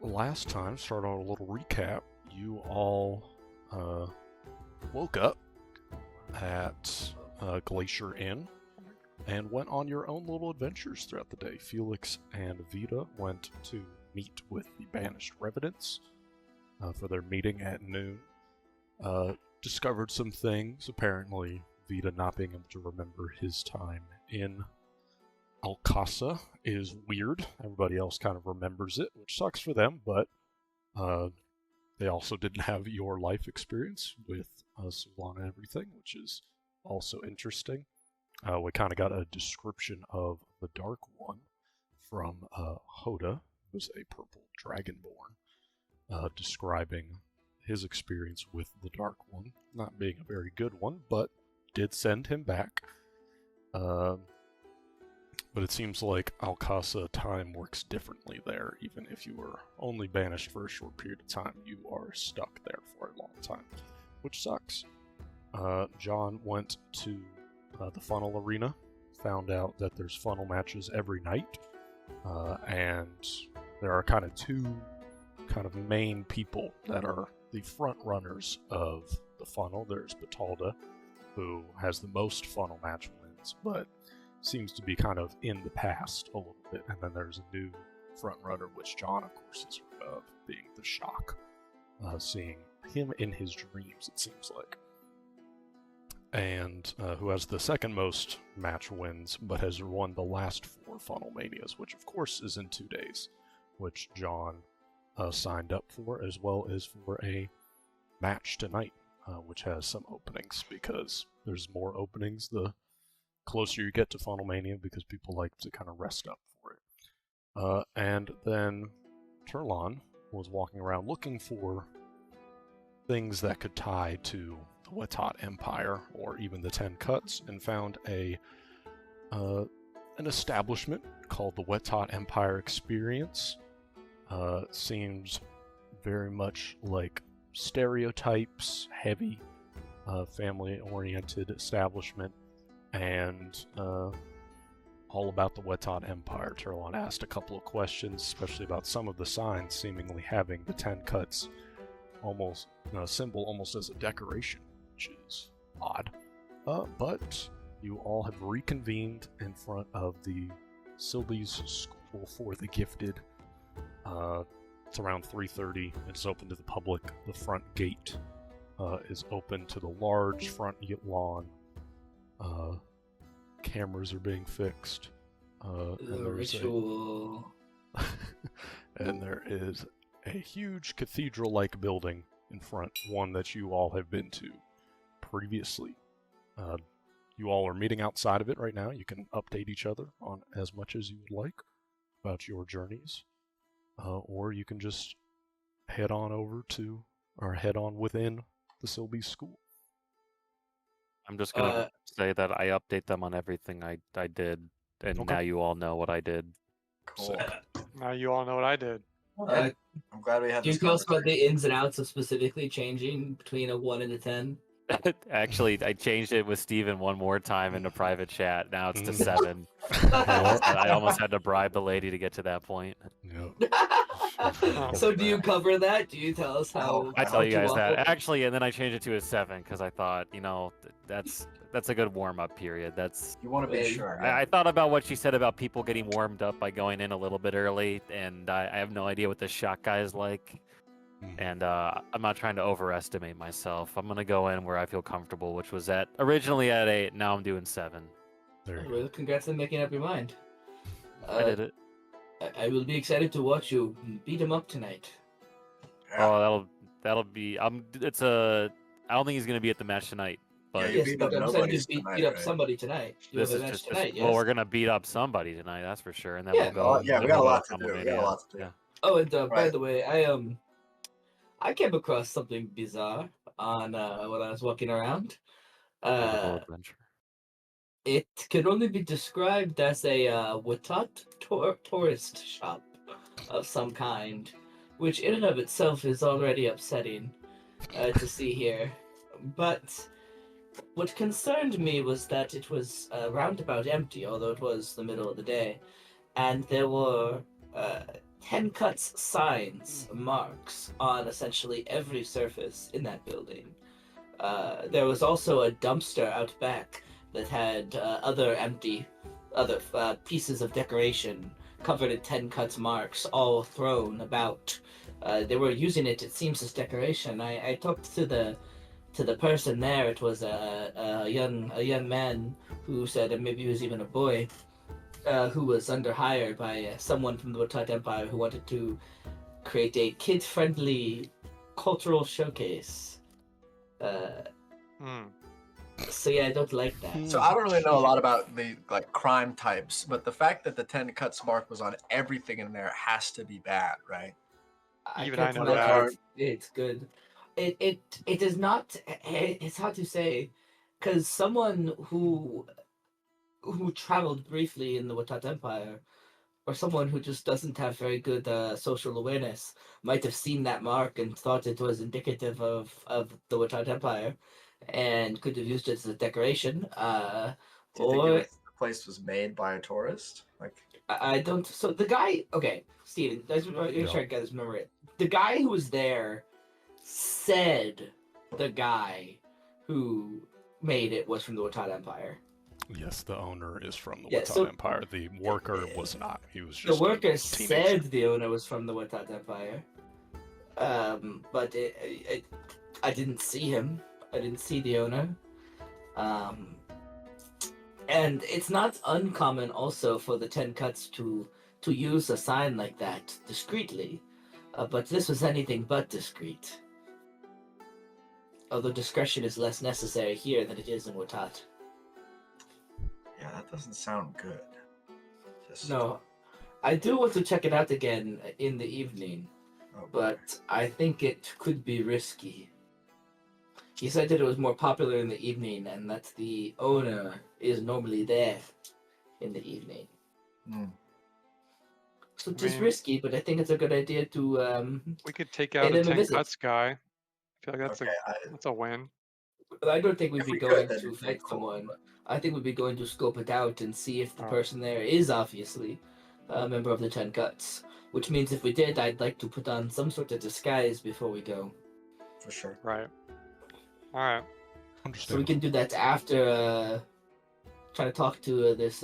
last time, start on a little recap. You all woke up at Glacier Inn and went on your own little adventures throughout the day. Felix and Vita went to meet with the banished residents for their meeting at noon. Discovered some things. Apparently, Vita not being able to remember his time in Alkasan is weird. Everybody else kind of remembers it, which sucks for them, but they also didn't have your life experience with Sulan and everything, which is also interesting. We kind of got a description of the Dark One from Hoda, who's a purple dragonborn, describing his experience with the Dark One, not being a very good one, but did send him back. But it seems like Alkasan time works differently there. Even if you were only banished for a short period of time, you are stuck there for a long time, which sucks. John went to the funnel arena, found out that there's funnel matches every night, and there are kind of two kind of main people that are the front runners of the funnel. There's Batalda, who has the most funnel match wins, but seems to be kind of in the past a little bit. And then there's a new front runner, which John, of course, is heard of, being the Shock. Seeing him in his dreams, it seems like. And who has the second most match wins, but has won the last 4 Funnel Manias, which of course is in 2 days, which John signed up for, as well as for a match tonight, which has some openings, because there's more openings the closer you get to Funnel Mania, because people like to kind of rest up for it. And then Turlon was walking around looking for things that could tie to the Wetot Empire or even the 10 Cuts, and found an establishment called the Wetot Empire Experience. Seems very much like stereotypes, heavy, family-oriented establishment, and all about the Wetot Empire. Turlon asked a couple of questions, especially about some of the signs seemingly having the 10 Cuts almost symbol almost as a decoration, which is odd. But you all have reconvened in front of the Silbi's School for the Gifted. It's around 3:30. It's open to the public. The front gate is open to the large front lawn. Cameras are being fixed. The ritual. And there is a huge cathedral-like building in front, one that you all have been to previously. You all are meeting outside of it right now. You can update each other on as much as you would like about your journeys. Or you can just head on within the Silbi School. I'm just gonna say that I update them on everything I did, and Okay. now you all know what I did. Cool. Now you all know what I did. I'm glad we had Do you this tell us about conversation. the ins and outs of specifically changing between a 1 and a 10? Actually, I changed it with Steven one more time in the private chat. Now it's to Mhm. 7. I almost had to bribe the lady to get to that point. So do you cover that? Do you tell us how? I tell you guys that. how- Actually, and then I changed it to a 7 because I thought, that's a good warm-up period. You want to be Hey, sure. I thought about what she said about people getting warmed up by going in a little bit early, and I have no idea what the Shock guy is like. And I'm not trying to overestimate myself. I'm gonna go in where I feel comfortable, which was originally at 8. Now I'm doing 7. There you go. Well, congrats on making up your mind. I did it. I will be excited to watch you beat him up tonight. Oh, that'll be. I don't think he's gonna be at the match tonight. But you Yes, beat but up I'm saying nobodies you beat tonight, up right? somebody tonight. You this have is a match just. tonight, yes? Well, we're gonna beat up somebody tonight. That's for sure. And then Yeah. we'll go. Yeah, we then got a we'll lot go to do. We Funnel got a Mania. lot to do. Yeah. Oh, and by Right. the way, I came across something bizarre on when I was walking around. Typical adventure. It can only be described as a Wetot tourist shop of some kind, which in and of itself is already upsetting to see here. But what concerned me was that it was roundabout empty, although it was the middle of the day, and there were 10 cuts signs, marks on essentially every surface in that building. There was also a dumpster out back that had other pieces of decoration covered in 10 cuts marks, all thrown about. They were using it seems, as decoration. I talked to the person there. It was a young man who said, and maybe he was even a boy, who was underhired by someone from the Watat Empire who wanted to create a kid-friendly cultural showcase. So yeah, I don't like that. So I don't really know a lot about the crime types, but the fact that the 10 cuts mark was on everything in there has to be bad, right? Even can't I know imagine that. it's good. It is not. It's hard to say, because someone who traveled briefly in the Watat Empire, or someone who just doesn't have very good social awareness, might have seen that mark and thought it was indicative of the Watat Empire, and could have used it as a decoration. Do you think Or the place was made by a tourist? Like, I don't. So the guy. Okay, Steven, you're trying to get this memory. The guy who was there said the guy who made it was from the Watat Empire. Yes, the owner is from the Yeah, Watat so Empire. The worker was not. He was the just worker a teenager. said the owner was from the Watat Empire. But I didn't see him. I didn't see the owner. And it's not uncommon also for the 10 cuts to use a sign like that discreetly. But this was anything but discreet. Although discretion is less necessary here than it is in Watat. yeah, that doesn't sound good. Just, No, I do want to check it out again in the evening, oh, boy. but I think it could be risky. He said that it was more popular in the evening and that the owner is normally there in the evening. Hmm. So I it is mean- risky, but I think it's a good idea to We could take pay out the them a 10 visit. cuts guy. I feel like Okay, that's a win. I don't think we'd If be we could, going that'd to be pretty fight cool, someone. but- I think we'd be going to scope it out and see if the Oh. person there is obviously a member of the 10 Cuts. Which means if we did, I'd like to put on some sort of disguise before we go. for sure. Right. All right. So we Understandable. can do that after trying to talk to this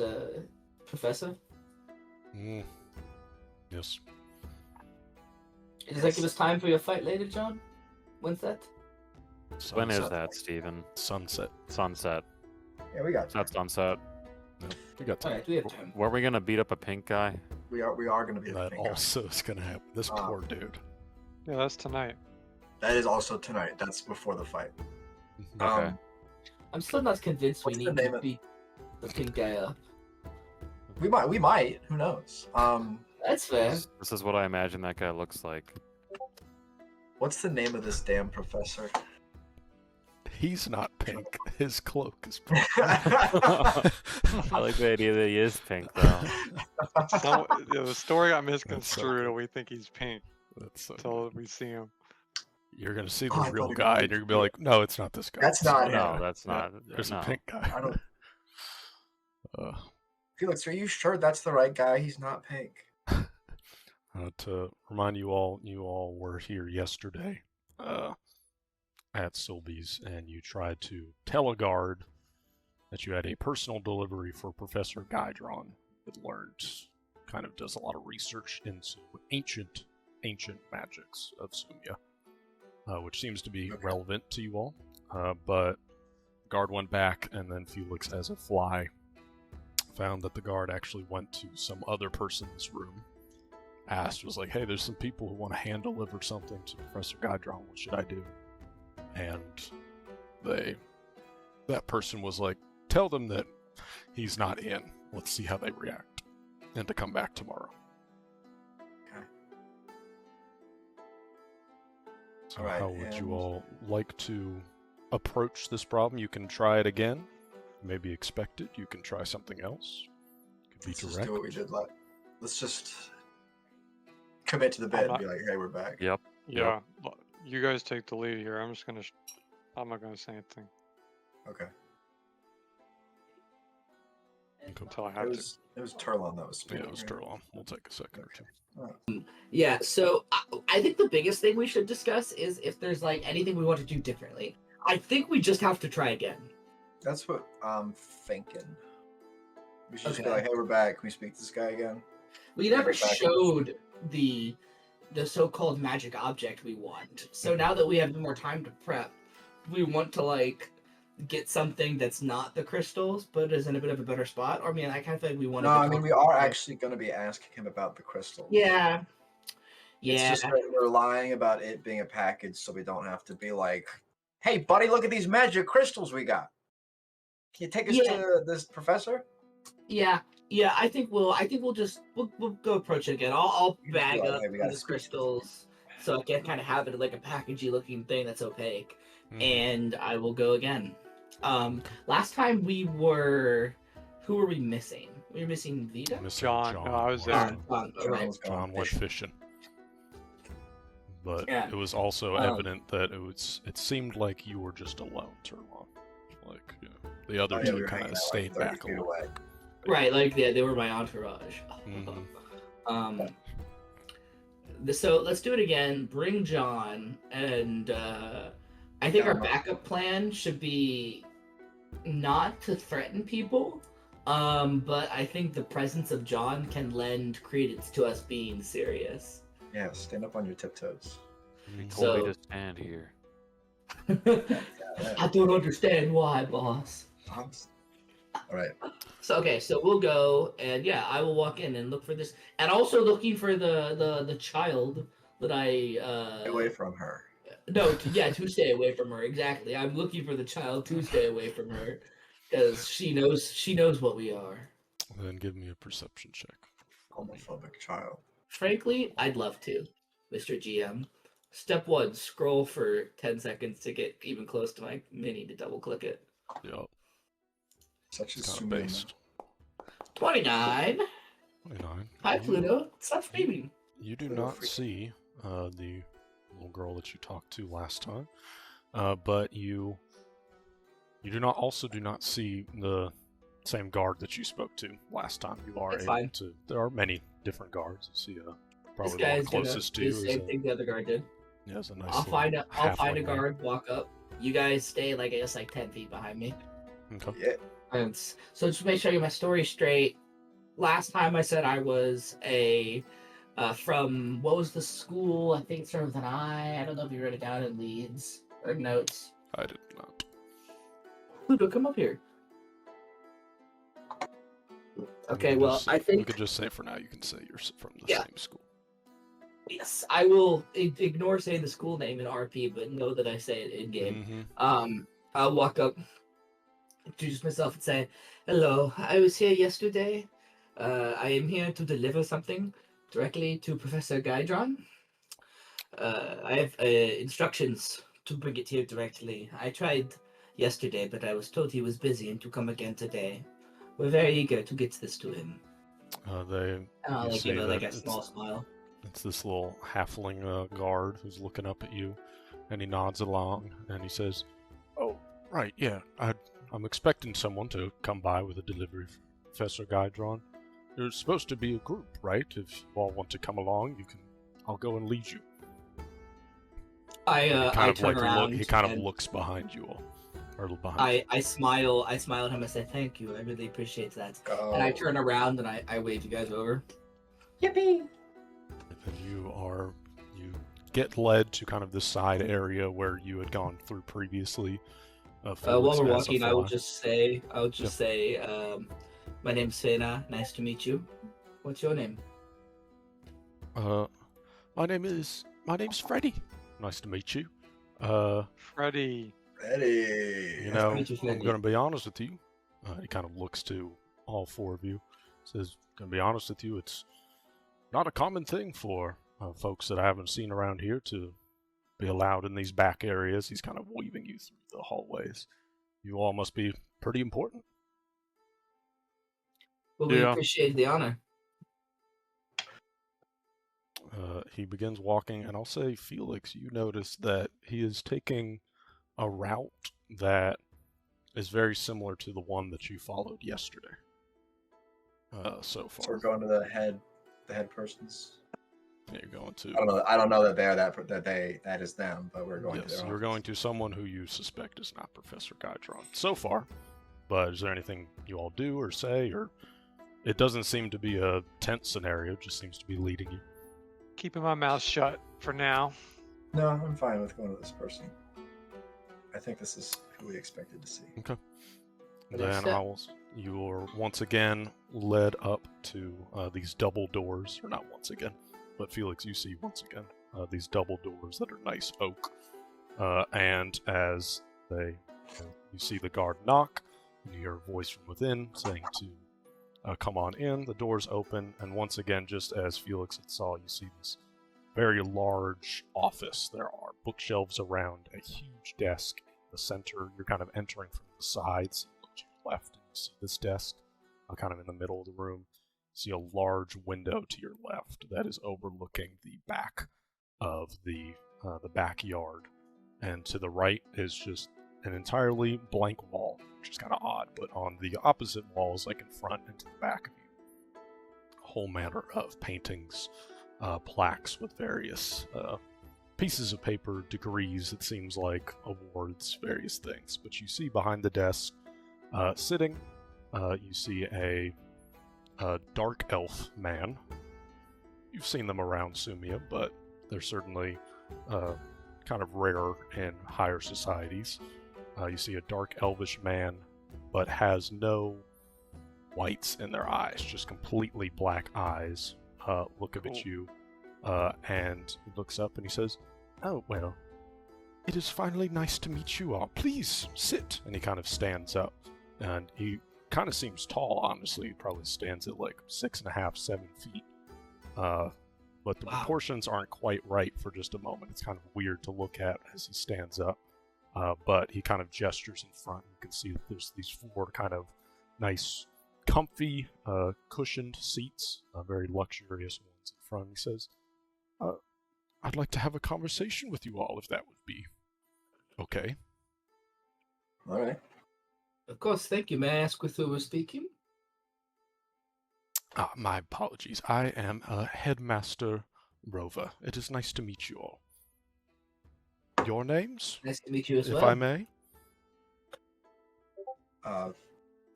professor. Mm. Yes. Does that give us time for your fight later, John? When's that? When is Sunset. that, Steven? Sunset. Sunset. Yeah, we got It's not sunset. No, we got time. Alright, we have time. Were we gonna beat up a pink guy? we are going to be the That pink guy. also is gonna happen. This poor dude. Yeah, that's tonight. That is also tonight. That's before the fight. Okay. I'm still not convinced we What's the need name to of- beat the pink guy up. We might. Who knows? That's fair. This is what I imagine that guy looks like. What's the name of this damn professor? He's not pink. His cloak is pink. I like the idea that he is pink, though. The story got so misconstrued, good. and we think he's pink That's so until we see him. You're gonna see the Oh, I real thought he guy, was and you're gonna be like, "No, it's not this guy." That's It's not him." No, that's Yeah, not. There's no. a pink guy. I don't. Uh, Felix, are you sure that's the right guy? He's not pink. to remind you all were here yesterday at Silbi's, and you tried to tell a guard that you had a personal delivery for Professor Guydron, that learned, kind of does a lot of research into ancient magics of Sumia, which seems to be relevant to you all. But the guard went back, and then Felix, as a fly, found that the guard actually went to some other person's room, was like, "Hey, there's some people who want to hand deliver something to Professor Guydron. What should I do?" And that person was like, "Tell them that he's not in. Let's see how they react, and to come back tomorrow." Okay. So Alright, how would and- you all like to approach this problem? You can try it again. Maybe expect it. You can try something else. Could be Let's just direct. do what we did. Let's just commit to the bit and be like, "Hey, we're back." Yep. Yeah. You guys take the lead here. I'm just gonna. I'm not gonna say anything. Okay. Okay. until I It have to. was Turlon that was Yeah, speaking. it was right? Turlon. We'll take a second or two. Yeah, so I think the biggest thing we should discuss is if there's like anything we want to do differently. I think we just have to try again. That's what I'm thinking. We should just be Okay. like, hey, we're back. Can we speak to this guy again? We Yeah, never back. showed the so-called magic object we want. So now that we have more time to prep, we want to like get something that's not the crystals, but is in a bit of a better spot. Or I mean, I kind of feel like we want No, to. I mean, we are actually going to be asking him about the crystals. Yeah. It's Yeah. just that we're lying about it being a package so we don't have to be like, hey, buddy, look at these magic crystals we got. Can you take us Yeah. to this professor? Yeah. Yeah. I think we'll just we'll go approach it again. I'll You just be bag like, up hey, we gotta the speak to this crystals so I can kind of have it like a packagey looking thing that's opaque, Mhm. and I will go again. Last time we were, who were we missing? We were missing Vita. Missing John, no, I was there. John, John right. was going John went fishing. But Yeah. it was also Um, evident that it seemed like you were just alone, Turlon. Like, you know, the other Oh, yeah, two we were kind hanging of out, stayed like 30 back a feet little. away. Right, like yeah, they were my entourage. Mhm. So let's do it again. Bring John, and I think Yeah, our I'm not- backup plan should be not to threaten people. But I think the presence of John can lend credence to us being serious. Yeah, stand up on your tiptoes. He Mhm. told me So- to stand here. I don't understand why, boss. All right. So okay, so we'll go, and yeah, I will walk in and look for this, and also looking for the child that I Stay away from her. No, to stay away from her. Exactly. I'm looking for the child to stay away from her, because she knows what we are. Then give me a perception check. Homophobic child. Frankly, I'd love to, Mr. GM. Step 1, scroll for 10 seconds to get even close to my mini to double click it. Yeah, Such a kind of Sumia. based. 29. 29. Hi, You- Pluto. Stop screaming. You do Little not freak. see the little girl that you talked to last time, but you do not see the same guard that you spoke to last time. You are That's able fine. to. There are many different guards. You see, This probably the one guy's gonna closest to do you the is same thing the other guard did. a nice. I'll find a halfling there. guard, walk up. You guys stay like I guess like 10 feet behind me. Okay. Yeah. And so just to make sure I get my story straight, last time I said I was a from what was the school? I think it started with an I. I don't know if you wrote it down in Leeds or notes. I did not. Pluto, come up here. Okay, We could well just- I we think could just say for now you can say you're from the Yeah. same school. yes, I will ignore saying the school name in RP, but know that I say it in game. Mhm. I'll walk up, introduce myself, and say, "Hello, I was here yesterday. I am here to deliver something directly to Professor Guydron. I have instructions to bring it here directly. I tried yesterday, but I was told he was busy and to come again today. We're very eager to get this to him." They And I'll You like see give her like that a it's- small smile. It's this little halfling guard who's looking up at you, and he nods along, and he says, "Oh, right, yeah, I'm expecting someone to come by with a delivery from Professor Guydron. There's supposed to be a group, right? If you all want to come along, I'll go and lead you." I Kind of turn like around. he kind of and looks behind you all, or behind you. I smile at him. I say, "Thank you. I really appreciate that." Go. And I turn around and I wave you guys over. Yippee! And you get led to kind of the side area where you had gone through previously. While forwards we're as a walking, I will fly. just say, "My name's Sena. Nice to meet you. What's your name?" My name's Freddy. Nice to meet you. Freddy. Ready. You know, meet you, I'm Freddy. going to be honest with you. He kind of looks to all four of you. Says, "Going to be honest with you, it's not a common thing for folks that I haven't seen around here to be allowed in these back areas." He's kind of weaving you through the hallways. You all must be pretty important. Well, we Yeah. appreciate the honor. He begins walking, and I'll say, Felix, you notice that he is taking a route that is very similar to the one that you followed yesterday. so So we're far. going to the head persons. Yeah, you're going to. I don't know that they're that is them, but we're going to Yes, their you're office. going to someone who you suspect is not Professor Guydron so far. But is there anything you all do or say, or it doesn't seem to be a tense scenario? It just seems to be leading you. Keeping my mouth shut for now. No, I'm fine with going to this person. I think this is who we expected to see. Okay. Next Then step. you're once again led up to these double doors, or not once again, but Felix, you see once again these double doors that are nice oak, and as you see the guard knock, and you hear a voice from within saying to come on in. The doors open, and once again, just as Felix had saw, you see this very large office. There are bookshelves around, a huge desk in the center. You're kind of entering from the sides. You look to your left, and you see this desk kind of in the middle of the room. You see a large window to your left that is overlooking the back of the backyard, and to the right is just an entirely blank wall, which is kind of odd. But on the opposite walls, like in front and to the back of you, a whole manner of paintings, plaques with various pieces of paper, degrees, it seems like, awards, various things. But you see behind the desk, sitting, you see a dark elf man. You've seen them around Sumia, but they're certainly kind of rare in higher societies. You see a dark elvish man, but has no whites in their eyes, just completely black eyes. Look up at you, and he looks up and he says, "Oh, well, it is finally nice to meet you all. Please sit." And he kind of stands up, and he kind of seems tall, honestly. He probably stands at like 6.5, 7 feet. But the proportions aren't quite right for just a moment. It's kind of weird to look at as he stands up. But he kind of gestures in front. You can see that there's these 4 kind of nice, comfy, cushioned seats, very luxurious ones in front. He says, "I'd like to have a conversation with you all, if that would be okay." All right. Of course, thank you. May I ask with who we're speaking? My apologies. I am Headmaster Rover. It is nice to meet you all. Your names, Nice to meet you as if well. I may?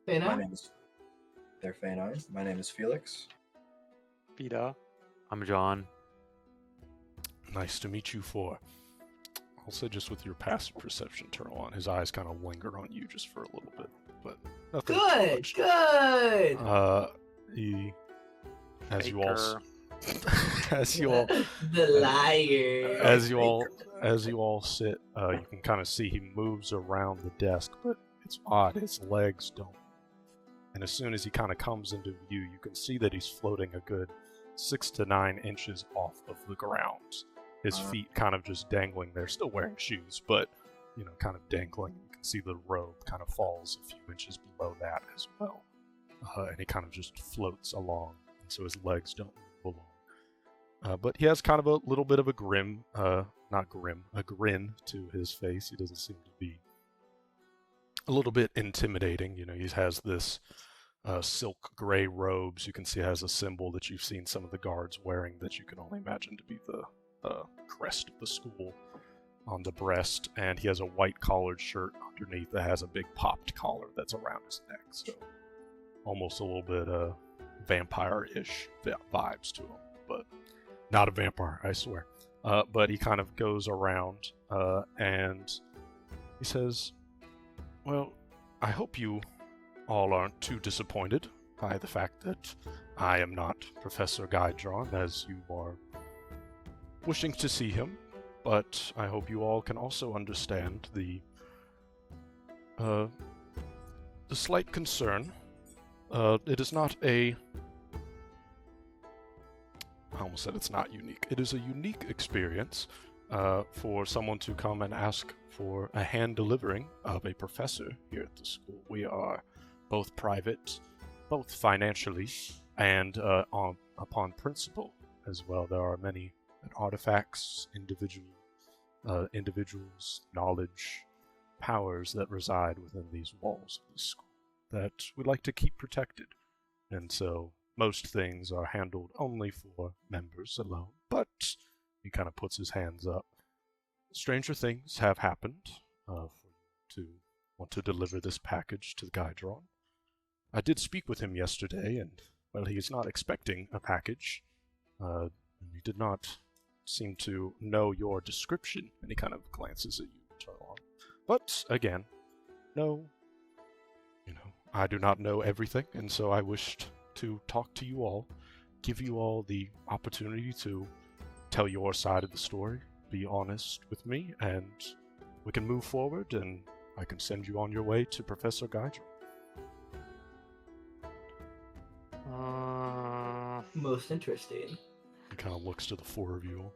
Hey, My now. name is. They're Fainine. My name is Felix. Vita. I'm John. Nice to meet you for. I'll say just with your passive perception turn on, his eyes kind of linger on you just for a little bit, but nothing too Good, much. good. He, as you Faker. all, as you all, The liar. as you all sit, you can kind of see he moves around the desk, but it's odd. His legs don't. And as soon as he kind of comes into view, you can see that he's floating a good 6 to 9 inches off of the ground. His feet kind of just dangling there, still wearing shoes, but kind of dangling. You can see the robe kind of falls a few inches below that as well, and he kind of just floats along, so his legs don't move along. But he has kind of a little bit of a grin to his face. He doesn't seem to be a little bit intimidating. He has this silk gray robes. You can see it has a symbol that you've seen some of the guards wearing that you can only imagine to be the crest of the school on the breast, and he has a white collared shirt underneath that has a big popped collar that's around his neck, so almost a little bit vampire-ish vibes to him, but not a vampire, I swear. But he kind of goes around and he says, "Well, I hope you all aren't too disappointed by the fact that I am not Professor Guydron, as you are wishing to see him, but I hope you all can also understand the slight concern. It is not I almost said it's not unique. It is a unique experience for someone to come and ask for a hand delivering of a professor here at the school. We are both private, both financially and upon principle as well. There are many artifacts, individuals, knowledge, powers that reside within these walls of the school that we like to keep protected. and so most things are handled only for members alone. But he kind of puts his hands up. Stranger things have happened for you to want to deliver this package to the Guidron. I did speak with him yesterday, and, well, he is not expecting a package. He did not seem to know your description, and he kind of glances at you, Tarlon. But, again, no, I do not know everything, and so I wished to talk to you all, give you all the opportunity to tell your side of the story, be honest with me, and we can move forward, and I can send you on your way to Professor Guidron. Most interesting. He kind of looks to the four of you all.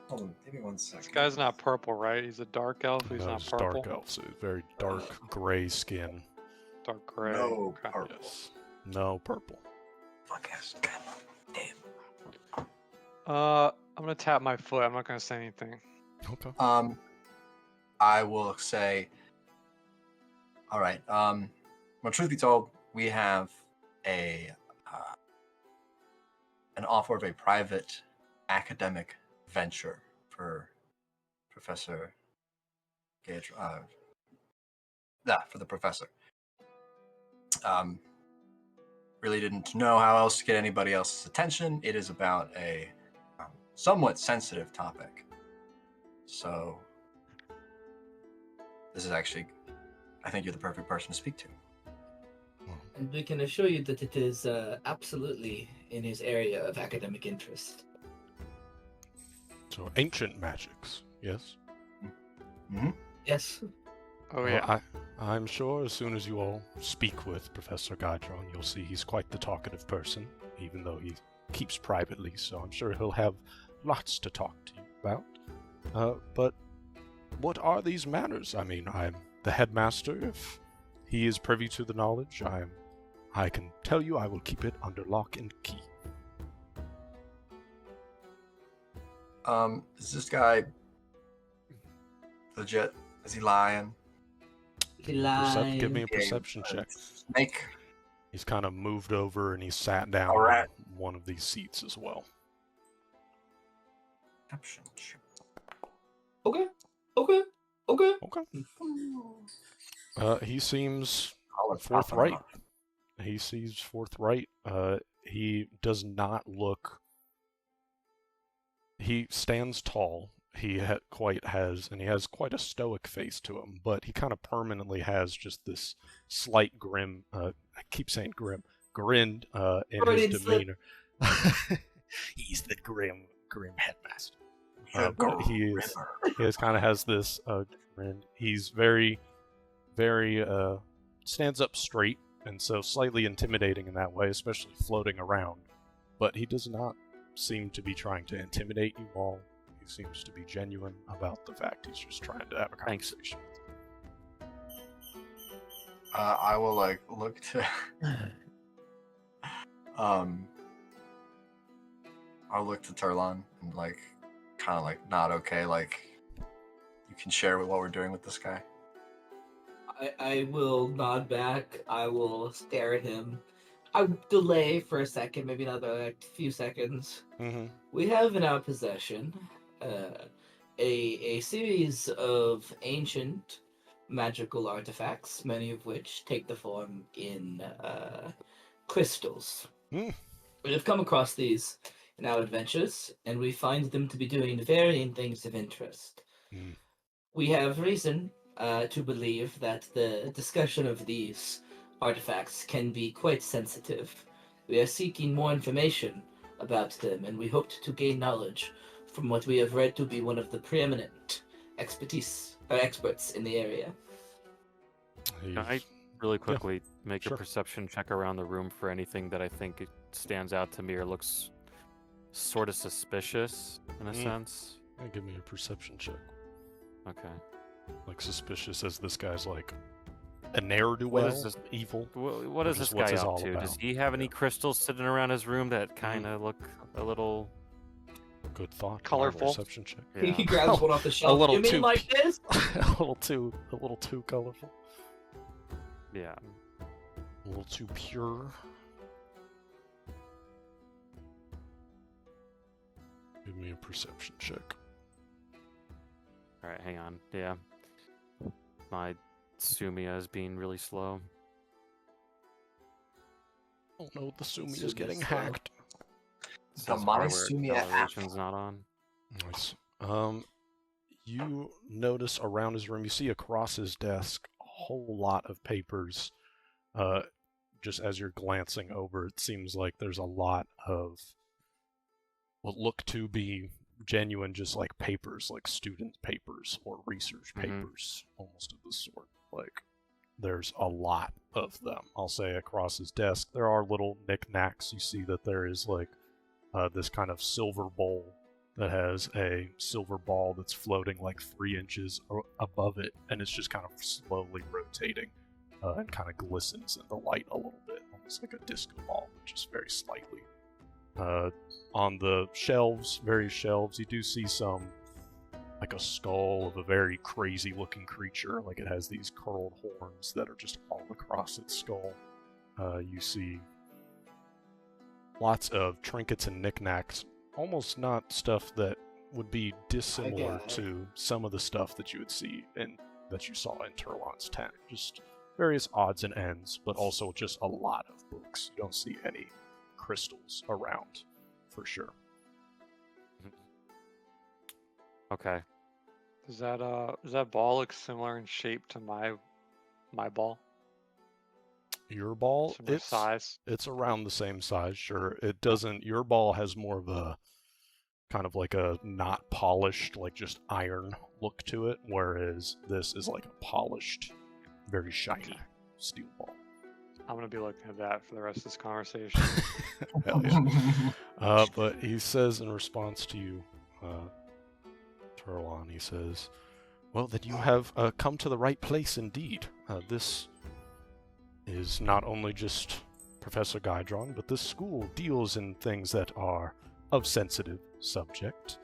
Hold on, give me 1 second. This guy's not purple, right? He's a dark elf. He's No, not it's purple. dark elf, so very dark gray skin. Dark gray. No Okay. purple. Yes. No purple. Fuck ass. Damn. I'm gonna tap my foot. I'm not gonna say anything. Okay. I will say. All right. Well, truth be told, we have an offer of a private academic venture for Professor Gage. For the professor. Really didn't know how else to get anybody else's attention. It is about a somewhat sensitive topic. So this is actually, I think you're the perfect person to speak to. And we can assure you that it is absolutely in his area of academic interest. So ancient magics, yes? Mm-hmm. Yes. Oh Well, yeah. I'm sure as soon as you all speak with Professor Guidron, you'll see he's quite the talkative person, even though he keeps privately, so I'm sure he'll have lots to talk to you about. But what are these matters? I mean, I'm the headmaster. If he is privy to the knowledge, I can tell you I will keep it under lock and key. Is this guy legit? Is he lying? He lied. Give me a perception check. Snake. He's kind of moved over and he sat down All right. on one of these seats as well. Perception check. Okay. Okay. He seems I'll let forthright. Papa know. He seems forthright. He does not look. He stands tall. He has quite a stoic face to him, but he kind of permanently has just this slight grim. I keep saying grim, grin in Freudian his slip. demeanor. He's the grim headmaster. The But he is. Grimmer. Kind of has this grin. He's very, very stands up straight, and so slightly intimidating in that way, especially floating around. But he does not seem to be trying to intimidate you all. He seems to be genuine about the fact he's just trying to have a Thanks. conversation. I will look to. I'll look to Turlon and kind of nod okay. You can share what we're doing with this guy. I will nod back. I will stare at him. I delay for a second, maybe another few seconds. Mm-hmm. We have in our possession a series of ancient magical artifacts, many of which take the form in crystals. Hmm. We have come across these in our adventures, and we find them to be doing varying things of interest. Hmm. We have reason to believe that the discussion of these artifacts can be quite sensitive. We are seeking more information about them, and we hoped to gain knowledge from what we have read to be one of the preeminent experts in the area. Can I really quickly make sure. a perception check around the room for anything that I think stands out to me or looks sort of suspicious in a sense? Give me a perception check. Okay. Suspicious as this guy's a ne'er-do-well, What is this- evil. What is just this what's guy this up all to? Does about? he have any crystals sitting around his room that kind of look a little? Good thought. Colorful. Perception check. Yeah. He grabs one off the shelf. little You mean too- like this? a little too colorful. Yeah. little too pure. Give me a perception check. All right, hang on. Yeah, my Sumia is being really slow. Oh no, the Sumi is Sumia's getting slow. hacked. It The says My hardware Sumia app. acceleration's not on. Nice. You notice around his room, you see across his desk a whole lot of papers. Just as you're glancing over, it seems like there's a lot of what look to be genuine, just like papers, like student papers or research papers, almost of the sort. Like, there's a lot of them. I'll say across his desk, there are little knickknacks. You see that there is like this kind of silver bowl that has a silver ball that's floating like 3 inches above it, and it's just kind of slowly rotating and kind of glistens in the light a little bit, almost like a disco ball, but just very slightly. On the shelves, various shelves, you do see some, like a skull of a very crazy looking creature, like it has these curled horns that are just all across its skull. You see lots of trinkets and knickknacks, almost not stuff that would be dissimilar to some of the stuff that you would see and that you saw in Turlon's tent. Just various odds and ends, but also just a lot of books. You don't see any crystals around, for sure. Okay. Does that ball look similar in shape to my ball? Your ball, Similar size. it's around the same size, sure. It doesn't. Your ball has more of a kind of like a not polished, like just iron look to it, whereas this is like a polished, very shiny steel ball. I'm gonna be looking at that for the rest of this conversation. Hell yeah. But he says in response to you, Turlon, he says, "Well, then you have come to the right place indeed. This is not only just Professor Guydron, but this school deals in things that are of sensitive subject,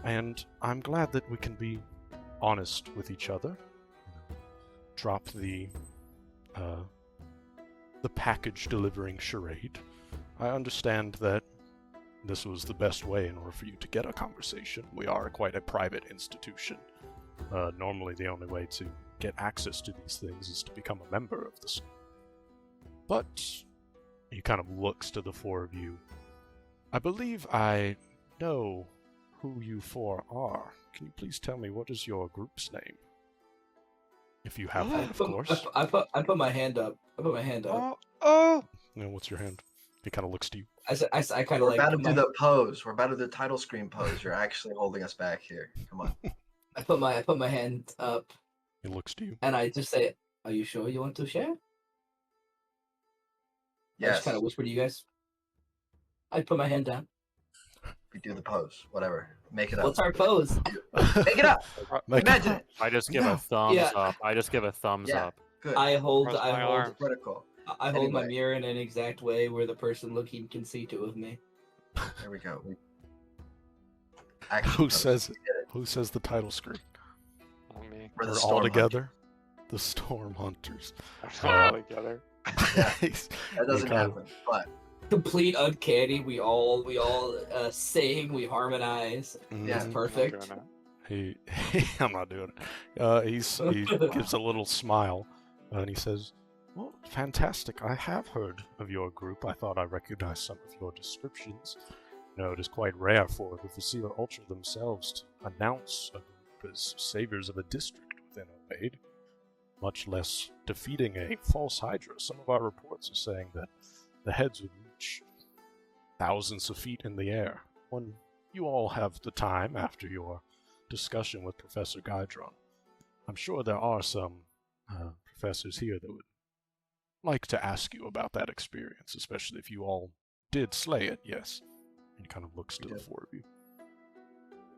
and I'm glad that we can be honest with each other. Drop the package delivering charade. I understand that this was the best way in order for you to get a conversation. We are quite a private institution. Normally the only way to get access to these things is to become a member of the school. But," he kind of looks to the 4 of you, "I believe I know who you 4 are. Can you please tell me what is your group's name? If you have one, of course." I put my hand up. I put my hand up. Oh! And what's your hand? He kind of looks to you. I kind of We're like. about to do the pose. We're about to do the title screen pose. You're actually holding us back here. Come on. I put my hand up, He looks to you. and I just say, "Are you sure you want to share?" I Yes. just kind of whisper to you guys. I put my hand down. We do the pose. Whatever. Make it up. What's our pose? Make it up. Make Imagine it. I just give No. a thumbs Yeah. up. I just give a thumbs Yeah. up. Good. I hold Cross my arms. Critical. I hold my Anyway. mirror in an exact way where the person looking can see 2 of me. There we go. Action Who pose. says We did it. Who says the title screen? Not me. We're the We're all Storm together? The Storm Hunters. We're all together. Yeah. He's- That doesn't kind of- happen. But Complete uncanny. We all sing. We harmonize. Yeah. It's Mhm. perfect. I'm not doing I'm not doing it. He gives a little smile, and he says, "Well, fantastic. I have heard of your group. I thought I recognized some of your descriptions. It is quite rare for the Visir Ultra themselves to announce a group as saviors of a district within Obaid, much less defeating a false Hydra. Some of our reports are saying that the heads would reach thousands of feet in the air. When you all have the time after your discussion with Professor Guydron, I'm sure there are some professors here that would like to ask you about that experience, especially if you all did slay it, yes." And he kind of looks to We the did. 4 of you.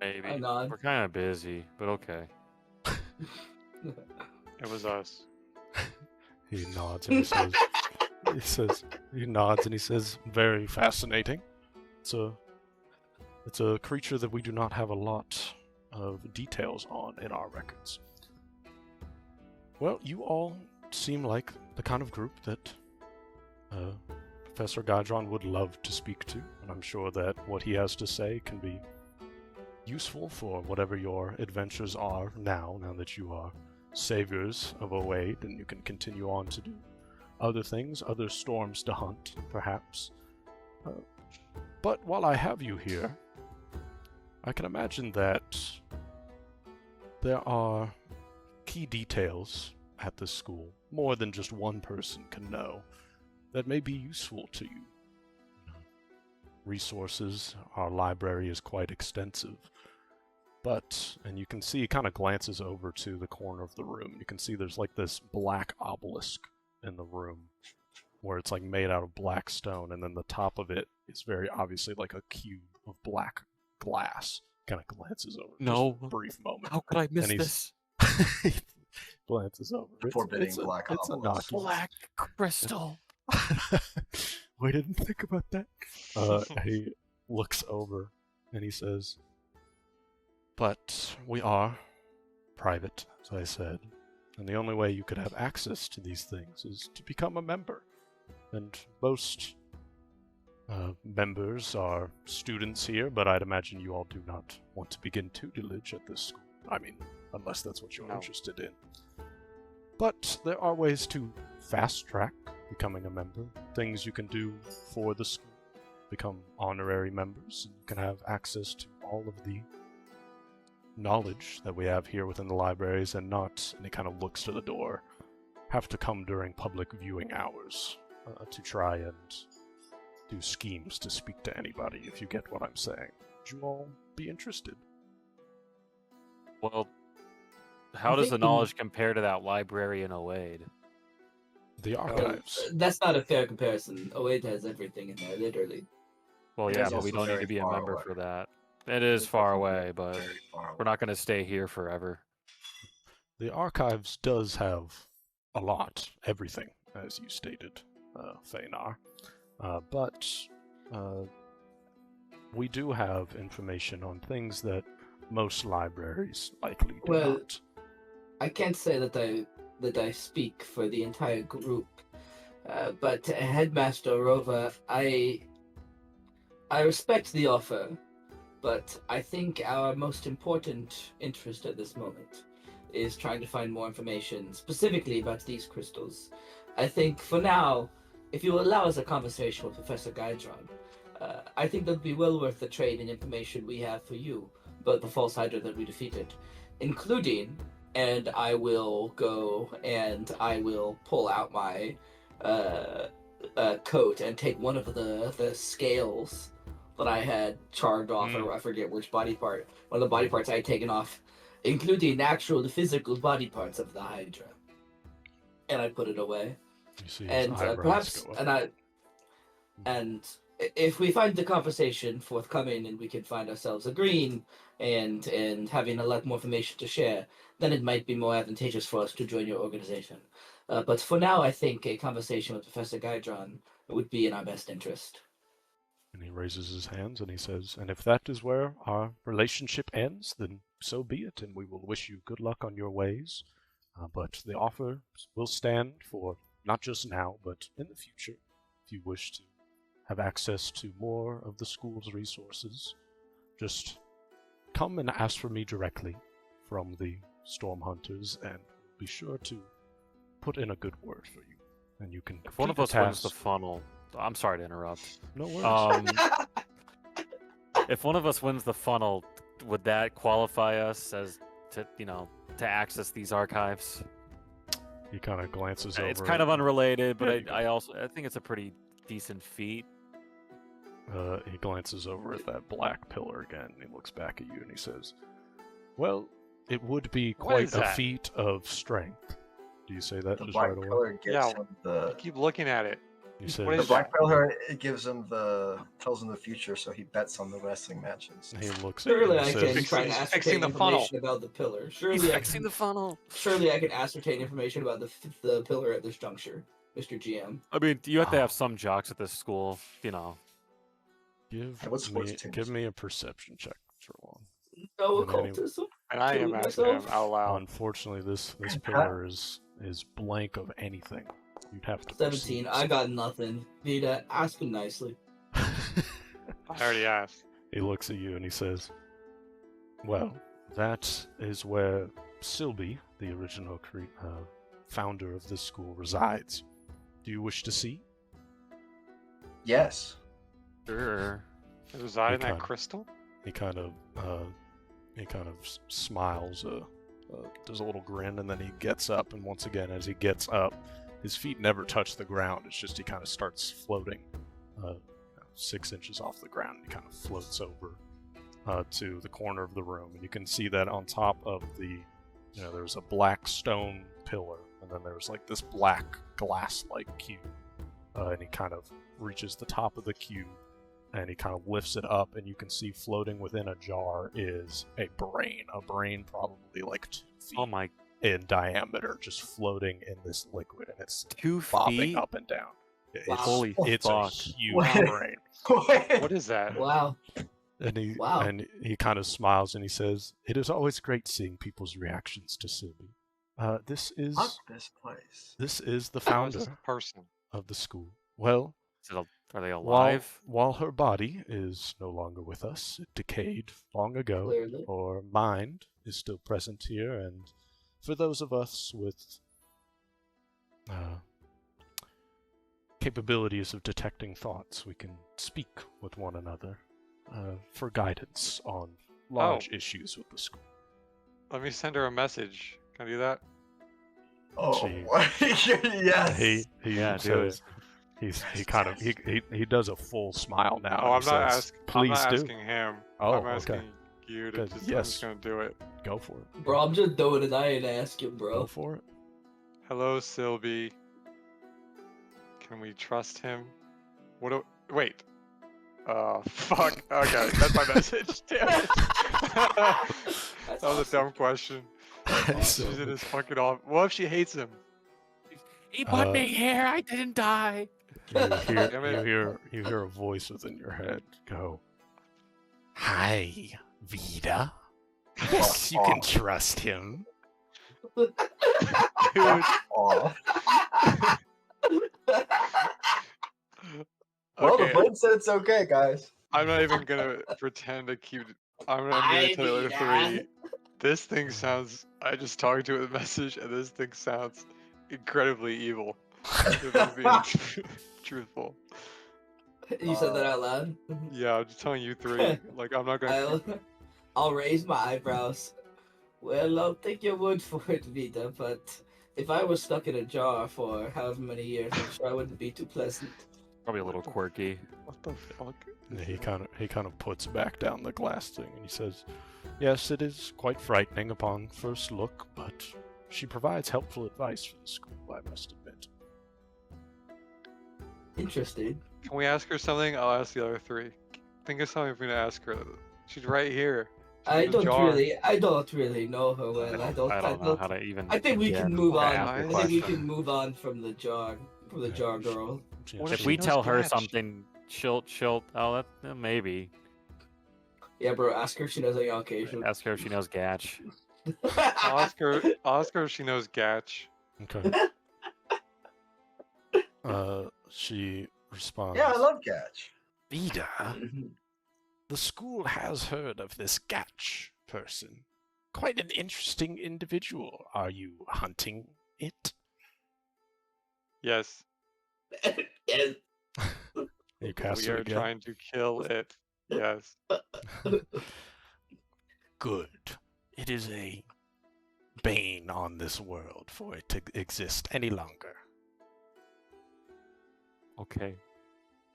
Maybe. I nod. We're kind of busy, but okay. It was us. He nods and he nods and he says, "Very fascinating. It's a creature that we do not have a lot of details on in our records. Well, you all seem like the kind of group that Professor Gajdron would love to speak to, and I'm sure that what he has to say can be useful for whatever your adventures are now that you are saviors of Oaid, and you can continue on to do other things, other storms to hunt, perhaps. But while I have you here, I can imagine that there are key details at this school, more than just one person can know, that may be useful to you. Resources, our library is quite extensive, but, and you can see, he kind of glances over to the corner of the room, you can see there's like this black obelisk in the room, where it's like made out of black stone, and then the top of it is very obviously like a cube of black glass. Kind of glances over. No. Just a brief moment. How could I miss And this? he glances over. Forbidding black it's obelisk. innocuous. Black crystal. We didn't think about that. He looks over and he says, "But we are private, as I said, and the only way you could have access to these things is to become a member. And most members are students here, but I'd imagine you all do not want to begin tutelage at this school. I mean, unless that's what you're No. interested in. But there are ways to fast-track becoming a member, things you can do for the school, become honorary members, and you can have access to all of the knowledge that we have here within the libraries, and not," and he kind of looks to the door, "have to come during public viewing hours to try and do schemes to speak to anybody, if you get what I'm saying. Would you all be interested?" Well, how I'm does the thinking- knowledge compare to that library in Oaid? The archives. That's not a fair comparison. Oaid has everything in there, literally. Well, It yeah, is but we also don't need very to be a far member away. for that. It is far away, but Very far away. we're not going to stay here forever. The archives does have a lot, everything, as you stated, Feynar. But we do have information on things that most libraries likely do Well, not. I can't say that I speak for the entire group, but Headmaster Rova, I respect the offer, but I think our most important interest at this moment is trying to find more information specifically about these crystals. I think for now, if you allow us a conversation with Professor Gaidron, I think that would be well worth the trade in information we have for you about the false hydra that we defeated, including, and I will go and I will pull out my coat and take one of the scales that I had charred off, or I forget which body part, one of the body parts I had taken off, including the physical body parts of the hydra, and I put it away. You see his And eyebrows perhaps, go up. and if we find the conversation forthcoming and we can find ourselves agreeing and having a lot more information to share, then it might be more advantageous for us to join your organization. But for now, I think a conversation with Professor Gaidron would be in our best interest. And he raises his hands and he says, "And if that is where our relationship ends, then so be it, and we will wish you good luck on your ways. But the offer will stand for not just now, but in the future, if you wish to have access to more of the school's resources. Just come and ask for me directly from the Storm Hunters, and be sure to put in a good word for you. And you can If one of complete us wins the task. funnel, I'm sorry to interrupt. No worries. If one of us wins the funnel, would that qualify us as to access these archives? He kind of glances over. It's kind of unrelated, but Yeah, you go. I think it's a pretty decent feat. He glances over at that black pillar again, and he looks back at you and he says, "Well, it would be What quite is a that? feat of strength." Do you say that The just black right away? pillar gives Yeah. him I the keep looking at it. You What said the is black that? pillar. It gives him tells him the future, so he bets on the wrestling matches. he looks at you Surely and I he can says, try and He's fixing ascertain the funnel. information about the pillar. He's Surely I fixing can, the funnel. surely I can ascertain information about the pillar at this juncture, Mr. GM. I mean, you have to have some jocks at this school, "Give Hey, what sports me, team give is it?" me a perception check, Trelawn." No And anyway- occultism. And I am Killing asking him myself? out loud. Unfortunately, this pillar is blank of anything. You'd have to 17. I got nothing. Vita, ask him nicely. I already asked. He looks at you and he says, "Well, that is where Silbi, the original founder of this school, resides. Do you wish to see?" Yes. Sure. It reside in Okay. that crystal? He kind of smiles, does a little grin, and then he gets up. And once again, as he gets up, his feet never touch the ground. It's just he kind of starts floating, 6 inches off the ground. He kind of floats over to the corner of the room, and you can see that on top of there's a black stone pillar, and then there's like this black glass-like cube, and he kind of reaches the top of the cube, and he kind of lifts it up, and you can see floating within a jar is a brain probably like 2 feet Oh my, in diameter, just floating in this liquid, and it's 2 bobbing feet? up and down. It's, Wow. Holy it's fuck. a huge What? brain. What is that? Wow. Wow. And he kind of smiles and he says, "It is always great seeing people's reactions to Silbi. This is Fuck this place. the How is founder this person? of the school. Well, Are they while alive? her body is no longer with us, it decayed long ago. Clearly. Her mind is still present here, and for those of us with capabilities of detecting thoughts, we can speak with one another for guidance on large issues with the school." Let me send her a message. Can I do that? Oh, Gee. yes. He Yeah, do says, he does a full smile now. Oh, and he says, I'm "Please not do. asking him. Oh, I'm asking okay. you to Good. just. I'm Yes. just gonna do it. Go for it. Bro, I'm just doing it. I ain't asking, Go bro. for it." Hello, Silbi. Can we trust him? Wait. Fuck. Okay, that's my message. Damn it. That was a dumb question. She's in his fucking off. What if she hates him? He put me here. I didn't die. You hear, Damn it. you hear a voice within your head go, "Hi, Vida. Yes, you can trust him." Dude, Aw. Well, the okay, button said it's okay, guys. I'm not even gonna pretend to keep. I'm gonna Hi, tell you the Vida. 3. This thing sounds. I just talked to it with a message, and this thing sounds incredibly evil. If I'm being truthful. You said that out loud? Yeah, I'm just telling you 3. Like, I'm not gonna. I'll raise my eyebrows. Well, I'll take your word for it, Vita, but if I was stuck in a jar for however many years, I'm sure I wouldn't be too pleasant. Probably a little quirky. What the fuck? And he kind of puts back down the glass thing and he says, "Yes, it is quite frightening upon first look, but she provides helpful advice for the school, I must admit." Interesting. Can we ask her something? I'll ask the other 3. Think of something for me to ask her. She's right here. She's I in the don't jar. really know her well. I don't know how to even. I think we begin can move to on. ask I a think we question. can move on from the jar girl. What If she we knows tell her Gatch? something, she'll. Oh, maybe. Yeah, bro, ask her if she knows any Caucasian. Ask her if she knows Gatch. I'll ask her. I'll ask her if she knows Gatch. Okay. She responds, Yeah, I love Catch. "Vida, the school has heard of this Gatch person. Quite an interesting individual. Are you hunting it?" Yes, Yes. You cast we it are again. trying to kill it. Yes. Good. It is a bane on this world for it to exist any longer. Okay.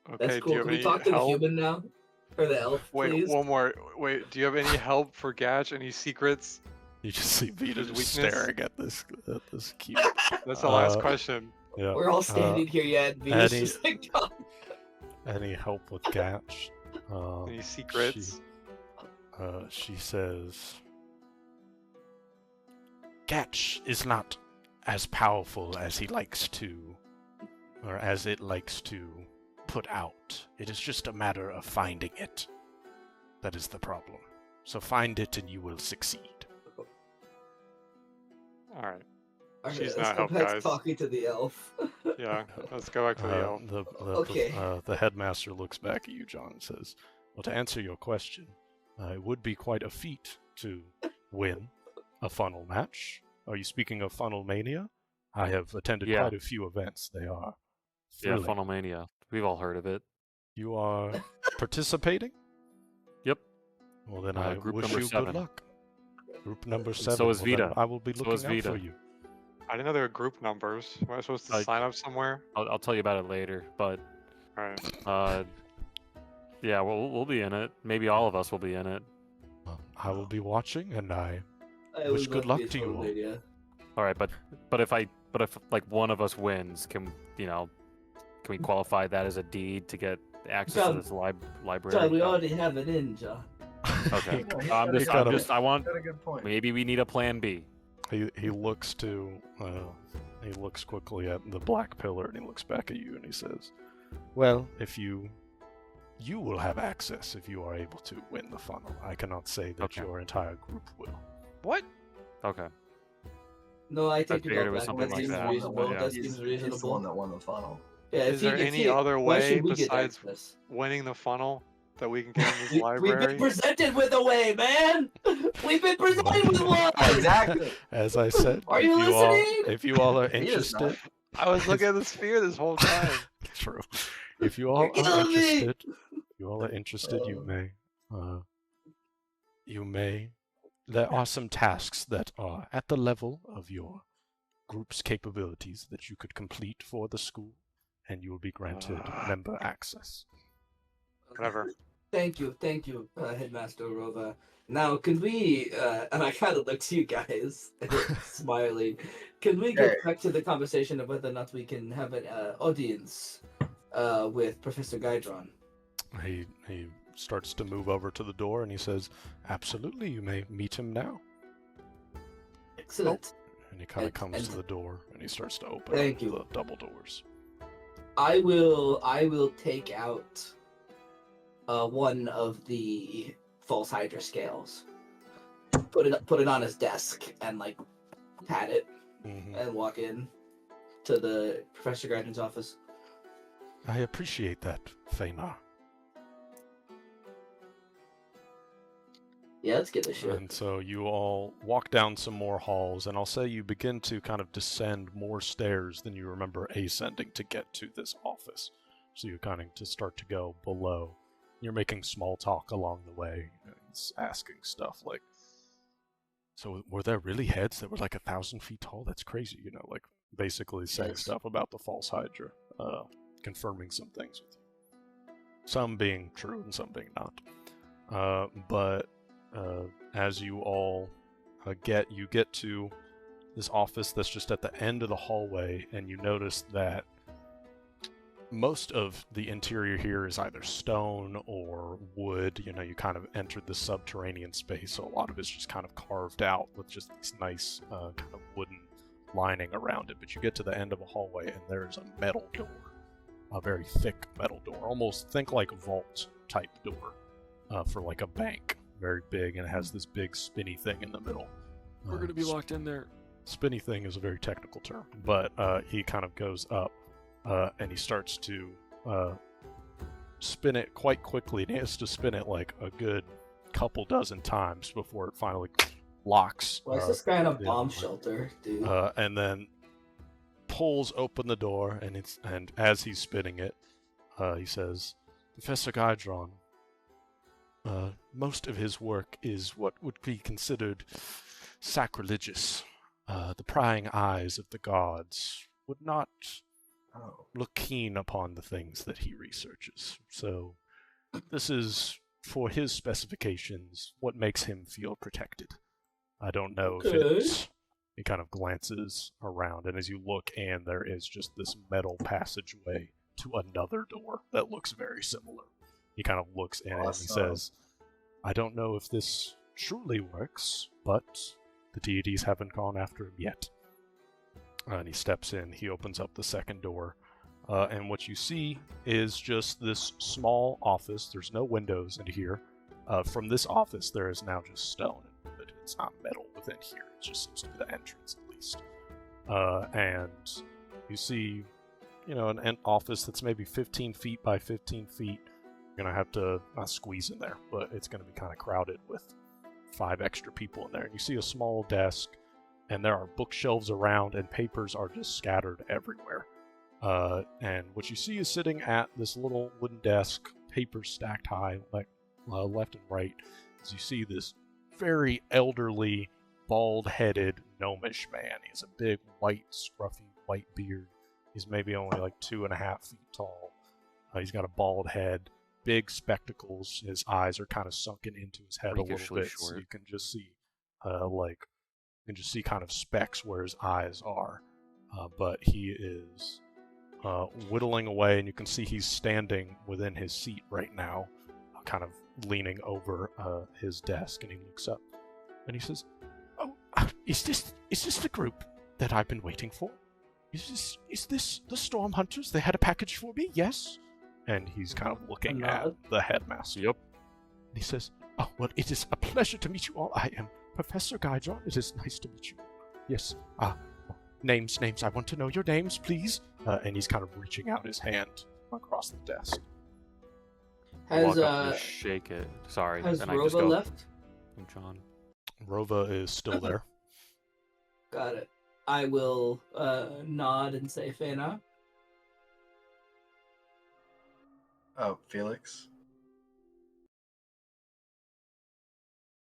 Okay. That's Do cool. you have Can we any talk to the help? human now? Or the elf, Wait, please? one more. Wait, do you have any help for Gatch? Any secrets? You just see Vita His just weakness? staring at this cube. That's the last Uh, question. Yeah. We're all standing here yet. Venus any- just like, oh. Any help with Gatch? Any secrets? She says, "Gatch is not as powerful as he likes to, or as it likes to put out. It is just a matter of finding it. That is the problem. So find it and you will succeed." All right. Alright, She's let's not go help, back to guys. talking to the elf. Yeah, let's go back to the elf. Okay. The headmaster looks back at you, John, and says, "Well, to answer your question, it would be quite a feat to win a funnel match. Are you speaking of Funnel Mania? I have attended Yeah. quite a few events. They are Yeah, thrilling. Funnel Mania. We've all heard of it. You are participating? Yep. Well, then Uh, I group wish number you 7. good luck. Group number so 7. is Well, then Vita. I will be So looking is out Vita. for you. I didn't know there were group numbers. Am I supposed to I- sign up somewhere? I'll tell you about it later, but Alright. yeah, we'll be in it. Maybe all of us will be in it. I will be watching, and I I wish would good love luck to you all. Mania. All right, but if like one of us wins, can we qualify that as a deed to get access John- to this library? John, we already have it in, John. Okay. Yeah, he's I'm got a just, good I'm point. just, I want. Got a good point. Maybe we need a plan B. He looks to he looks quickly at the black pillar, and he looks back at you, and he says, "Well, if you will have access if you are able to win the funnel. I cannot say that Okay. your entire group will." What? Okay. No, I take figured it it was back. something That like seems that, reasonable. but yeah. That He's seems the one reasonable. that won the funnel. Yeah, Is if he there gets any it, other why way should we get besides access? winning the funnel that we can get in this We've library? been presented with a way, man. We've been presented with one. Exactly. As I said, Are you listening? if you all are He is not. interested, I was looking at the sphere this whole time. true. If you all You're are killing me. interested, you may. There are some tasks that are at the level of your group's capabilities that you could complete for the school, and you will be granted member access. Whatever. Thank you, Headmaster Rova. Now, can we, and I kind of look to you guys, smiling, can we get back to the conversation of whether or not we can have an audience with Professor Gaidron? He starts to move over to the door, and he says, "Absolutely, you may meet him now." Excellent. And he kind of And- comes and- to the door, and he starts to open Thank up you. the double doors. I will take out one of the false hydra scales. Put it on his desk and like pat it Mhm. and walk in to the Professor Gaidron's office. I appreciate that, Feynor. Yeah, let's get this shit. And so you all walk down some more halls, and I'll say you begin to kind of descend more stairs than you remember ascending to get to this office. So you're kind of to start to go below. You're making small talk along the way. He's asking stuff like, "So were there really heads that were like 1,000 feet tall? That's crazy," like basically saying Yes. stuff about the false hydra, confirming some things with you. Some being true and some being not. But as you all get to this office that's just at the end of the hallway, and you notice that most of the interior here is either stone or wood. You kind of entered the subterranean space, so a lot of it's just kind of carved out with just these nice kind of wooden lining around it. But you get to the end of a hallway, and there's a metal door, a very thick metal door, almost think like vault type door for like a bank. Very big, and it has this big spinny thing in the middle. We're gonna be locked in there. Spinny thing is a very technical term, but he kind of goes up and he starts to spin it quite quickly, and he has to spin it like a good couple dozen times before it finally locks. Why is this guy in a yeah. bomb shelter, dude? And then pulls open the door, and as he's spinning it, he says, "Professor Gaidron, most of his work is what would be considered sacrilegious. The prying eyes of the gods would not look keen upon the things that he researches. So this is, for his specifications, what makes him feel protected. I don't know if it's..." He kind of glances around, and as you look in, there is just this metal passageway to another door that looks very similar. He kind of looks in and he says, "I don't know if this truly works, but the deities haven't gone after him yet." And he steps in, he opens up the second door, and what you see is just this small office. There's no windows in here. From this office, there is now just stone, but it's not metal within here. It just seems to be the entrance, at least. and you see, an office that's maybe 15 feet by 15 feet. You're gonna have to not squeeze in there, but it's gonna be kind of crowded with 5 extra people in there. And you see a small desk, and there are bookshelves around, and papers are just scattered everywhere. And what you see is sitting at this little wooden desk, papers stacked high, left and right, as you see this very elderly, bald-headed, gnomish man. He has a big, white, scruffy, white beard. He's maybe only like 2.5 feet tall. He's got a bald head, big spectacles. His eyes are kind of sunken into his head a little Freakishly bit, so short. you can just see, kind of specks where his eyes are. But he is whittling away, and you can see he's standing within his seat right now, kind of leaning over his desk, and he looks up, and he says, "Oh, is this the group that I've been waiting for? Is this the Storm Hunters? They had a package for me, yes?" And he's kind of looking at the headmaster. Yep. And he says, "Oh, well, it is a pleasure to meet you all. I am Professor Guydron. It is nice to meet you. Yes. Names. I want to know your names, please." And he's kind of reaching out his hand across the desk. Has Walk up and shake it. Sorry. has and I just Rova go, left? I'm John. Rova is still there. Got it. I will nod and say Fena. Oh, Felix.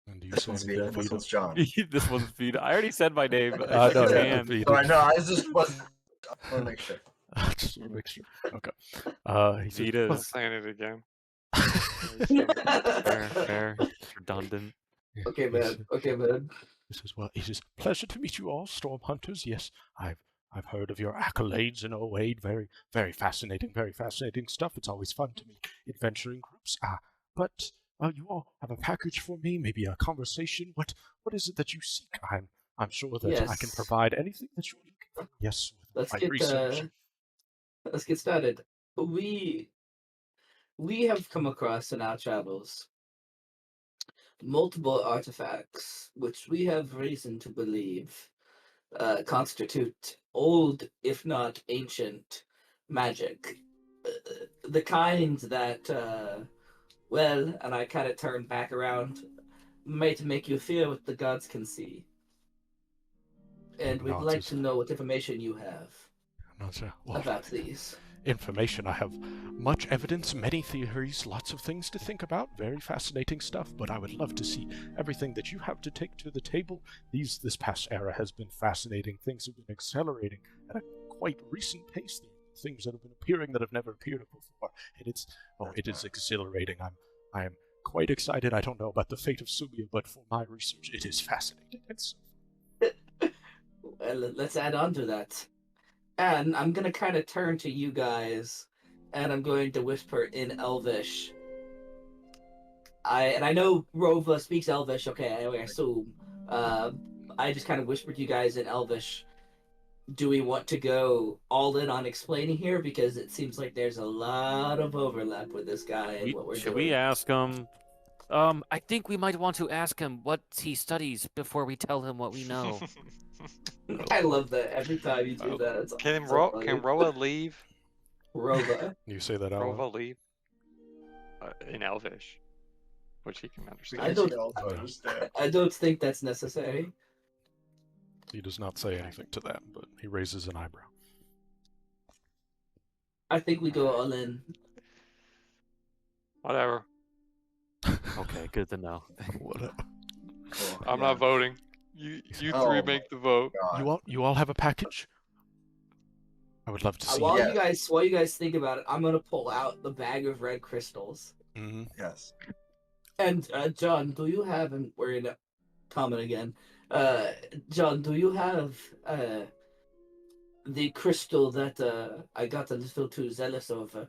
And do you This say one's anything, Vita. This Vita? one's John. this one's Vita. I already said my name. I know, shook his yeah, hand. Vita. Oh, I know. I just wasn't. I want to make sure. Just want to make sure. Okay. He says, Vita's "Well, Saying it again. fair. It's redundant. yeah," Okay, he man. said- Okay, man. He says, "Well, it is a pleasure to meet you all, Storm Hunters. Yes, I've heard of your accolades in '08. Very, very fascinating stuff. It's always fun to meet adventuring groups. But you all have a package for me, maybe a conversation. What is it that you seek? I'm sure that I can Yes. provide anything that you're looking for. Yes, with Let's my get research. let's get started. We have come across in our travels multiple artifacts which we have reason to believe constitute old, if not ancient, magic. The kind that, and I kind of turn back around, might make you fear what the gods can see. And we'd Not like as- to know what information you have Not sure. Well, about these. information. I have much evidence, many theories, lots of things to think about. Very fascinating stuff, but I would love to see everything that you have to take to the table. This past era has been fascinating. Things have been accelerating at a quite recent pace. There are things that have been appearing that have never appeared before. And it is exhilarating. I am quite excited. I don't know about the fate of Sumia, but for my research, it is fascinating. Well, let's add on to that. And I'm gonna kind of turn to you guys, and I'm going to whisper in Elvish. I know Rova speaks Elvish. Okay, I assume. I just kind of whispered you guys in Elvish. Do we want to go all in on explaining here, because it seems like there's a lot of overlap with this guy and what we're Should doing? we ask him? I think we might want to ask him what he studies before we tell him what we know. I love that every time you do Oh. that. It's Can so funny. Roa leave? Rova? You say that out loud? Rova leave? In Elvish, which he can understand. I don't- all understand. I don't think that's necessary. He does not say anything to that, but he raises an eyebrow. I think we go all in. Whatever. Okay, good to know. Whatever. Cool, I'm yeah. not voting. You Oh three my make the vote. God. You all have a package? I would love to see While it. Yes. you guys think about it, I'm gonna pull out the bag of red crystals. Mm-hmm. Yes. And John, do you have? And we're in common again. John, do you have the crystal that I got a little too zealous over?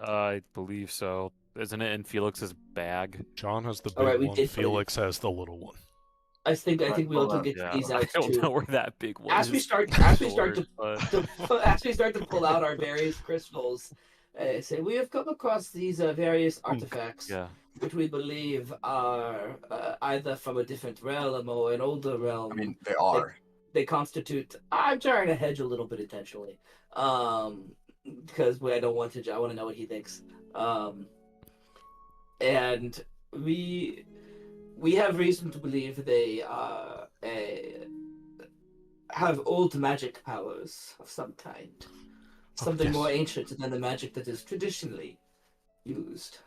I believe so. Isn't it in Felix's bag? John has the big All right, we one. did put it in. Felix has the little one. I think Right, we ought to hold on. get Yeah, these I out don't know too. where that big one As is. we start to pull out our various crystals, say we have come across these various artifacts, Yeah. which we believe are either from a different realm or an older realm. I mean, they are. they constitute. I'm trying to hedge a little bit intentionally, because I don't want to. I want to know what he thinks. And we have reason to believe they have old magic powers of some kind, something more yes. ancient than the magic that is traditionally used.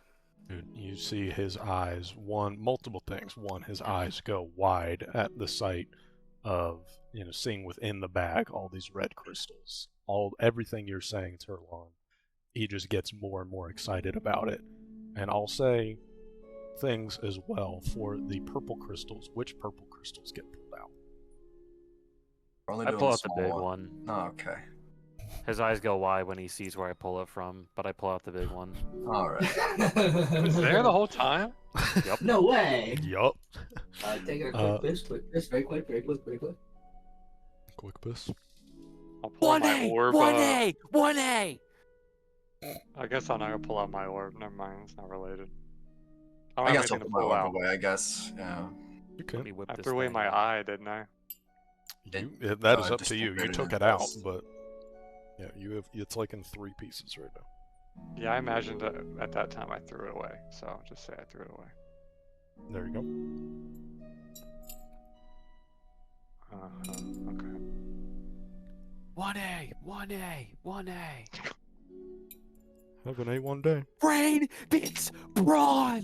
Dude, you see his eyes, multiple things. One, his eyes go wide at the sight of, seeing within the bag all these red crystals. Everything you're saying, Turlon, he just gets more and more excited about it. And I'll say things as well for the purple crystals. Which purple crystals get pulled out? We're only I doing pull the out the small big one. one. Oh, okay. His eyes go wide when he sees where I pull it from, but I pull out the big one. All right. It was there the whole time? Yep. No way. Yup. Take a quick piss, very quick. Quick piss. I'll pull my orb. 1A! 1A! I guess I'm not gonna pull out my orb. Never mind, it's not related. I I don't have guess I'll anything put to my pull orb out. away, I guess. Yeah. You Let me can. whip I this threw away thing my out. eye, didn't I? That is up to you. You disintegrated took in it out, dust. but yeah, it's like in 3 pieces right now. Yeah, I imagined that at that time I threw it away. So I'll just say I threw it away. There you go. Okay. 1A! 1A! 1A! Have an A1 day. Brain beats brawn!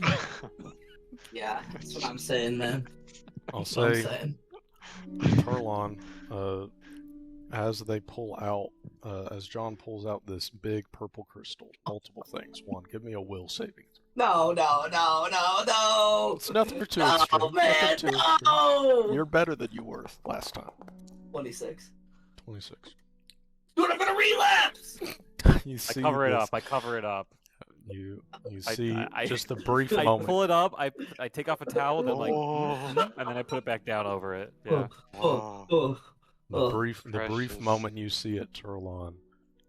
Yeah, that's what I'm saying, man. I'll That's what I'm say, saying. Tarlon, as they pull out, as John pulls out this big purple crystal, multiple things. One, give me a will saving. No. It's nothing for too No, extreme. man, Nothing too extreme. no. You're better than you were last time. 26. 26. Dude, I'm gonna relapse. You I see cover it this- up. I cover it up. You I- see I- just the brief I moment. pull it up. I take off a towel, then Oh. and then I put it back down over it. Yeah. Whoa. The brief Precious. moment you see it, Turlon.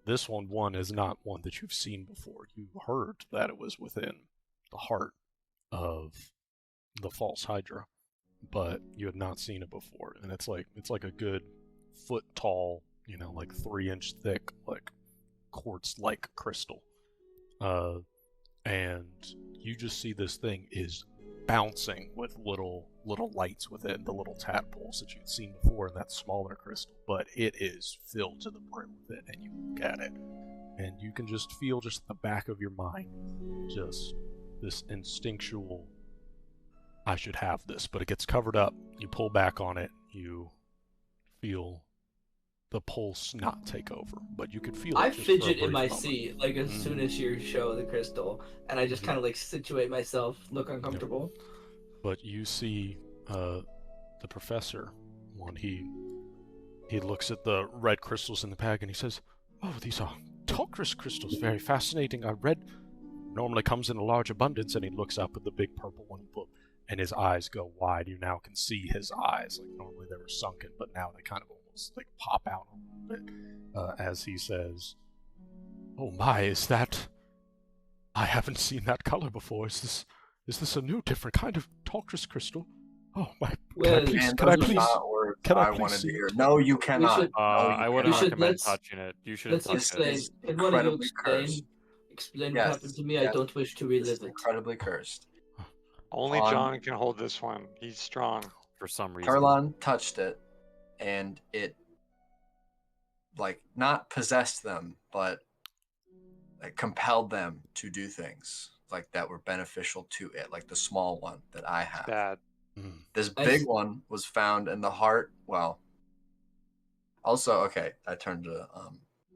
This one is not one that you've seen before. You heard that it was within the heart of the false Hydra, but you had not seen it before. And it's like a good foot tall, like 3-inch thick, like quartz-like crystal. And you just see this thing is bouncing with little lights within the little tadpoles that you'd seen before in that smaller crystal, but it is filled to the brim with it, and you look at it, and you can just feel just the back of your mind, just this instinctual, I should have this, but it gets covered up, you pull back on it, you feel the pulse not take over, but you could feel it I just for a fidget in brief my moment. seat, like, as soon as you show the crystal, and I just kind of, like, situate myself, look uncomfortable. But you see the professor when he looks at the red crystals in the bag and he says, "Oh, these are Tokris crystals, very fascinating. I read normally comes in a large abundance." And he looks up at the big purple one and his eyes go wide. You now can see his eyes. Like normally they were sunken, but now they kind of almost like pop out a little bit as he says, "Oh my, is that? I haven't seen that color before. Is this a new, different kind of Tokris crystal? Oh my! Well, Can Man, I those are please? not words can I I please wanted see to hear. it? No, you cannot. should- No, you I wouldn't We should- recommend let's- touching it. You shouldn't Let's touch it. is explain. Can one of you incredibly cursed. explain Yes, what happened to me? I yes. don't wish to This is relive it. incredibly cursed. Only On- John can hold this one. He's strong. For some reason. Tarlon touched it, and it, like, not possessed them, but like, compelled them to do things like that were beneficial to it, like the small one that I have. Bad. Mm. This I big s- one was found in the heart. Well, also, okay, I turned to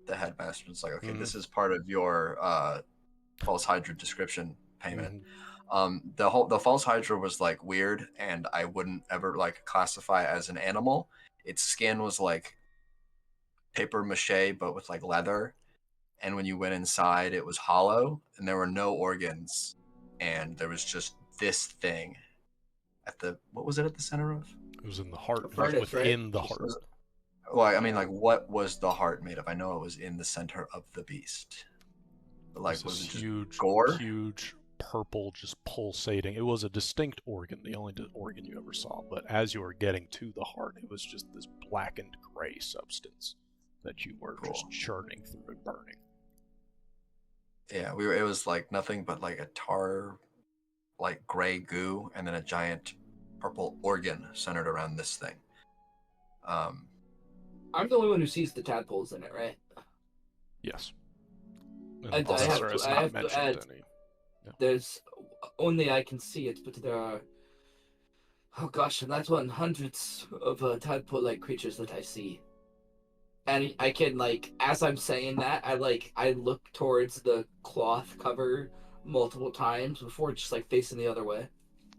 the headmaster and it's like, okay, this is part of your false Hydra description payment. The false Hydra was like weird, and I wouldn't ever like classify it as an animal. Its skin was like paper mache, but with like leather. And when you went inside, it was hollow, and there were no organs, and there was just this thing at the, what was it at the center of? It was in the heart. It was Furnace, right? within the heart. Well, I mean, like, what was the heart made of? I know it was in the center of the beast. But, like, It was it just huge, gore? huge purple, just pulsating. It was a distinct organ, the only organ you ever saw. But as you were getting to the heart, it was just this blackened gray substance that you were Cool. just churning through and burning. Yeah, it was like nothing but like a tar, like gray goo, and then a giant purple organ centered around this thing. I'm the only one who sees the tadpoles in it, right? Yes. I And the have professor to- has I not have to mentioned add- any. There's only I can see it, but there are. Oh gosh, and that's one hundreds of tadpole-like creatures that I see. And I can as I'm saying that, I look towards the cloth cover multiple times before just facing the other way.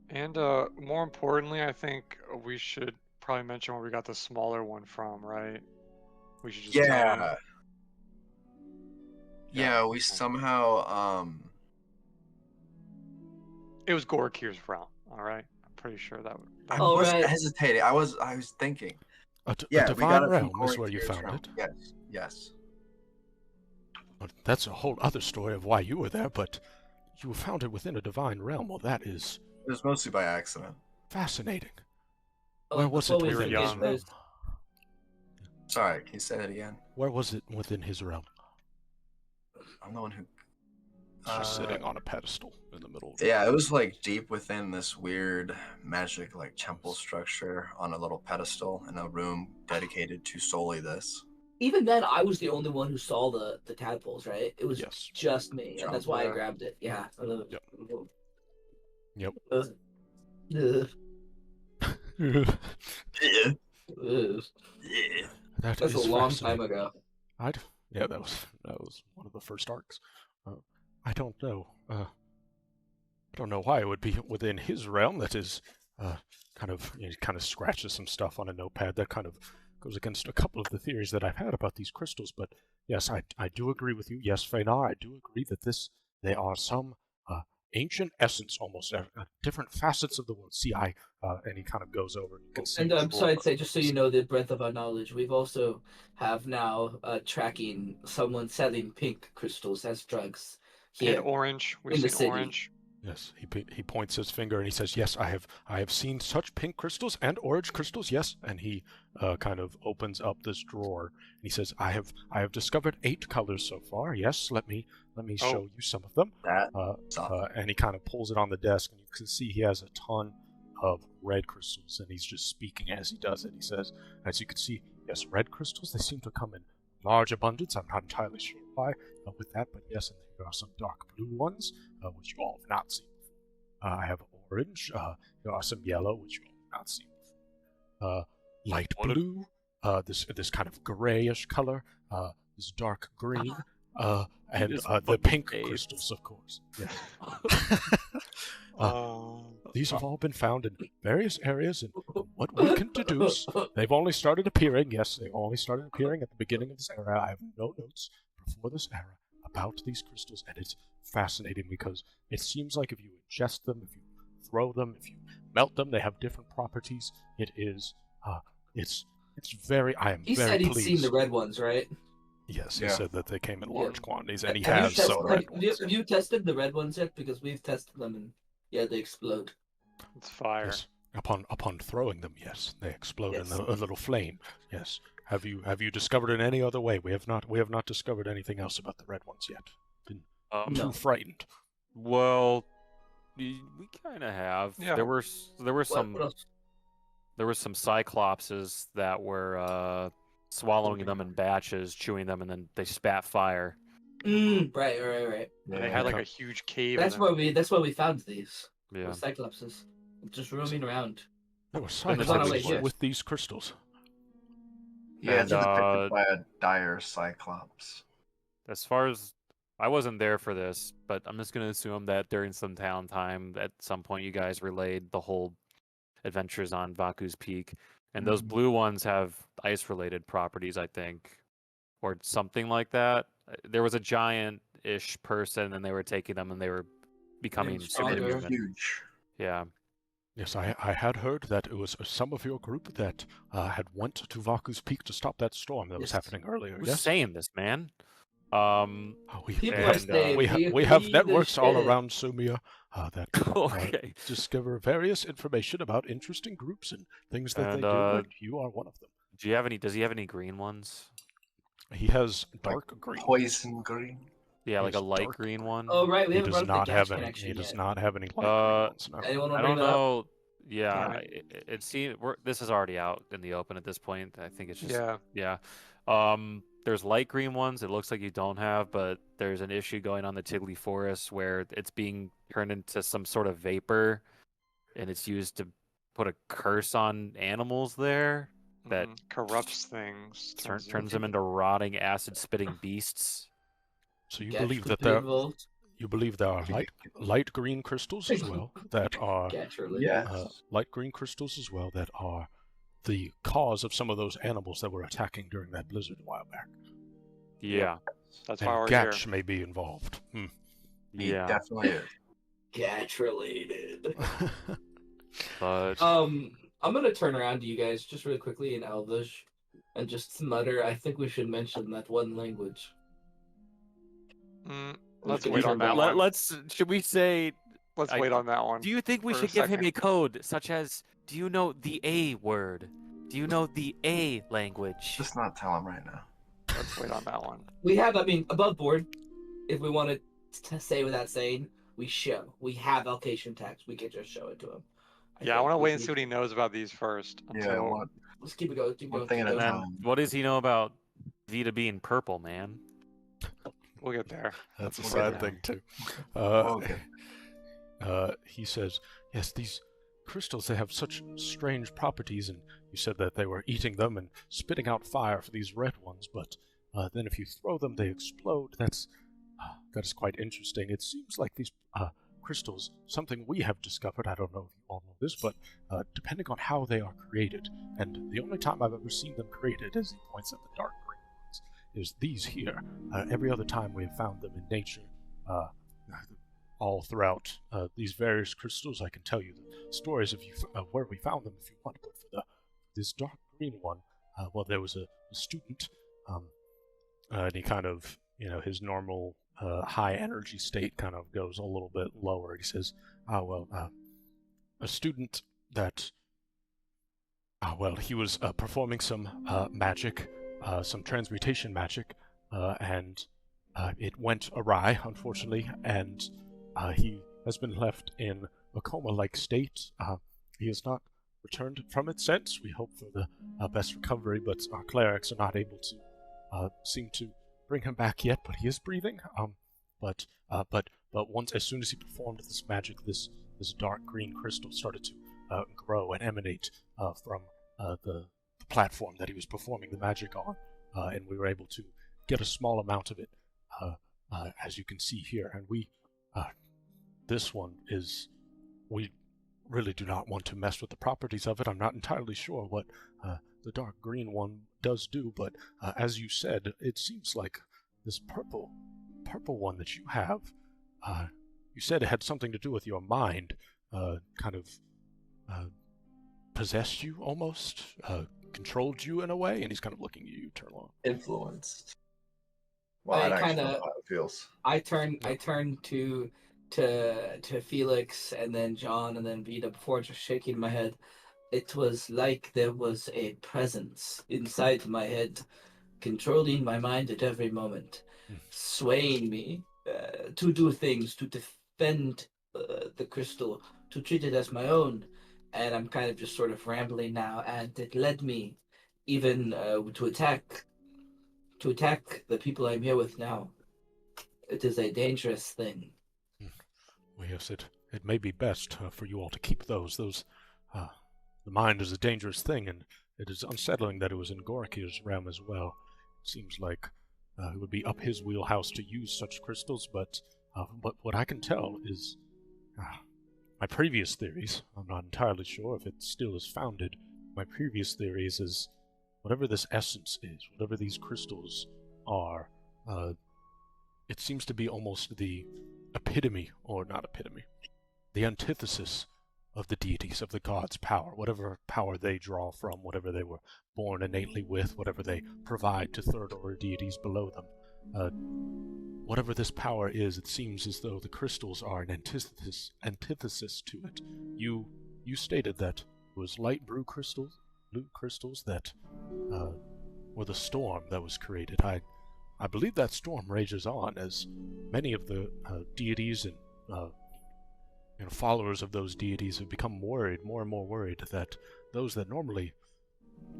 And more importantly, I think we should probably mention where we got the smaller one from, right? We should just tell Yeah. them. Yeah, we somehow It was Gorkir's realm. All right, I'm pretty sure that. I All was right. hesitating. I was thinking. A Yeah, divine we got it from realm is Corey where you Keir's found realm. it. Yes, yes. But that's a whole other story of why you were there, but you found it within a divine realm. Well, that is It was mostly by accident. fascinating. Oh, Where was it before we within forget, his forget, realm? there's- Sorry, can you say that again? Where was it within his realm? I'm the one who. It's just sitting on a pedestal in the middle. Yeah, it was like deep within this weird magic like temple structure on a little pedestal in a room dedicated to solely this. Even then, I was the only one who saw the tadpoles, right? It was Yes. just me, and that's why I Yeah. grabbed it. Yeah. Yep. Yep. Ugh. Yeah. Ugh. Yeah. That's is a long fascinating. time ago. Yeah, that was one of the first arcs. I don't know. I don't know why it would be within his realm. That is kind of scratches some stuff on a notepad. That kind of goes against a couple of the theories that I've had about these crystals. But yes, I do agree with you. Yes, Feynar, I do agree that they are some ancient essence, almost different facets of the world. See, and he kind of goes over and you can see. And so I'd say, just so you know the breadth of our knowledge, we've also have now tracking someone selling pink crystals as drugs And here. orange. in We've the seen city. orange. Yes, he points his finger and he says, "Yes, I have seen such pink crystals and orange crystals. Yes." And he kind of opens up this drawer and he says, "I have discovered 8 colors so far. Yes, let me show you some of them." That And he kind of pulls it on the desk and you can see he has a ton of red crystals and he's just speaking as he does it. He says, "As you can see, yes, red crystals. They seem to come in large abundance. I'm not entirely sure why with that, but yes, and there are some dark blue ones." Which you all have not seen before. I have orange. There are some yellow, which you all have not seen before. Light blue. This kind of grayish color. This dark green. And This the fucking pink face. crystals, of course. Yes. These have all been found in various areas, and what we can deduce, they've only started appearing. Yes, they only started appearing at the beginning of this era. I have no notes before this era about these crystals, and it's fascinating because it seems like if you ingest them, if you throw them, if you melt them, they have different properties. It is, it's very. I am He very said he'd pleased. seen the red ones, right? Yes, he Yeah. said that they came in large quantities, and he Have you has some tested- red have you- ones. have you tested the red ones yet? Because we've tested them, and yeah, they explode. It's fire. Yes. Upon throwing them, yes, they explode Yes. in a little flame. Yes. Have you discovered in any other way? We have not discovered anything else about the red ones yet. Been No. too frightened. Well, we kind of have. Yeah. There were some What else? there were some cyclopses that were swallowing them in batches, chewing them, and then they spat fire. Right. And they had like a huge cave. That's in why we found these. Yeah. The Cyclopses, just roaming around. There were And it's on our way cyclopses here. with these crystals. Yeah, And, it's detected by a dire cyclops. As far as I wasn't there for this, but I'm just gonna assume that during some downtime, at some point, you guys relayed the whole adventures on Vaku's Peak, and those Mhm. blue ones have ice-related properties, I think, or something like that. There was a giant-ish person, and they were taking them, and they were becoming stronger. superhuman. Huge. Yeah. Yes, I had heard that it was some of your group that had went to Vaku's Peak to stop that storm that was Yes. happening earlier. Who's Yes. saying this, man? Um. We, People And, are saying we have the networks all shit. around Sumia that Okay. discover various information about interesting groups and things that And they do, and you are one of them. do you have any? Does he have any green ones? He has Like dark green. poison green. Yeah, like a Yes, light dark green one. Oh right, we He haven't does brought up not the have gas any. connection He does yet. not have any light green ones. No. Anyone want I to bring don't that up? know. Yeah, Damn it seems this is already out in the open at this point. I think it's just Yeah. There's light green ones. It looks like you don't have, but there's an issue going on the Tiggly Forest where it's being turned into some sort of vapor, and it's used to put a curse on animals there that corrupts things. turns them into rotting, acid-spitting beasts. So you Gas believe could that be there involved. you believe there are light green crystals as well that are Naturally. Yes. light green crystals as well that are the cause of some of those animals that were attacking during that blizzard a while back. Yeah, That's why And we're Gatch here. may be involved. He yeah. definitely is. Gas related. But I'm gonna turn around to you guys just really quickly in Elvish and just mutter. I think we should mention that one language. Let's Can wait you on that turn one. Should we say? Let's I- wait on that one. Do you think we for a should give him second. a code such as? Do you know the A word? Do you know the A language? Just not tell him right now. Let's wait on that one. We have, I mean, above board. If we wanted to say without saying, we show. We have Alkasan text. We can just show it to him. Yeah, I want to wait and see what he knows about these first. Yeah, Until... Let's keep it going. Keep one going. thing Keep at a going. And time. what does he know about Vita being purple, man? We'll get there. That's a We'll sad get thing too. Okay. He says, yes, these crystals, they have such strange properties, and you said that they were eating them and spitting out fire for these red ones, but then if you throw them, they explode. That is quite interesting. It seems like these crystals, something we have discovered, I don't know if you all know this, but depending on how they are created, and the only time I've ever seen them created, as he points at the dark green ones, is these here. Every other time we have found them in nature, all throughout these various crystals, I can tell you the stories of where we found them if you want. But for this dark green one, well, there was a student, and he kind of, his normal high energy state kind of goes a little bit lower. He says, a student that, well, he was performing some magic, some transmutation magic, and it went awry, unfortunately, and he has been left in a coma-like state. He has not returned from it since. We hope for the best recovery, but our clerics are not able to seem to bring him back yet. But he is breathing. But once, as soon as he performed this magic, this dark green crystal started to grow and emanate from the platform that he was performing the magic on, and we were able to get a small amount of it, as you can see here. And this one is, we really do not want to mess with the properties of it. I'm not entirely sure what the dark green one does do, but as you said, it seems like this purple one that you have, you said it had something to do with your mind, kind of possessed you almost, controlled you in a way, and he's kind of looking at you, Turlon. Influenced. Well, I I actually kinda- know how it feels. I turn to Felix and then John and then Vita before just shaking my head. It was like there was a presence inside my head, controlling my mind at every moment, swaying me to do things, to defend the crystal, to treat it as my own. And I'm kind of just sort of rambling now, and it led me even to attack the people I'm here with now. It is a dangerous thing. Well, yes, it may be best for you all to keep those. The mind is a dangerous thing, and it is unsettling that it was in Gorikir's realm as well. It seems like it would be up his wheelhouse to use such crystals, but what I can tell is my previous theories. I'm not entirely sure if it still is founded. My previous theories is whatever this essence is, whatever these crystals are, it seems to be almost the epitome, or not epitome, the antithesis of the deities, of the gods' power, whatever power they draw from, whatever they were born innately with, whatever they provide to third-order deities below them. Whatever this power is, it seems as though the crystals are an antithesis to it. You stated that it was light blue crystals that were the storm that was created. I believe that storm rages on as many of the deities and followers of those deities have become more and more worried that those that normally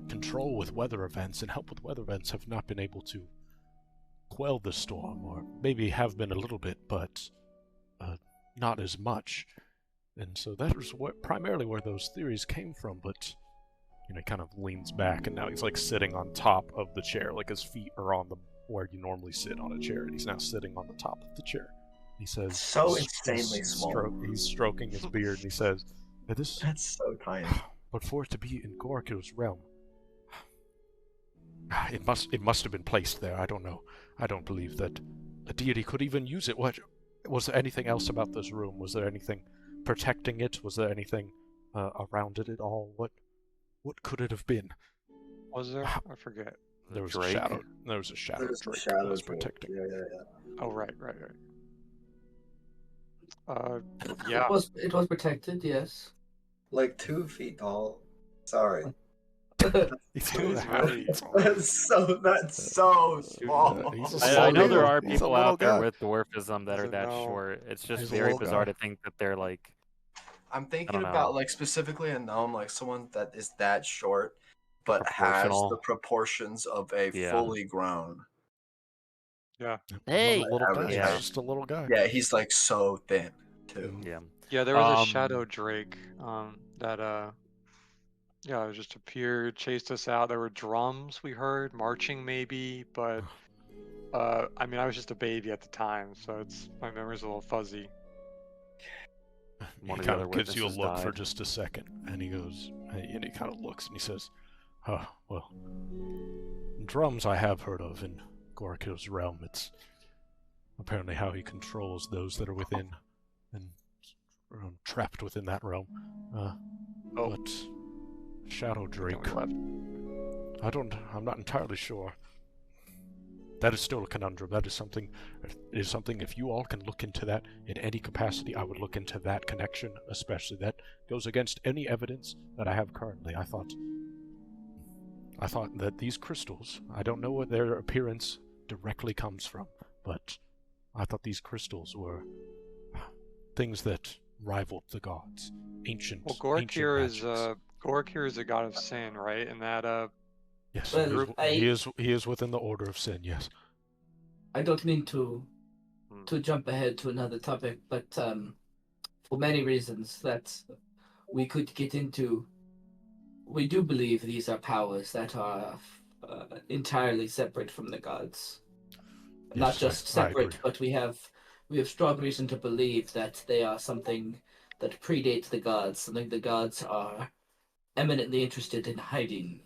control with weather events and help with weather events have not been able to quell the storm, or maybe have been a little bit, but not as much. And so that was primarily where those theories came from. But he kind of leans back, and now he's like sitting on top of the chair, like his feet are on the where you normally sit on a chair, and he's now sitting on the top of the chair. He says, So insanely small. He's stroking his beard, and he says, "This That's so tiny. but for it to be in Gorku's realm, it must have been placed there. I don't know. I don't believe that a deity could even use it. What was there anything else about this room? Was there anything protecting it? Was there anything around it at all? What could it have been?" Was there? I forget. There was Drake? a shadow. There was a shadow There's the Drake shadow that was Drake. protecting. Yeah. Oh, right. Yeah. It was protected, yes. Like 2 feet tall. Sorry. He's He's 2.5 really feet tall. That's so small. he's a I small know there dude. are He's a people little out there guy. with dwarfism that are Doesn't that know. short. It's just He's a very little bizarre guy. to think that they're like. I'm thinking don't know. about like specifically a gnome, like someone that is that short, but has Proportional. the proportions of a Yeah. fully grown. Yeah. Hey! He's a little guy. Average height. He's just a little guy. Yeah, he's like so thin too. Yeah. Yeah, there was a Um, shadow Drake that yeah, it just appeared, chased us out. There were drums we heard, marching maybe, but I mean I was just a baby at the time, so my memory's a little fuzzy. He One of the kind other of gives you a witnesses look for died. just a second, and he goes, and he kind of looks, and he says, "Oh, well, drums I have heard of in Gorku's realm. It's apparently how he controls those that are within and trapped within that realm. But Shadow Drake, Then we left. I'm not entirely sure. That is still a conundrum. That is something. It is something. If you all can look into that in any capacity, I would look into that connection, especially that goes against any evidence that I have currently. I thought that these crystals. I don't know where their appearance directly comes from, but I thought these crystals were things that rivaled the gods, ancient. Well, Gorkir ancient magics. Gorkir is a god of sin, right? And that Yes, Well, he is within the order of sin. Yes. I don't mean to jump ahead to another topic, but for many reasons that we could get into, we do believe these are powers that are entirely separate from the gods. Not Yes, just I separate, agree. but we have strong reason to believe that they are something that predates the gods, something the gods are eminently interested in hiding.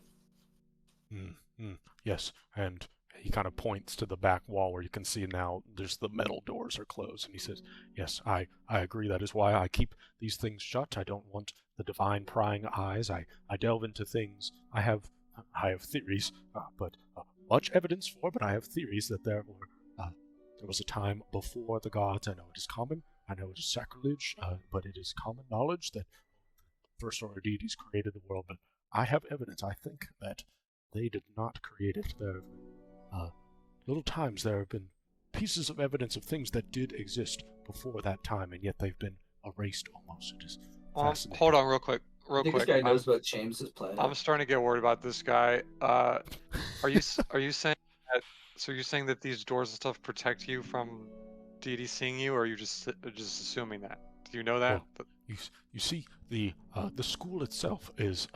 Yes, and he kind of points to the back wall where you can see now there's the metal doors are closed, and he says, "Yes, I agree. That is why I keep these things shut. I don't want the divine prying eyes. I delve into things. I have theories, but much evidence for. But I have theories that there was a time before the gods. I know it is common. I know it is sacrilege, but it is common knowledge that first order deities created the world. But I have evidence. I think that they did not create it. There have little times there have been pieces of evidence of things that did exist before that time, and yet they've been erased almost. It is fascinating." hold on real quick. I think this guy knows about James's plan. I'm starting to get worried about this guy. Are you saying that? So you're saying that these doors and stuff protect you from deity seeing you, or are you just assuming that? Do you know that? Well, you see, the school itself is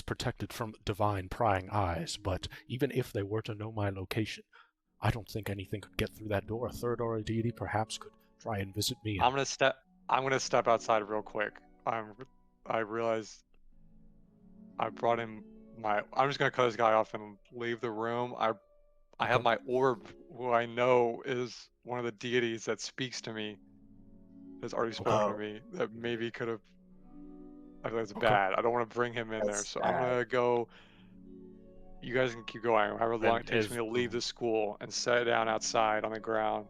protected from divine prying eyes, but even if they were to know my location, I don't think anything could get through that door. A third order deity perhaps could try and visit me. I'm gonna step outside real quick. I realized I brought in I'm just gonna cut this guy off and leave the room. I have my orb, who I know is one of the deities that speaks to me, has already spoken to me, that maybe could have. I feel like it's bad. I don't want to bring him in there, so I'm gonna go. you guys can keep going. However long it takes me to leave the school and sit down outside on the ground,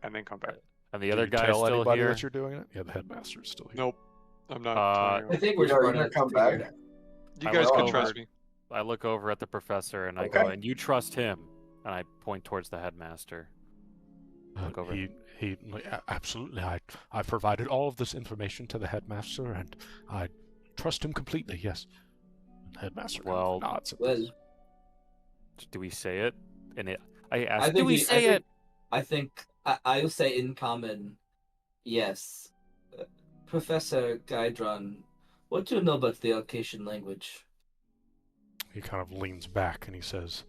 and then come back. And the Do other you guy's tell still anybody here. that you're doing it? Yeah, the headmaster's still here. Nope, I'm not Uh, telling I anyone. think we're You're running gonna to come figure it back? out. You I guys look can over. trust me. I look over at the professor and I Okay. go, and you trust him? And I point towards the headmaster. Look over. Absolutely. I provided all of this information to the headmaster, and I trust him completely. Yes. And the headmaster kind Well, of nods. At Well, this. Do we say it? And I I asked, think do we we- say it? I think I'll say in common, yes. Professor Gaidron, what do you know about the Alkasan language? He kind of leans back and he says,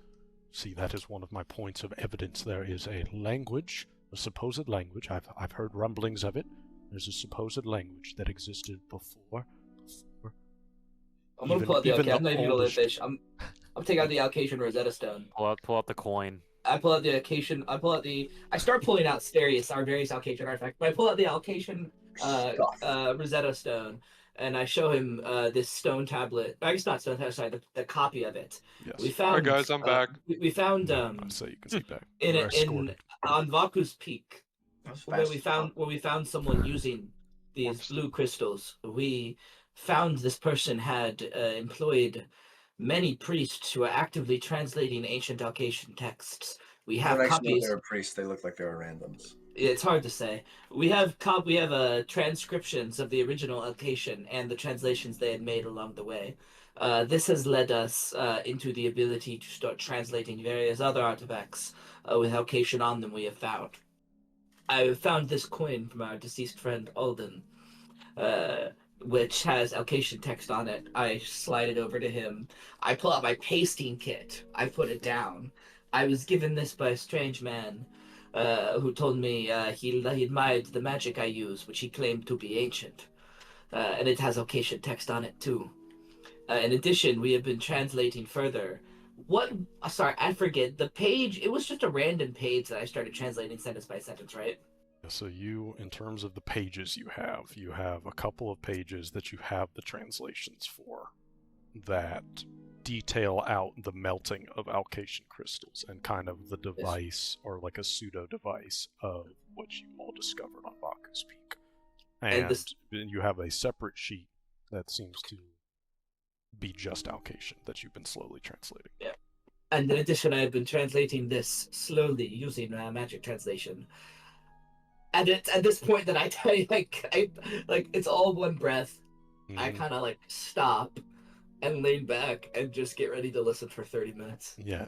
"See, that is one of my points of evidence. There is a language, a supposed language. I've heard rumblings of it. There's a supposed language that existed before. I'm gonna Even- pull out the even Alkasan. the I'm not even gonna let oldest- fish. I'm taking out the Alkasan Rosetta Stone. Pull out the coin. I pull out the Alkasan. I start pulling out various Alkasan artifacts. But I pull out the Alkasan Rosetta Stone, and I show him this stone tablet. I guess not stone tablet. Sorry, the copy of it. Yes. We found. Alright, guys, I'm back. We found So you can see back. in You're escorted. on Vaku's Peak, That was where fast as fuck. we found someone using these Whoops. blue crystals. We found this person had employed many priests who are actively translating ancient Alkasan texts. We I have don't actually know if copies. they were priests. They look like they were randoms. It's hard to say. We have transcriptions of the original Alkasan and the translations they had made along the way. This has led us into the ability to start translating various other artifacts with Alkasan on them we have found. I found this coin from our deceased friend Alden, which has Alkasan text on it. I slide it over to him. I pull out my pasting kit. I put it down. I was given this by a strange man who told me he admired the magic I use, which he claimed to be ancient. And it has Alkasan text on it too. In addition, we have been translating further. Sorry, I forget. The page, it was just a random page that I started translating sentence by sentence, right? So you, in terms of the pages you have a couple of pages that you have the translations for that detail out the melting of Alkasan crystals and kind of the device or like a pseudo device of what you all discovered on Baku's Peak. And you have a separate sheet that seems to be just Alkasan that you've been slowly translating. Yeah. And in addition, I have been translating this slowly using magic translation. And it's at this point that I it's all one breath. I kind of stop and lean back and just get ready to listen for 30 minutes. Yeah,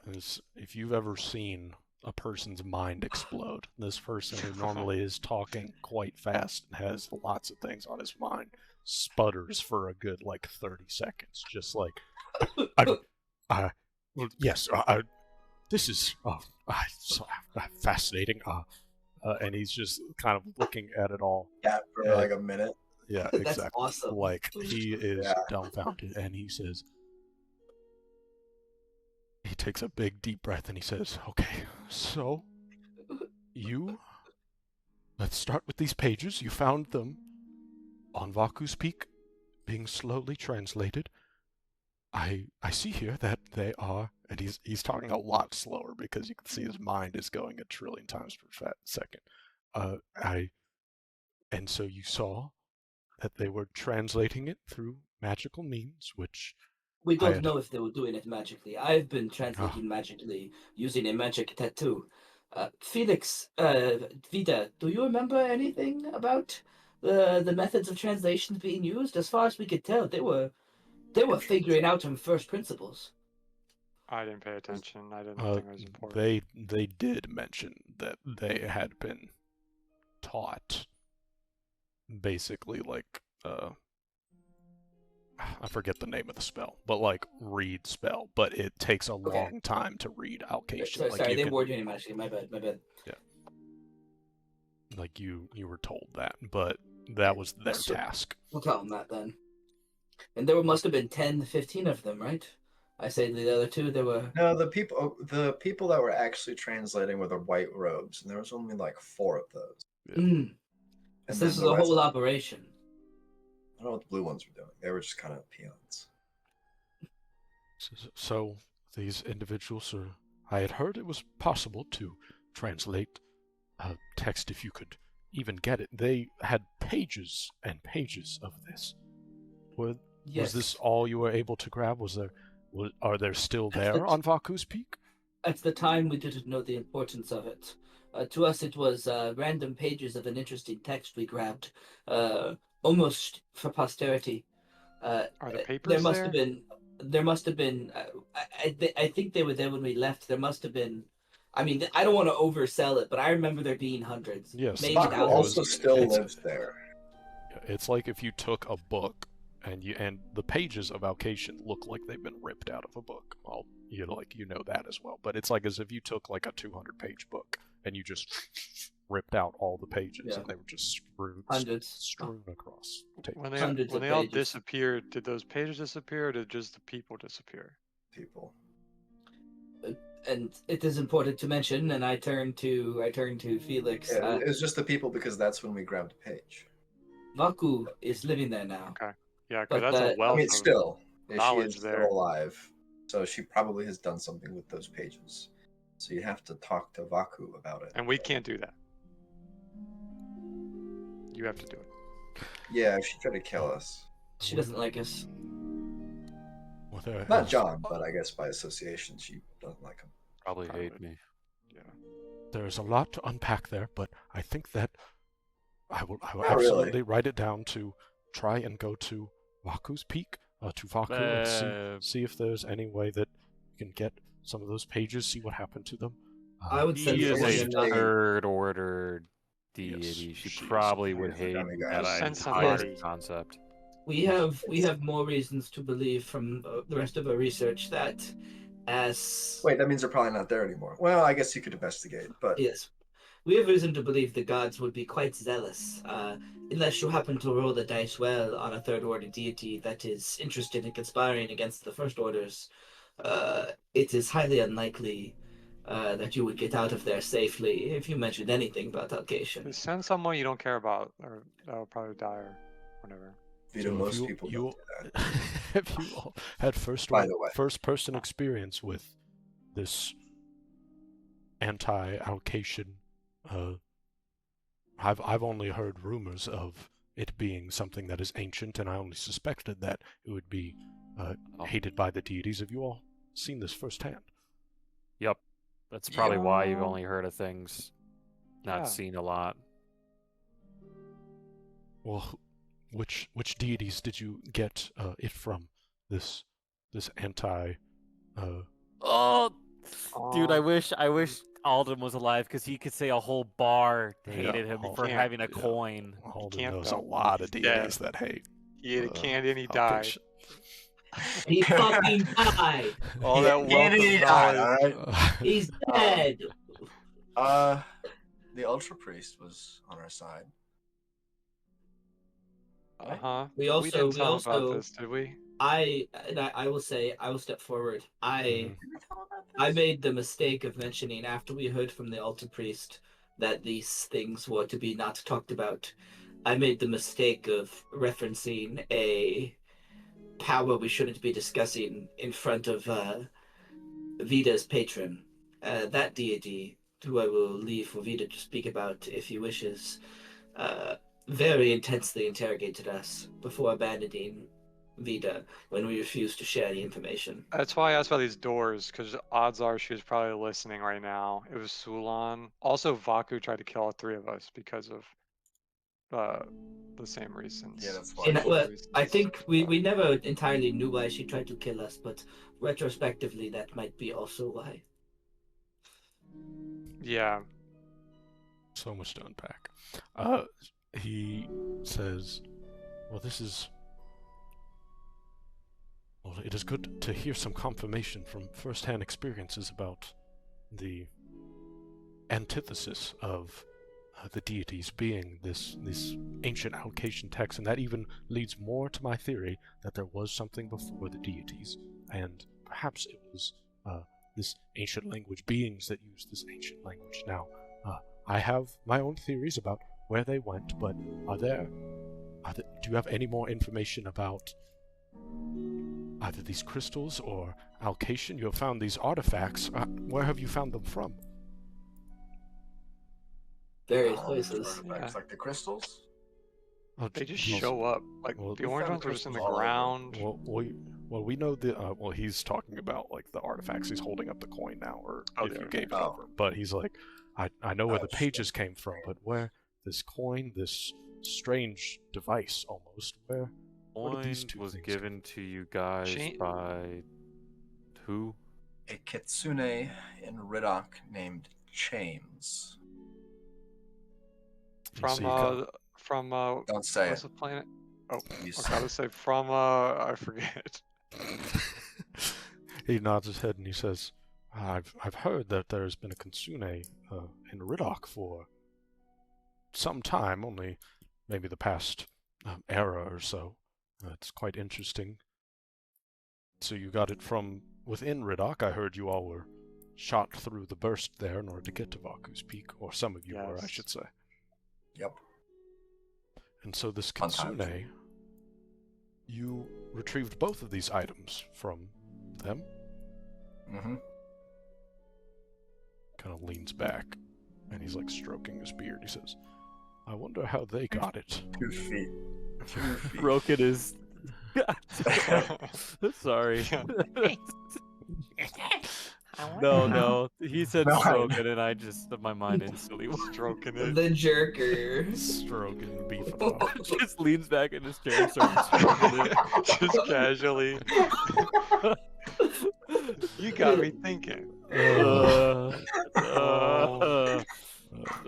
if you've ever seen a person's mind explode, this person who normally is talking quite fast and has lots of things on his mind sputters for a good 30 seconds, just like, this is fascinating. And he's just kind of looking at it all. Yeah, for a minute. Yeah, That's exactly. awesome. He is dumbfounded, and he says, he takes a big deep breath, and he says, "Okay, so let's start with these pages. You found them on Vaku's Peak, being slowly translated. I see here that they are," and he's talking a lot slower because you can see his mind is going 1 trillion times per second. And so you saw that they were translating it through magical means, which we don't know if they were doing it magically. I've been translating Ah. magically using a magic tattoo. Felix, Vida, do you remember anything about the methods of translation being used? As far as we could tell, they were figuring out from first principles. I didn't pay attention. I didn't think it was important. They did mention that they had been taught basically I forget the name of the spell, but read spell, but it takes a long time to read Alkasan. Sorry, they were doing it magically. My bad. Yeah. You were told that, but that was their task. We'll tell them that then. And there must have been 10 to 15 of them, right? I say the other two, there were... No, the people that were actually translating were the white robes, and there was only 4 of those. Yeah. And so this is a whole operation. I don't know what the blue ones were doing. They were just kind of peons. So these individuals are... I had heard it was possible to translate text if you could even get it. They had pages and pages of this. Was this all you were able to grab? Are there still there on Vaku's Peak? At the time, we didn't know the importance of it. To us, it was random pages of an interesting text we grabbed, almost for posterity. Are the papers there must have been. There must have been. I think they were there when we left. There must have been. I mean, I don't want to oversell it, but I remember there being hundreds. Yes, maybe Baku thousands. also still lives there. It's like if you took a book and the pages of Alkation look like they've been ripped out of a book. Well, you know that as well. But it's like as if you took like a 200-page book and you just ripped out all the pages and they were just strewn across tape. When they all disappeared, did those pages disappear, or did just the people disappear? People. And it is important to mention, and I turn to Felix. Yeah, it was just the people because that's when we grabbed a page. Vaku is living there now. Okay. Yeah, But because that's a wealth I mean, of still, she knowledge is there. still alive, so she probably has done something with those pages. So you have to talk to Vaku about it. And we can't do that. You have to do it. Yeah, she tried to kill us. She doesn't like us. Not John, but I guess by association, she doesn't like him. Probably hate me. Yeah. There's a lot to unpack there, but I think that I will Not absolutely really. write it down to try and go to Vaku's Peak, to Vaku, and see if there's any way that you can get some of those pages, see what happened to them. I would send She is a someone. third order deity. Yes, she she probably is. would She's a hate dummy guy. that Send entire somebody. concept. We have more reasons to believe from the rest of our research that as Wait, that means they're probably not there anymore. Well, I guess you could investigate, but yes, we have reason to believe the gods would be quite zealous, unless you happen to roll the dice well on a third order deity that is interested in conspiring against the first orders. It is highly unlikely that you would get out of there safely if you mentioned anything about Alkation. Just send someone you don't care about, or that'll probably die, or whatever. Vito, So if most you- people you- don't do that. Have you all had By the way. first-person experience with this anti-Alkation? I've only heard rumors of it being something that is ancient, and I only suspected that it would be hated by the deities. Have you all seen this firsthand? Yep. That's probably why you've Yeah. only heard of things, not Yeah. seen a lot. Well, which deities did you get it from? This anti. Oh, dude, I Aw. wish Alden was alive because he could say a whole bar hated him Alden for can't, having a yeah. coin. Alden can't knows a though. lot of He's deities dead. that hate. He ate a candy and he died. Alkation. He fucking died. All that wealth And he of died, knowledge. alright? He's dead. The Ultra Priest was on our side. Uh-huh. We didn't tell him also- about this, did we? I will say, I will step forward. I made the mistake of mentioning after we heard from the altar priest that these things were to be not talked about. I made the mistake of referencing a power we shouldn't be discussing in front of Vida's patron. That deity, who I will leave for Vida to speak about if he wishes, very intensely interrogated us before abandoning Vida when we refused to share the information. That's why I asked about these doors, because odds are she was probably listening right now. It was Sulan. Also, Vaku tried to kill all three of us because of the same reasons. Yeah, that's why. And, Multiple well, I reasons. think we never entirely knew why she tried to kill us, but retrospectively that might be also why. Yeah. So much to unpack. He says, well, it is good to hear some confirmation from first-hand experiences about the antithesis of the deities being this ancient Alkation text, and that even leads more to my theory that there was something before the deities, and perhaps it was this ancient language, beings that use this ancient language. Now, I have my own theories about where they went, but do you have any more information about either these crystals or Alkasan. You have found these artifacts. Where have you found them from? Various places. Artifacts, like the crystals. Oh, They just he's- show up. Like Well, the we orange found ones were just in the crystals all over. ground. we know the. Well, he's talking about like the artifacts. He's holding up the coin now, or Oh, if you yeah. gave it Oh. over. But he's like, I know where the Oh, pages came from, but where this coin, this strange device almost, where did these Coin two was things given to you guys Cha- by who? A kitsune in Riddock named Chames. From Don't say what's it. the planet? Oh, You I say gotta say from I forget. He nods his head and he says, I've heard that there's been a kitsune in Riddock for some time, only maybe the past era or so. It's quite interesting. So you got it from within Riddock. I heard you all were shot through the burst there in order to get to Vaku's Peak, or some of you were, I Yes. should say. Yep. And so this Fun times. kitsune, you retrieved both of these items from them. Mm-hmm. Kind of leans back, and he's like stroking his beard. He says, I wonder how they got it. 2 feet. 2 feet. Broken is. Sorry. No, he said No, I- stroking, and I just my mind instantly Stroking it. The jerker. Stroking, beefing off. just leans back in his chair and starts stroking it. Just casually. You got me thinking.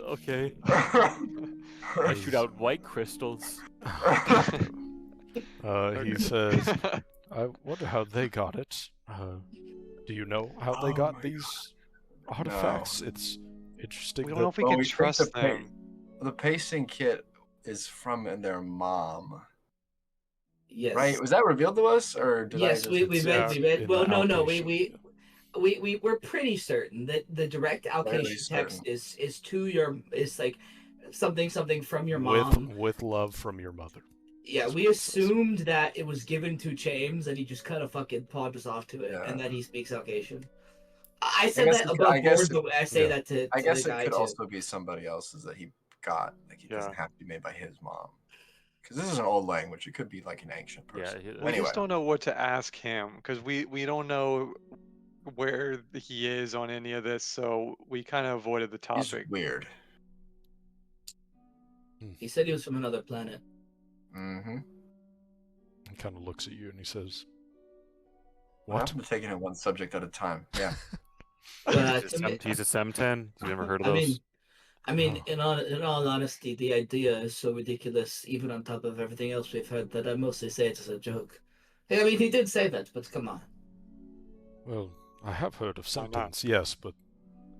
Okay. I shoot out white crystals. He says, I wonder how they got it. Do you know how they Oh got my these artifacts? It's interesting We don't know if we Well, can we think trust the them. The pacing kit is from their mom, Yes. right? Was that revealed to us, or did I Yes, just... we It's, read. in Well, the no, Alkasan. we're pretty certain that the direct Fairly allocation text certain. is to your is like something from your mom. with love from your mother. Yeah, That's we what it says. assumed that it was given to James and he just kind of fucking pawned us off to it, Yeah. and that he speaks Alkation. I said guess that it could- above I guess board, but I say yeah. that to I guess the it guy could too. also be somebody else's that he got. Like, it doesn't Yeah. have to be made by his mom. Because this is an old language. It could be like an ancient Yeah, person. he- We Anyway. just don't know what to ask him because we don't know where he is on any of this, so we kind of avoided the He's topic. weird. He said he was from another planet. Mm-hmm. He kind of looks at you and he says, What What? happened to taking it one subject at a time? Yeah. But to me, He's a Sem10. You never heard of I those? mean, in all honesty, the idea is so ridiculous, even on top of everything else we've heard, that I mostly say it as a joke. I mean, he did say that, but come on. Well, I have heard of Why not? symptoms, yes, but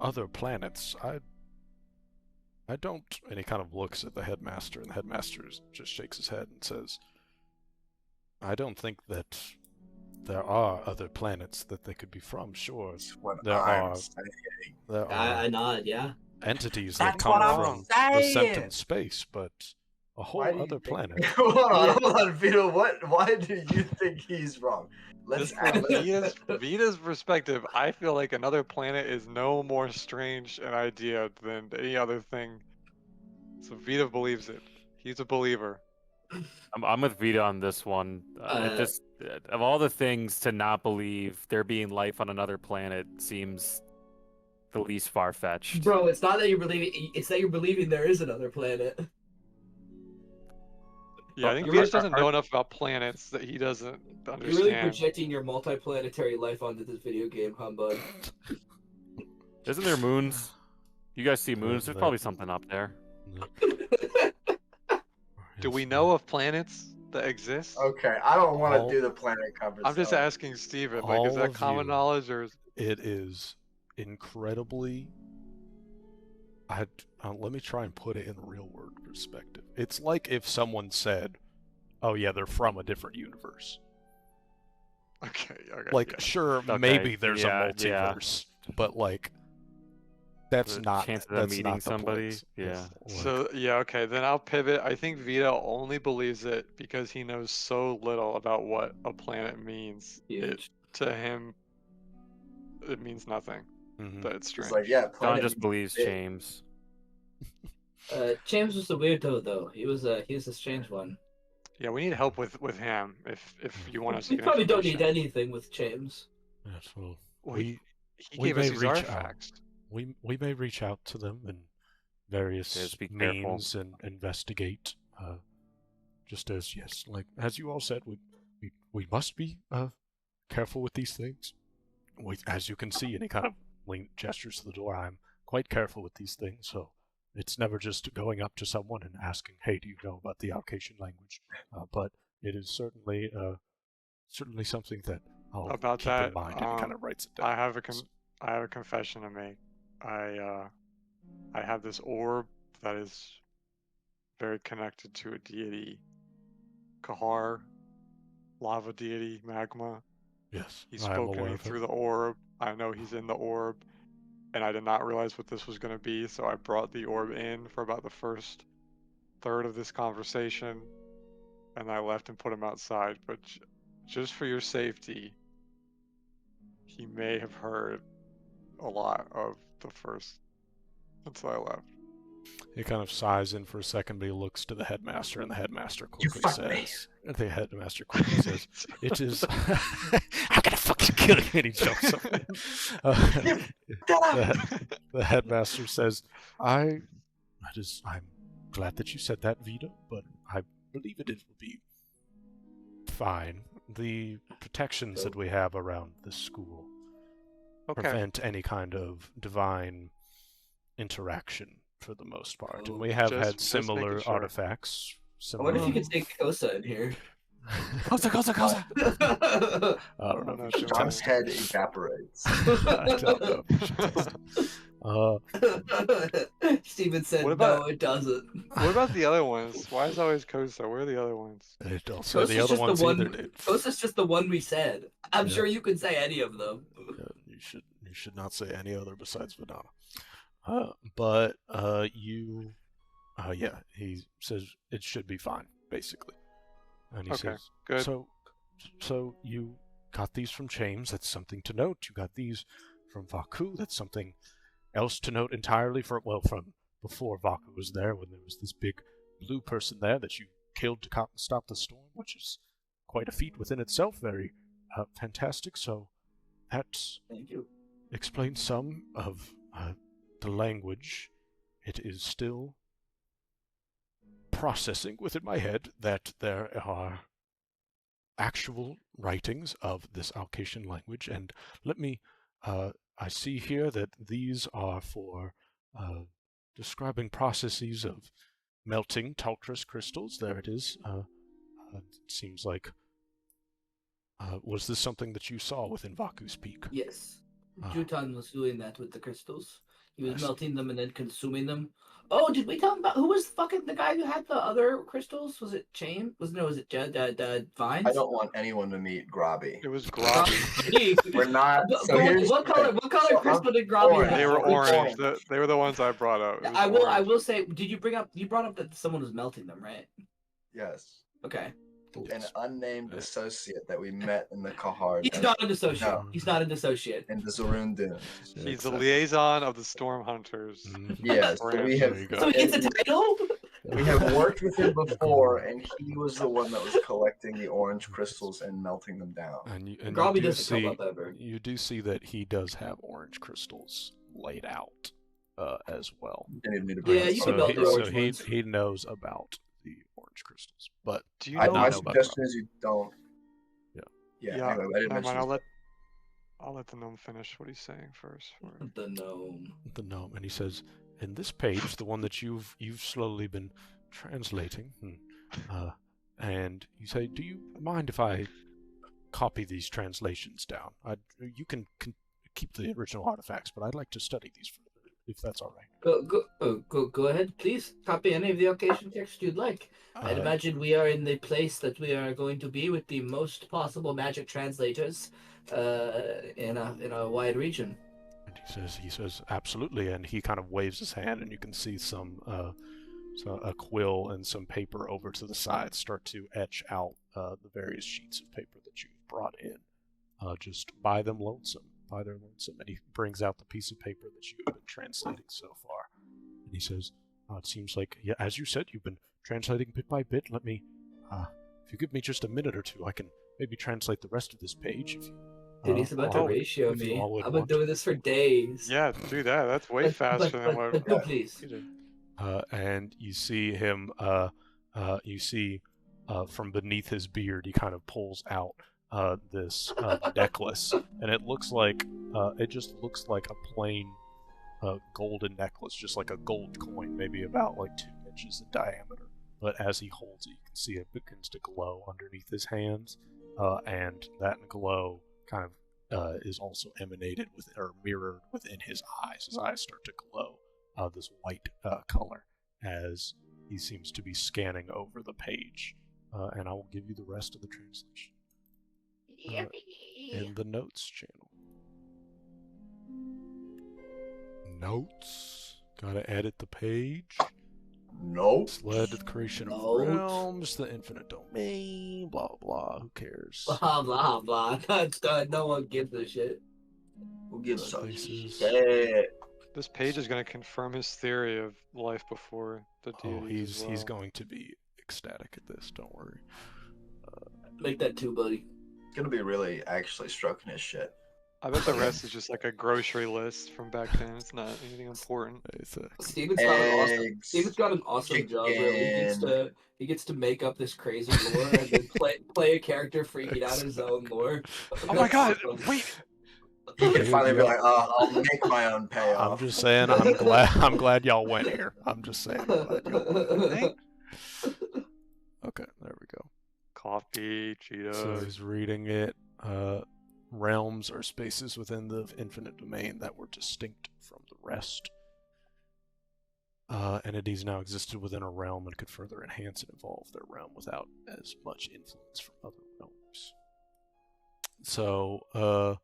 other planets, I don't. And he kind of looks at the headmaster, and the headmaster just shakes his head and says, I don't think that there are other planets that they could be from. Sure, That's what There I'm are- saying. there I are nod, yeah. entities that That's come what I'm from the saying! Sempton space, but a whole Why do you other think- planet. hold on, Vito. Why do you think he's wrong? Let's Just from let's- Vita's perspective, I feel like another planet is no more strange an idea than any other thing. So Vita believes it. He's a believer. I'm with Vita on this one. Of all the things to not believe, there being life on another planet seems the least far fetched. Bro, it's not that you're believing; it's that you're believing there is another planet. Yeah, I think You're Vita right, doesn't know enough about planets that he doesn't You're really understand. projecting your multiplanetary life onto this video game, huh, bud? Isn't there moons? You guys see moons? There's there- probably something up there. Do we know of planets that exist? Okay, I don't want All- to do the planet cover. I'm just so- asking Steven, like, is all that of common you- knowledge or is... It is incredibly. Let me try and put it in real world perspective. It's like if someone said, "Oh yeah, they're from a different universe." Okay, Like, yeah. sure, Okay, maybe there's yeah, a multiverse, but like, That's The not chance of them that's meeting not the somebody, point. yeah. So yeah, okay, then I'll pivot. I think Vito only believes it because he knows so little about what a planet means. Huge. To him, it means nothing. Mhm. That it's It's strange. like, yeah, John planet just means believes big. James. James was a weirdo though. He was a strange one. Yeah, we need help with him if you want us to We get probably don't need information. anything with James. Yes, well, Well, we he we gave us may these reach artifacts. we may reach out to them in various Just be careful. means and investigate. Just as yes, like as you all said, we must be careful with these things. As you can see, and he kind of gestures to the door. I'm quite careful with these things, so it's never just going up to someone and asking, "Hey, do you know about the Alkasan language?" But it is certainly something that I'll About keep that, in mind. And he kind of writes it down. I have a confession to make. I have this orb that is very connected to a deity, Kahar, lava deity, magma. Yes, He's I am spoken to aware me of through him. the orb. I know he's in the orb, and I did not realize what this was going to be, so I brought the orb in for about the first third of this conversation, and I left and put him outside. But just for your safety, he may have heard a lot of the first until I left. He kind of sighs in for a second, but he looks to the headmaster, and the headmaster You quickly fuck me. says, "The headmaster quickly says, it is. I'm gonna fucking kill you," and he jumps up. The headmaster says, I'm glad that you said that, Vito, but I believe it will be fine. The protections that we have around this school Okay. prevent any kind of divine interaction for the most part, and we have had Just similar making sure. artifacts. I wonder if you Similar... could take Kosa in here. Kosa! I don't know I'm if not you should doing John's test head it. evaporates. I don't know if you should test it. Steven said, What about- no, it doesn't. What about the other ones? Why is it always Kosa? Where are the other ones? They don't say the Kosa's other just ones the one. either, dude. Kosa's just the one we said. I'm Yeah. sure you could say any of them. Yeah, you should not say any other besides Vanana. But yeah, he says it should be fine, basically. And he Okay, says, good. So you got these from James, that's something to note. You got these from Vaku, that's something else to note entirely from before Vaku was there, when there was this big blue person there that you killed to stop the storm, which is quite a feat within itself, very fantastic. So that Thank you. explains some of the language. It is still processing within my head that there are actual writings of this Alkasan language, and let me I see here that these are for describing processes of melting taltrous crystals. There it is. It seems like was this something that you saw within Vaku's Peak? Yes. Ah. Jutan was doing that with the crystals. He was Yes. melting them and then consuming them. Oh, did we tell him about who was fucking the guy who had the other crystals? Was it Chain? Was it Vines? I don't want anyone to meet Grobby. It was Grobby. We're not. So here's what the color? thing. What color So crystal I'm did Grobby orange. have? They were Which orange. orange? They were the ones I brought out. It was I orange. will say. Did you brought up that someone was melting them, right? Yes. Okay. An Yes. unnamed associate that we met in the Kahar He's not an associate. No. He's not an associate. in the Zarun Dunes. He's the Exactly. liaison of the Storm Hunters. Mhm. Yes, so we Branch. have There you go. So he gets a title. we have worked with him before, and he was the one that was collecting the orange crystals and melting them down. And you Grobby do doesn't come see up ever. you do see that he does have orange crystals laid out as well. They need me to bring Yeah, this you up. can So melt he the orange so he, ones. he knows about the orange crystals, but Do you My know? not know about suggestion is you don't. Yeah. Yeah. Anyway, I didn't never mention mind. this. I'll let the gnome finish what he's saying first. The gnome. the gnome, and he says, in this page, the one that you've slowly been translating, and you say, do you mind if I copy these translations down? You can keep the original artifacts, but I'd like to study these further, if that's all right. Go ahead, please. Copy any of the occasion text you'd like. I'd Uh, imagine we are in the place that we are going to be with the most possible magic translators in a wide region. And he says, absolutely. And he kind of waves his hand, and you can see a quill and some paper over to the side start to etch out the various sheets of paper that you've brought in. Just by them lonesome, by their lonesome. And he brings out the piece of paper that you have been translating so far. And he says, it seems like, yeah, as you said, you've been translating bit by bit. Let me, if you give me just a minute or two, I can maybe translate the rest of this page. If you, Dude, he's about to ratio if you me. all would I've been want. doing this for days. Yeah, do that. That's way faster than what. But no, please. And you see him, from beneath his beard, he kind of pulls out this necklace, and it just looks like a plain golden necklace, just like a gold coin, maybe about like 2 inches in diameter. But as he holds it, you can see it begins to glow underneath his hands, and that glow kind of is also emanated with or mirrored within his eyes. His eyes start to glow this white color as he seems to be scanning over the page. And I will give you the rest of the translation in the notes channel. Notes. Gotta edit the page. Nope. It's led to the creation of Notes. realms, the infinite domain, blah blah. Who cares? Blah, blah, blah. No one gives a shit. Who gives a Places. shit? This page is going to confirm his theory of life before the Oh, deities. he's going to be ecstatic at this. Don't worry. Make that too, buddy. Gonna be really actually stroking his shit. I bet the rest is just like a grocery list from back then. It's not anything important. Steven's got an awesome. Eggs, Steven's got an awesome job where he gets to make up this crazy lore and then play a character freaking out his own lore. Oh my god! Awesome. Wait. He can finally be like, oh, I'll make my own payoff. I'm just saying. I'm glad y'all went here. I'm just saying. I'm glad y'all went. Okay, there we go. Coffee, Cheetos. So he's reading it. Realms are spaces within the infinite domain that were distinct from the rest. Entities now existed within a realm and could further enhance and evolve their realm without as much influence from other realms. So,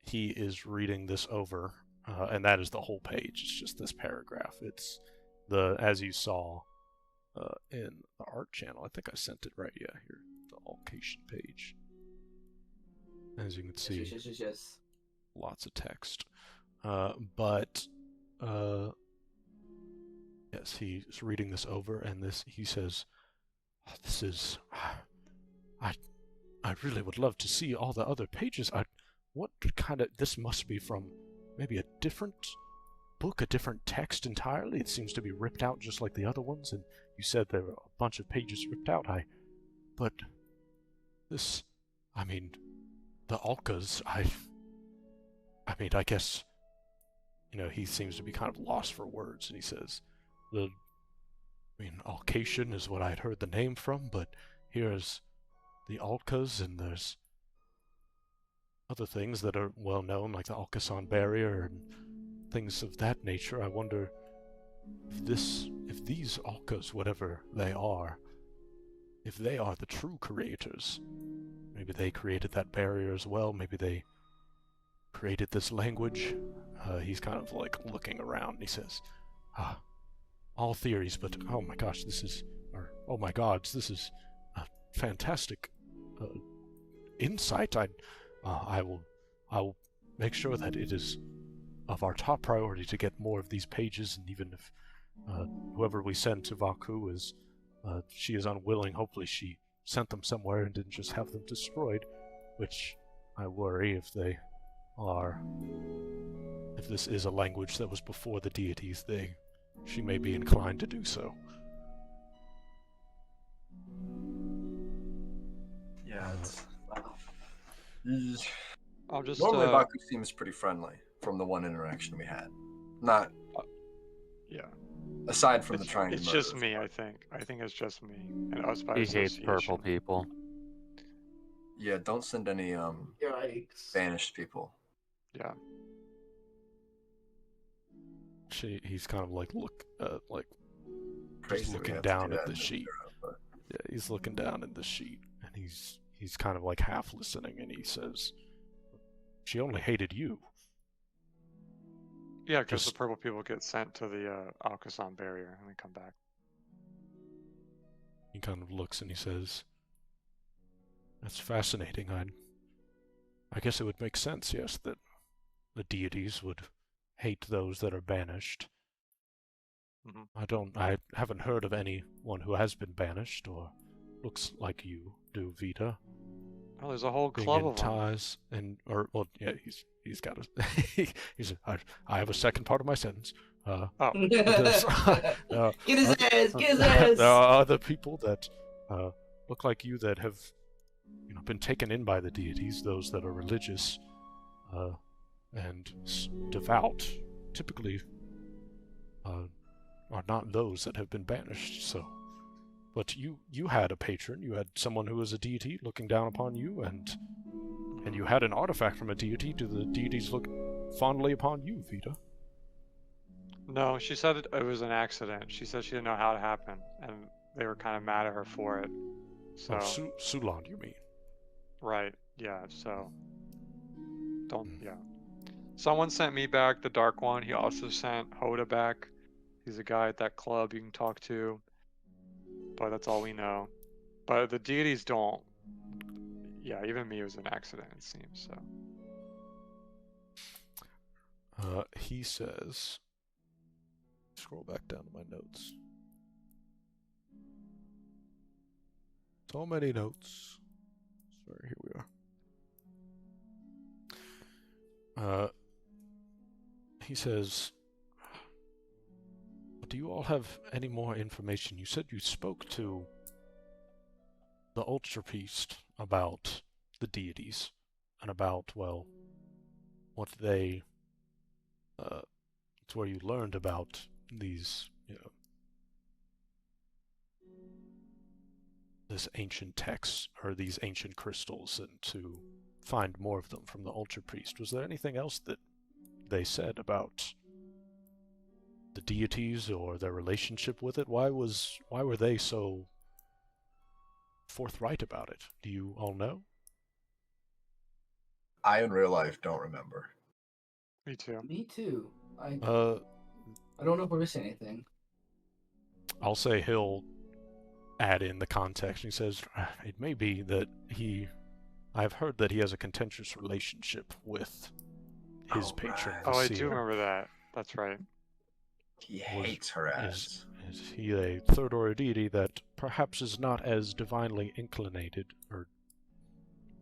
he is reading this over, and that is the whole page. It's just this paragraph. It's as you saw in the art channel. I think I sent it right. Yeah, here, the Alkasan page. As you can see, Yes. lots of text. But yes, he's reading this over, and he says, "This is, I really would love to see all the other pages. This must be from maybe a different book, a different text entirely. It seems to be ripped out just like the other ones, and you said there were a bunch of pages ripped out. But this, I mean, the Alkas, I guess, he seems to be kind of lost for words, and he says, Alkasan is what I'd heard the name from, but here's the Alkas, and there's other things that are well known, like the Alkasan Barrier and things of that nature. I wonder if these Alkas, whatever they are, if they are the true creators. Maybe they created that barrier as well. Maybe they created this language. He's kind of like looking around, and he says, all theories, but oh my gosh, this is a fantastic insight. I will make sure that it is of our top priority to get more of these pages, and even if whoever we send to Vaku she is unwilling, hopefully she sent them somewhere and didn't just have them destroyed, which I worry if this is a language that was before the deities, she may be inclined to do so. Yeah, it's... I'll just Normally Baku seems pretty friendly from the one interaction we had. Not yeah. Aside from the trying it's to just murder. me, I think. I think it's just me. And us by He hates association. purple people. Yeah, don't send any Yikes. banished people. Yeah. He's kind of like Crazy just we looking have to down do at that the in sheet. Europe, but... Yeah, he's looking down at the sheet, and he's kind of like half listening, and he says, "She only hated you." Yeah, because the Just- purple people get sent to the Alkasan Barrier and then come back. He kind of looks and he says, "That's fascinating. I guess it would make sense, yes, that the deities would hate those that are banished. Mhm. I haven't heard of anyone who has been banished, or looks like you do, Vita. Oh, there's a whole Being club in of them. ties well, yeah, he's got I have a second part of my sentence. Oh, There's, Get his oth- ass! Get his there ass! are other people that look like you that have, been taken in by the deities. Those that are religious and devout, typically are not those that have been banished. So, but you had a patron. You had someone who was a deity looking down upon you, and you had an artifact from a deity. Do the deities look fondly upon you, Vita? no, she said it was an accident. She said she didn't know how it happened, and they were kind of mad at her for it. So, Sulan, you mean? right, yeah, so, yeah. Someone sent me back the Dark One. He also sent Hoda back. He's a guy at that club you can talk to, but that's all we know. But the deities don't. Yeah, even me was an accident, it seems, so. He says, scroll back down to my notes. So many notes. Sorry, here we are. He says, do you all have any more information? You said you spoke to the Ultra Priest about the deities and about, well, what they it's where you learned about these, this ancient text or these ancient crystals, and to find more of them from the Ultra Priest. Was there anything else that they said about the deities or their relationship with it? Why were they so forthright about it? Do you all know? I in real life don't remember. Me too. Me too. I Uh, don't know if we're missing anything. I'll say he'll add in the context. He says, it may be that I've heard that he has a contentious relationship with his patron. Right. The Oh, I do seer. remember that. That's right. He hates her ass. Is he a third order deity that perhaps is not as divinely inclinated or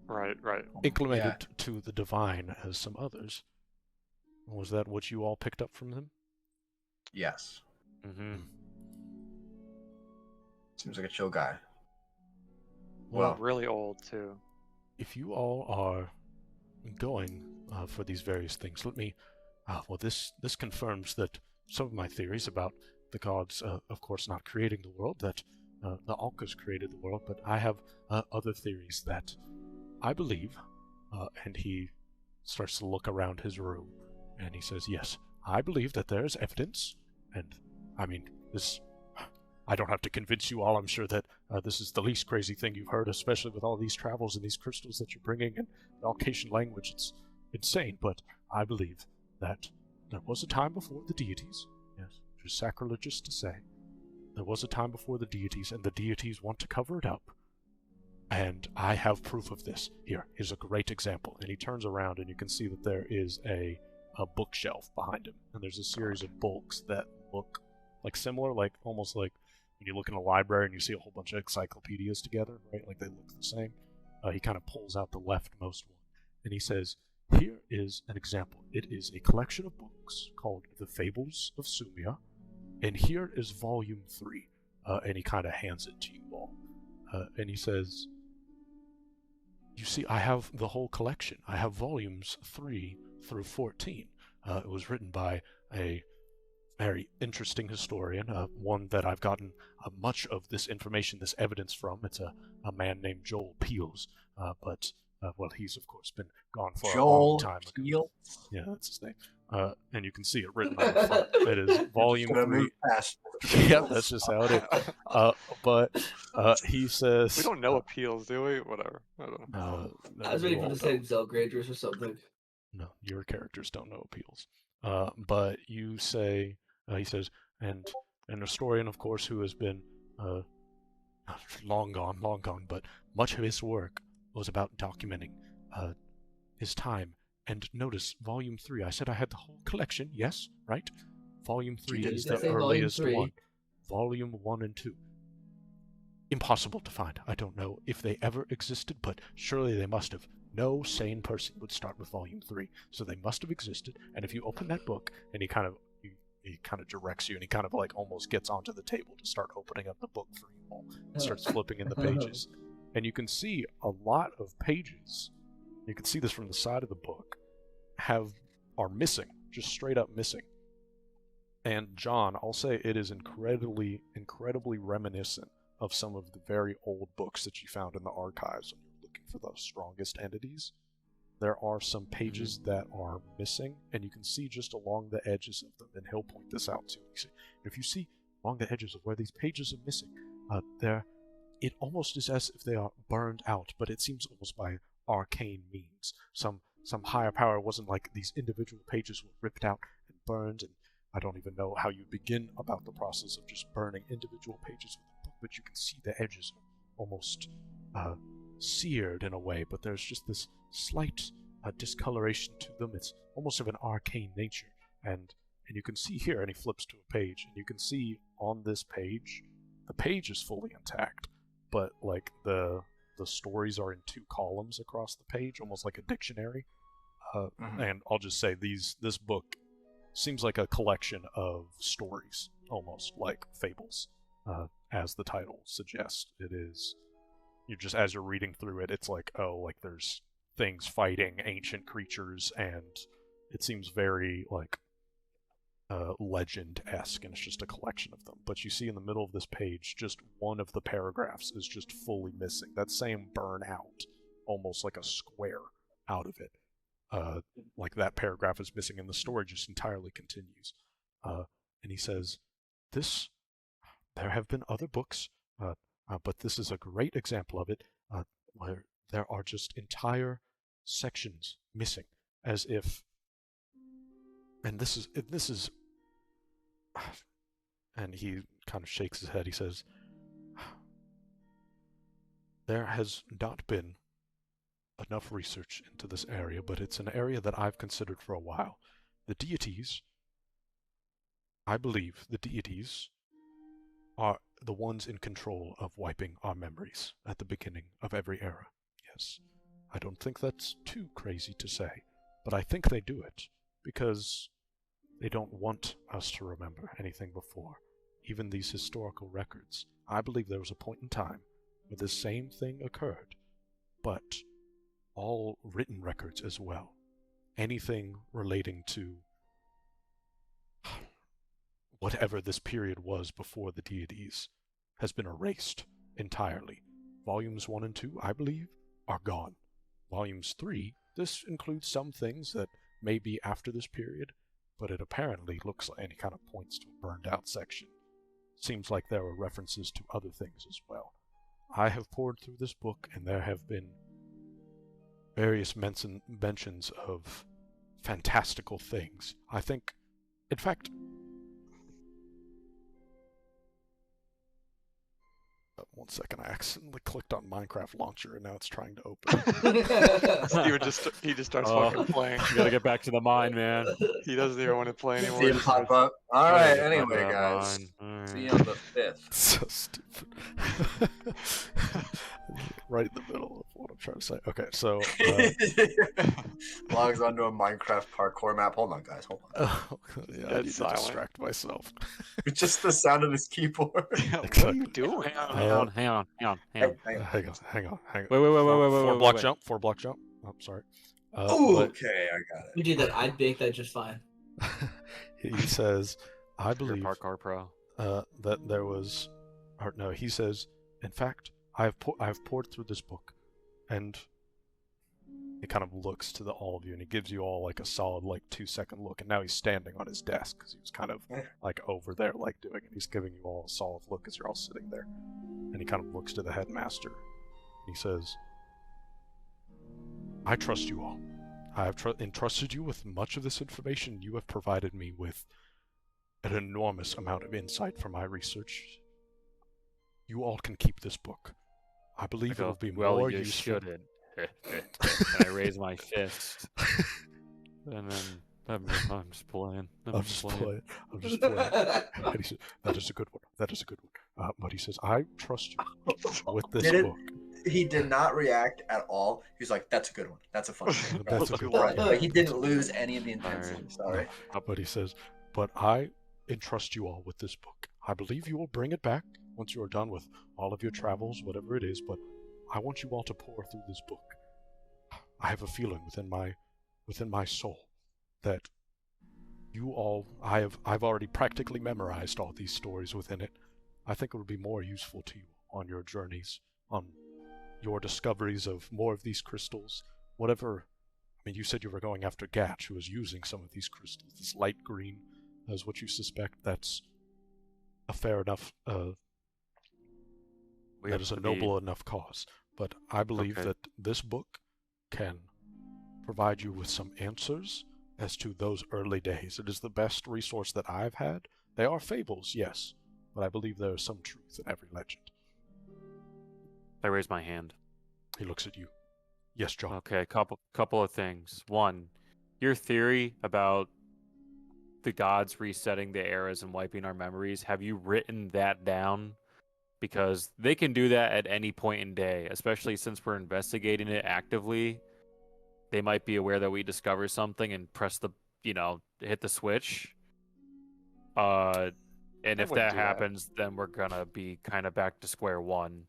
Right. inclinated to the divine as some others? Was that what you all picked up from him? Yes. Mm-hmm. Seems like a chill guy. Well, Really old too. if you all are going for these various things, let me. This confirms that some of my theories about the gods, of course, not creating the world, that the Alkas created the world, but I have other theories that I believe, and he starts to look around his room, and he says, yes, I believe that there is evidence, and I mean, this. I don't have to convince you all. I'm sure that this is the least crazy thing you've heard, especially with all these travels and these crystals that you're bringing and the Alkatian language. It's insane, but I believe that there was a time before the deities. Yes, which is sacrilegious to say. There was a time before the deities, and the deities want to cover it up. And I have proof of this. Here's a great example. And he turns around, and you can see that there is a bookshelf behind him, and there's a series of books that look like similar, like almost like when you look in a library and you see a whole bunch of encyclopedias together, right? Like they look the same. He kind of pulls out the leftmost one, and he says, here is an example. It is a collection of books called The Fables of Sumia, and here is volume 3. And he kind of hands it to you all. And he says, you see, I have the whole collection. I have volumes 3 through 14. It was written by a very interesting historian, one that I've gotten much of this information, this evidence from. It's a man named Joel Peels, but he's of course been gone for a long time ago. Peels? Yeah, that's his name. And you can see it written on the front. It is volume 3. Yeah, that's just how it is. But he says, We don't know appeals, do we? Whatever. I don't know. I was waiting for the same Zelgraders or something. No, your characters don't know appeals. But you say, he says, and an historian, of course, who has been long gone, but much of his work was about documenting his time. And notice, Volume 3, I said I had the whole collection, yes, right? Volume 3 did is say the Volume earliest 3. one. Volume 1 and 2. Impossible to find. I don't know if they ever existed, but surely they must have. No sane person would start with Volume 3, so they must have existed. And if you open that book, and he kind of directs you, and he kind of like almost gets onto the table to start opening up the book for you all, and starts flipping in the pages, and you can see a lot of pages. You can see this from the side of the book are missing, just straight up missing. And John, I'll say it is incredibly reminiscent of some of the very old books that you found in the archives when you're looking for the strongest entities. There are some pages that are missing, and you can see just along the edges of them, and he'll point this out too. If you see along the edges of where these pages are missing, it almost is as if they are burned out, but it seems almost by arcane means. Some higher power. It wasn't like these individual pages were ripped out and burned, and I don't even know how you begin about the process of just burning individual pages of the book, but you can see the edges are almost seared in a way, but there's just this slight discoloration to them. It's almost of an arcane nature, and you can see here, and he flips to a page, and you can see on this page, the page is fully intact, but like the stories are in two columns across the page, almost like a dictionary. And I'll just say this book seems like a collection of stories, almost like fables, as the title suggests. It is. You just, as you're reading through it, it's like, oh, like there's things fighting ancient creatures, and it seems very like legend-esque, and it's just a collection of them. But you see in the middle of this page, just one of the paragraphs is just fully missing. That same burn out, almost like a square out of it. Like that paragraph is missing, and the story just entirely continues. And he says, there have been other books, but this is a great example of it, where there are just entire sections missing, as if, and this is, and he kind of shakes his head. He says, there has not been enough research into this area, but it's an area that I've considered for a while. The deities, I believe the deities are the ones in control of wiping our memories at the beginning of every era. Yes, I don't think that's too crazy to say, but I think they do it because they don't want us to remember anything before, even these historical records. I believe there was a point in time where this same thing occurred, but all written records as well. Anything relating to whatever this period was before the deities has been erased entirely. Volumes 1 and 2, I believe, are gone. Volumes 3, this includes some things that may be after this period, but it apparently looks like, and he kind of points to a burned out section. Seems like there were references to other things as well. I have poured through this book, and there have been various mentions of fantastical things. I think, in fact, one second, I accidentally clicked on Minecraft Launcher, and now it's trying to open. Steven he just starts fucking playing. You gotta get back to the mine, man. He doesn't even want to play anymore. See He him just pop starts- up. All right, Yeah, anyway, yeah, guys. mine. See you on the 5th. So stupid. Right in the middle of what I'm trying to say. Okay, so Logs onto a Minecraft parkour map. Hold on, guys. Hold on. yeah, I Dead need silent. to distract myself. It's just the sound of his keyboard. What are you doing? Hang on. Hang on. Hang on. Wait. Four block jump. 4 block jump. Oh, sorry. But Okay, I got We it. do that. I'd make that just fine. he says, I You're believe parkour pro. that there was, or no, he says, in fact, I've poured through this book, and he kind of looks to all of you, and he gives you all like a solid 2-second look, and now he's standing on his desk because he was kind of like over there doing it. He's giving you all a solid look as you're all sitting there, and he kind of looks to the headmaster, and he says, I trust you all. I have entrusted you with much of this information. You have provided me with an enormous amount of insight for my research. You all can keep this book. I believe it will be well, more you useful. shouldn't. And I raise my fist. And then I'm just playing. I'm just playing. I'm just playing. And he says, that is a good one. That is a good one. But he says, I trust you with this book. He did not react at all. He was like, "That's a good one. That's a funny one." That's a good Right. one. But he didn't lose any of the intensity. Alright. Sorry. But he says, but I entrust you all with this book. I believe you will bring it back once you are done with all of your travels, whatever it is, but I want you all to pour through this book. I have a feeling within my soul that you all, I've already practically memorized all these stories within it. I think it would be more useful to you on your journeys, on your discoveries of more of these crystals, whatever. I mean, you said you were going after Gatch, who was using some of these crystals. This light green is what you suspect. That's a fair enough, that is a noble enough cause. But I believe that this book can provide you with some answers as to those early days. It is the best resource that I've had. They are fables, yes, but I believe there is some truth in every legend. I raise my hand. He looks at you. Yes, John. Okay, couple of things. One, your theory about the gods resetting the eras and wiping our memories, have you written that down? Because they can do that at any point in day, especially since we're investigating it actively. They might be aware that we discover something and press the, hit the switch. And if that happens, then we're gonna be kind of back to square one.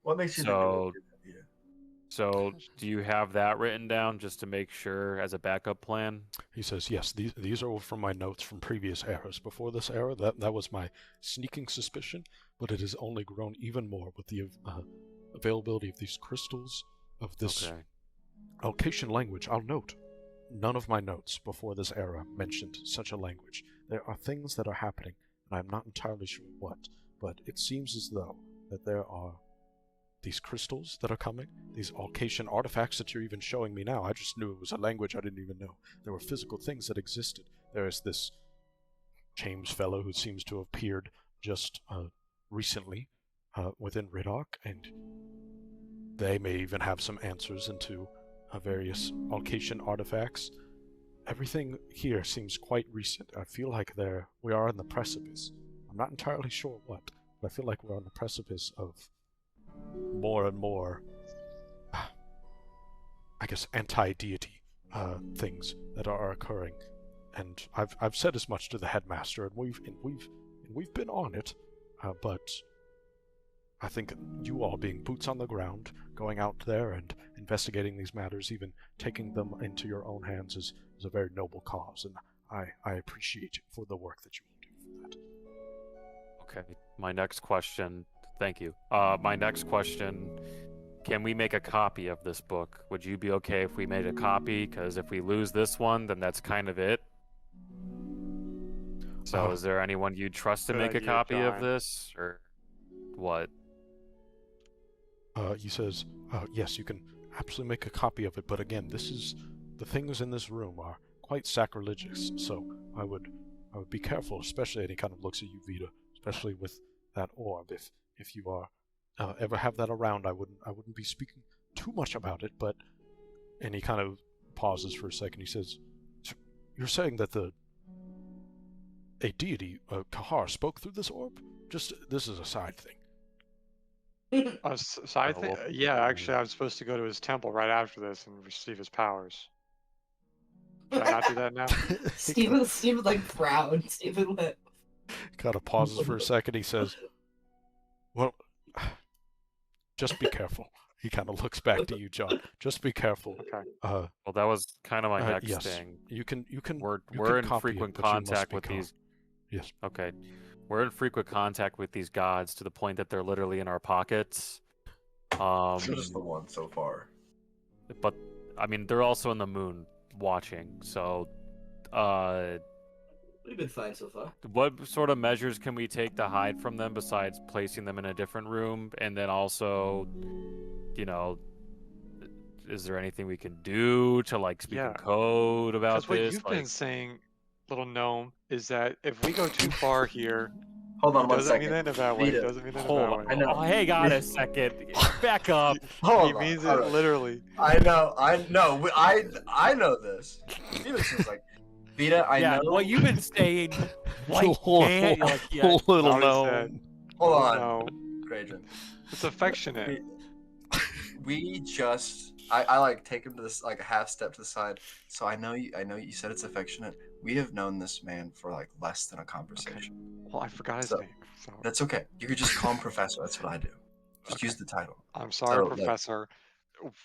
What makes you think it would be a good idea? So, do you have that written down just to make sure as a backup plan? He says, yes, these are from my notes from previous eras. Before this era, that was my sneaking suspicion, but it has only grown even more with the availability of these crystals, of this Alkasan language. I'll note, none of my notes before this era mentioned such a language. There are things that are happening, and I'm not entirely sure what, but it seems as though that there are these crystals that are coming, these Alkasan artifacts that you're even showing me now. I just knew it was a language I didn't even know. There were physical things that existed. There is this James fellow who seems to have appeared just recently within Riddock, and they may even have some answers into various Alkasan artifacts. Everything here seems quite recent. I feel like we are on the precipice. I'm not entirely sure what, but I feel like we're on the precipice of more and more, I guess, anti-deity things that are occurring. And I've said as much to the headmaster, and we've been on it, but I think you all being boots on the ground, going out there and investigating these matters, even taking them into your own hands, is a very noble cause, and I appreciate you for the work that you will do for that. Okay, my next question. Thank you. My next question, can we make a copy of this book? Would you be okay if we made a copy? Because if we lose this one, then that's kind of it. So is there anyone you'd trust to Good make a idea, copy of John. this? Or what? He says, yes, you can absolutely make a copy of it, but again, the things in this room are quite sacrilegious, so I would be careful, especially, and he kind of looks at you, Vita, especially with that orb. If you are ever have that around, I wouldn't be speaking too much about it, but, and he kind of pauses for a second. He says, you're saying that a deity, Kahar, spoke through this orb? Just, this is a side thing. So I think, yeah, actually, I'm supposed to go to his temple right after this and receive his powers. Should I not do that now? Steven like frowned. Steven lit. Kind of pauses for a second. He says, well, just be careful. He kind of looks back to you, John. Just be careful. Okay. Well, that was kind of my next yes. thing. You can. We're in frequent contact with these. Yes. Okay. We're in frequent contact with these gods to the point that they're literally in our pockets. Just the one so far. But I mean, they're also in the moon watching. So, We've been fine so far. what sort of measures can we take to hide from them besides placing them in a different room, and then also, is there anything we can do to like speak Yeah. in code about Because what this? you've Like, been saying, little gnome, is that if we go too far here, Hold he on one doesn't mean second. it in a bad way. He Vita, doesn't mean it in a hold bad on. way. I know. Oh, hang on a second. Back up. Hold He on. means hold it on. literally. I know. I know this. Felix was like, Vita, I Yeah, know. well, you've been saying white Little- man. You're like, yeah, little That's what he said. gnome. Hold Oh, on, no. Gradrin. It's affectionate. We just I like take him to this like a half step to the side. So I know you said it's affectionate. We have known this man for like less than a conversation. Well, I forgot his So, name. So That's okay. You could just call him Professor. That's what I do. Just Okay. use the title. I'm sorry, So, like- Professor.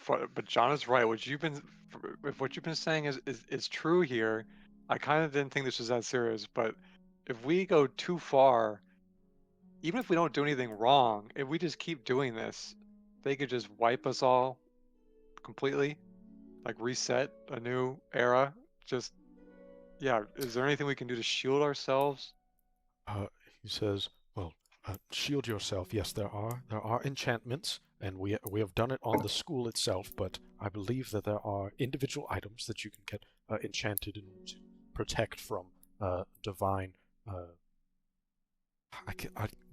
But John is right. If what you've been saying is true here, I kind of didn't think this was that serious. But if we go too far, even if we don't do anything wrong, if we just keep doing this, they could just wipe us all completely, like reset a new era. Just yeah. Is there anything we can do to shield ourselves? He says, "Well, shield yourself. Yes, there are enchantments, and we have done it on the school itself. But I believe that there are individual items that you can get enchanted in order to protect from divine.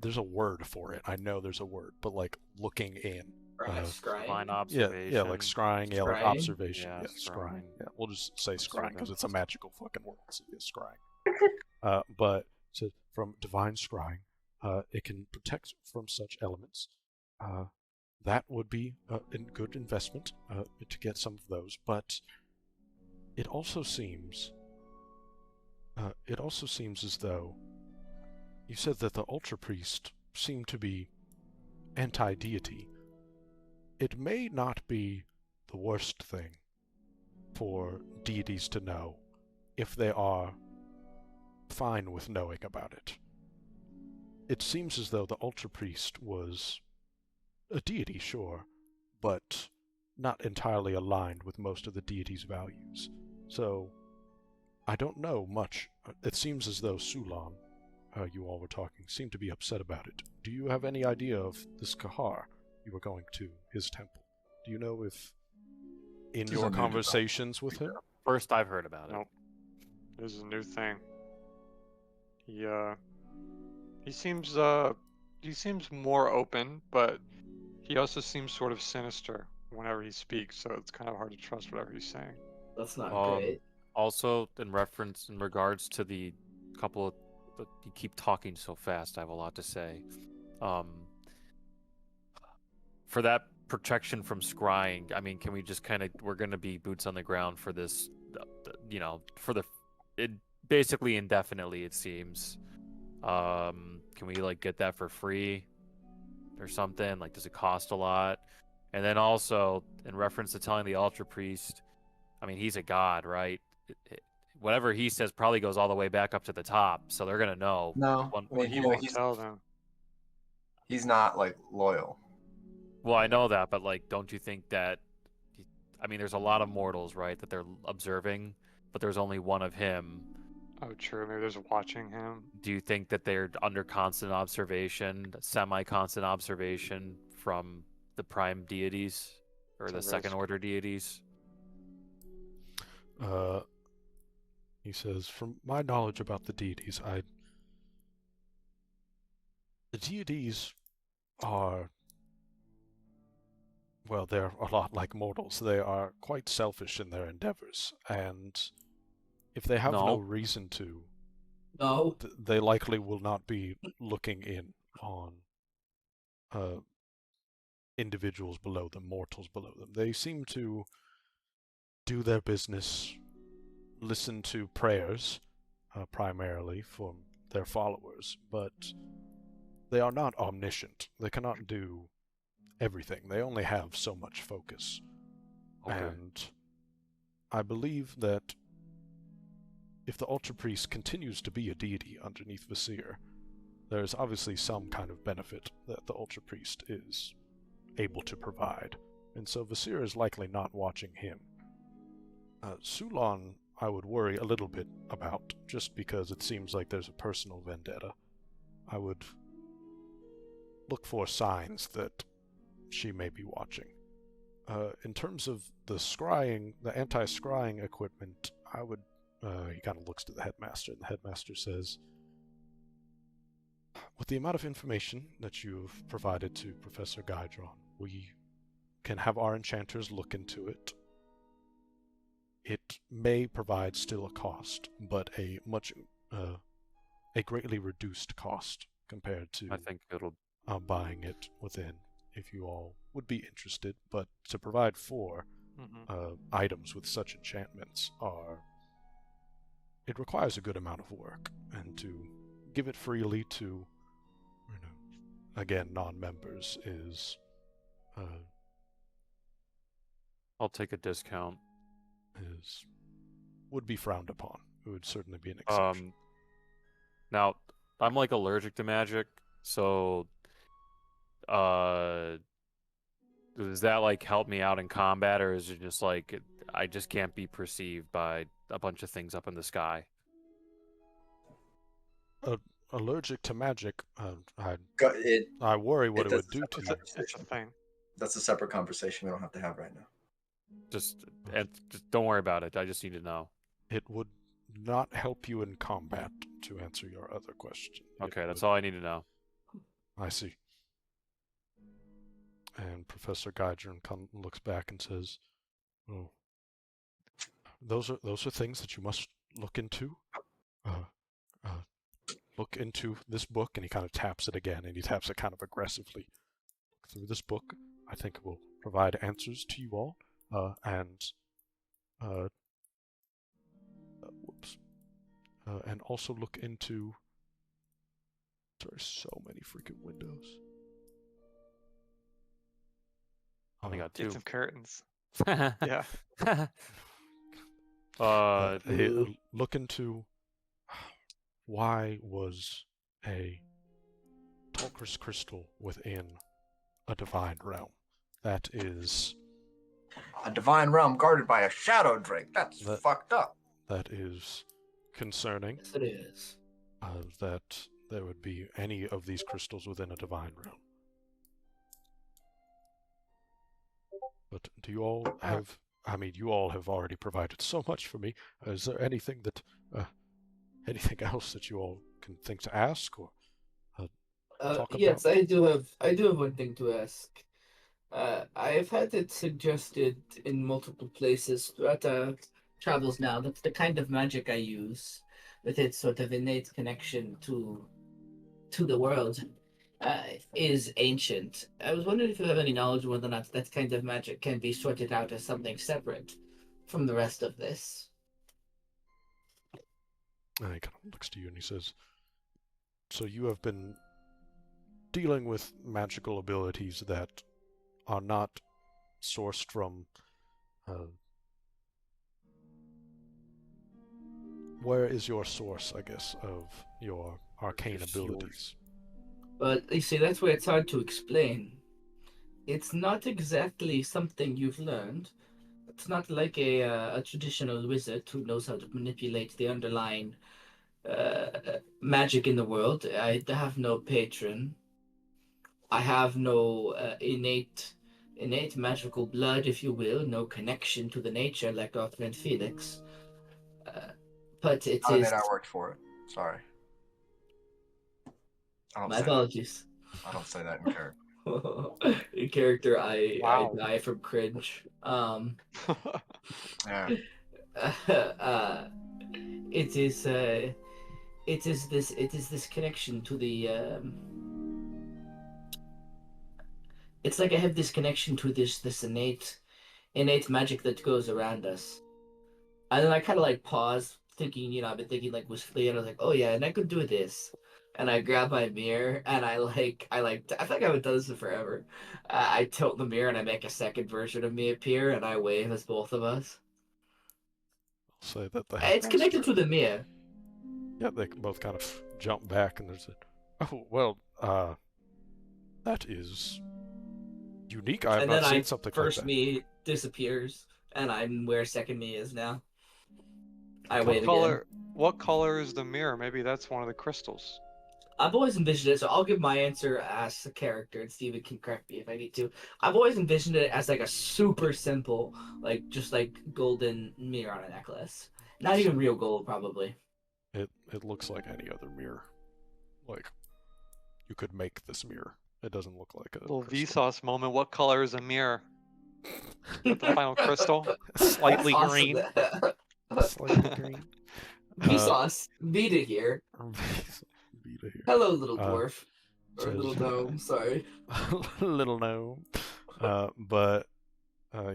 There's a word for it. I know there's a word, but like looking in. Scrying. fine Yeah, observation. yeah, like scrying, yeah, like Scrying? observation, Yeah, yeah, scrying. scrying. Yeah, we'll just say scrying because it's a Observance. magical fucking word. So yeah, scrying. But so from divine scrying, it can protect from such elements. That would be a good investment to get some of those. But it also seems as though you said that the Ultra Priest seemed to be anti-deity. It may not be the worst thing for deities to know if they are fine with knowing about it. It seems as though the Ultra Priest was a deity, sure, but not entirely aligned with most of the deity's values. So, I don't know much. It seems as though Sulan, you all were talking, seemed to be upset about it. Do you have any idea of this Kahar you were going to, his temple? Do you know if, in He's a your new conversations with him? First I've heard about it. Nope. This is a new thing. He seems more open, but he also seems sort of sinister whenever he speaks, so it's kind of hard to trust whatever he's saying. That's not Um, great. Also, in regards to the couple of, but you keep talking so fast. I have a lot to say. For that protection from scrying, I mean, can we just we're going to be boots on the ground for this, basically indefinitely, it seems. Can we like get that for free or something? Like, does it cost a lot? And then also, in reference to telling the Ultra Priest, I mean, he's a god, right? Whatever he says probably goes all the way back up to the top, so they're gonna know. No, Well, he won't tell them. he's not like loyal. Well, I know that, but like, don't you think that? I mean, there's a lot of mortals, right, that they're observing, but there's only one of him. Oh, true. Maybe there's watching him. Do you think that they're under constant observation, semi-constant observation from the prime deities or It's a the second risk. order deities? He says, from my knowledge about the deities, the deities are, well, they're a lot like mortals. They are quite selfish in their endeavors, and if they have no No. reason to, No. they likely will not be looking in on individuals below them, mortals below them. They seem to do their business, listen to prayers, primarily from their followers, but they are not omniscient. They cannot do everything. They only have so much focus. Okay. And I believe that if the Ultra Priest continues to be a deity underneath Visir, there's obviously some kind of benefit that the Ultra Priest is able to provide. And so Visir is likely not watching him. Sulan, I would worry a little bit about, just because it seems like there's a personal vendetta. I would look for signs that she may be watching. in terms of the scrying, the anti-scrying equipment, I would. He kind of looks to the headmaster, and the headmaster says, "With the amount of information that you've provided to Professor Gydron, we can have our enchanters look into it. It may provide still a cost, but a greatly reduced cost compared to I think it'll. buying it within, if you all would be interested. But to provide 4 items with such enchantments it requires a good amount of work, and to give it freely to, again, non-members I'll take a discount. would be frowned upon. It would certainly be an exception. Now, I'm like allergic to magic, so does that like help me out in combat, or is it just like I just can't be perceived by a bunch of things up in the sky? Allergic to magic, It, I worry what it would that's a do to separate you. It's a conversation. thing. That's a separate conversation we don't have to have right now. Just don't worry about it. I just need to know. It would not help you in combat, to answer your other question. Okay, that's all I need to know. I see. And Professor Gydron looks back and says, "Oh, those are things that you must look into. Look into this book," and he kind of taps it again, and he taps it kind of aggressively. "Through this book, I think it will provide answers to you all, and also look into." There's so many freaking windows. Only got Get 2. some curtains. Yeah. Look into why was a Talker's crystal within a divine realm. That is A divine realm guarded by a shadow drake. That's fucked up. That is concerning. Yes, it is. That there would be any of these crystals within a divine realm. But do you all have... I mean, you all have already provided so much for me. Is there anything anything else that you all can think to ask or talk yes, about? I do have one thing to ask. I have had it suggested in multiple places throughout our travels now that the kind of magic I use, with its sort of innate connection to the world, is ancient. I was wondering if you have any knowledge whether or not that kind of magic can be sorted out as something separate from the rest of this. And he kind of looks to you and he says, "So you have been dealing with magical abilities that are not sourced from... where is your source, I guess, of your arcane abilities?" But you see, that's where it's hard to explain. It's not exactly something you've learned. It's not like a traditional wizard who knows how to manipulate the underlying magic in the world. I have no patron. I have no innate magical blood, if you will, no connection to the nature like our friend Felix. But it I is. mean, I worked for it. Sorry. I don't My say apologies. That. I don't say that in character. In character, Wow. I die from cringe. Yeah. It is this connection to the it's like I have this connection to this innate magic that goes around us. And then I kind of like pause, thinking, I've been thinking like wistfully, and I was like, oh yeah, and I could do this. And I grab my mirror, and I feel like I haven't done this in forever. I tilt the mirror, and I make a second version of me appear, and I wave as both of us. I'll say that the It's connected to the mirror. Yeah, they both kind of jump back, and there's a... Oh, well, that is unique. I have And not then seen something like first that. me disappears, and I'm where second me is now. I What wave color? What color is the mirror? Maybe that's one of the crystals. I've always envisioned it, so I'll give my answer as a character, and Steven can correct me if I need to. I've always envisioned it as like a super simple, like just like golden mirror on a necklace. Not even real gold, probably. It looks like any other mirror. Like you could make this mirror. It doesn't look like a Little crystal. Vsauce moment. What color is a mirror? The final crystal. Slightly That's green. awesome. Slightly green. Vsauce, Vita here. Vita here. Hello, little Uh, dwarf. Or says- little gnome, sorry. Little gnome. But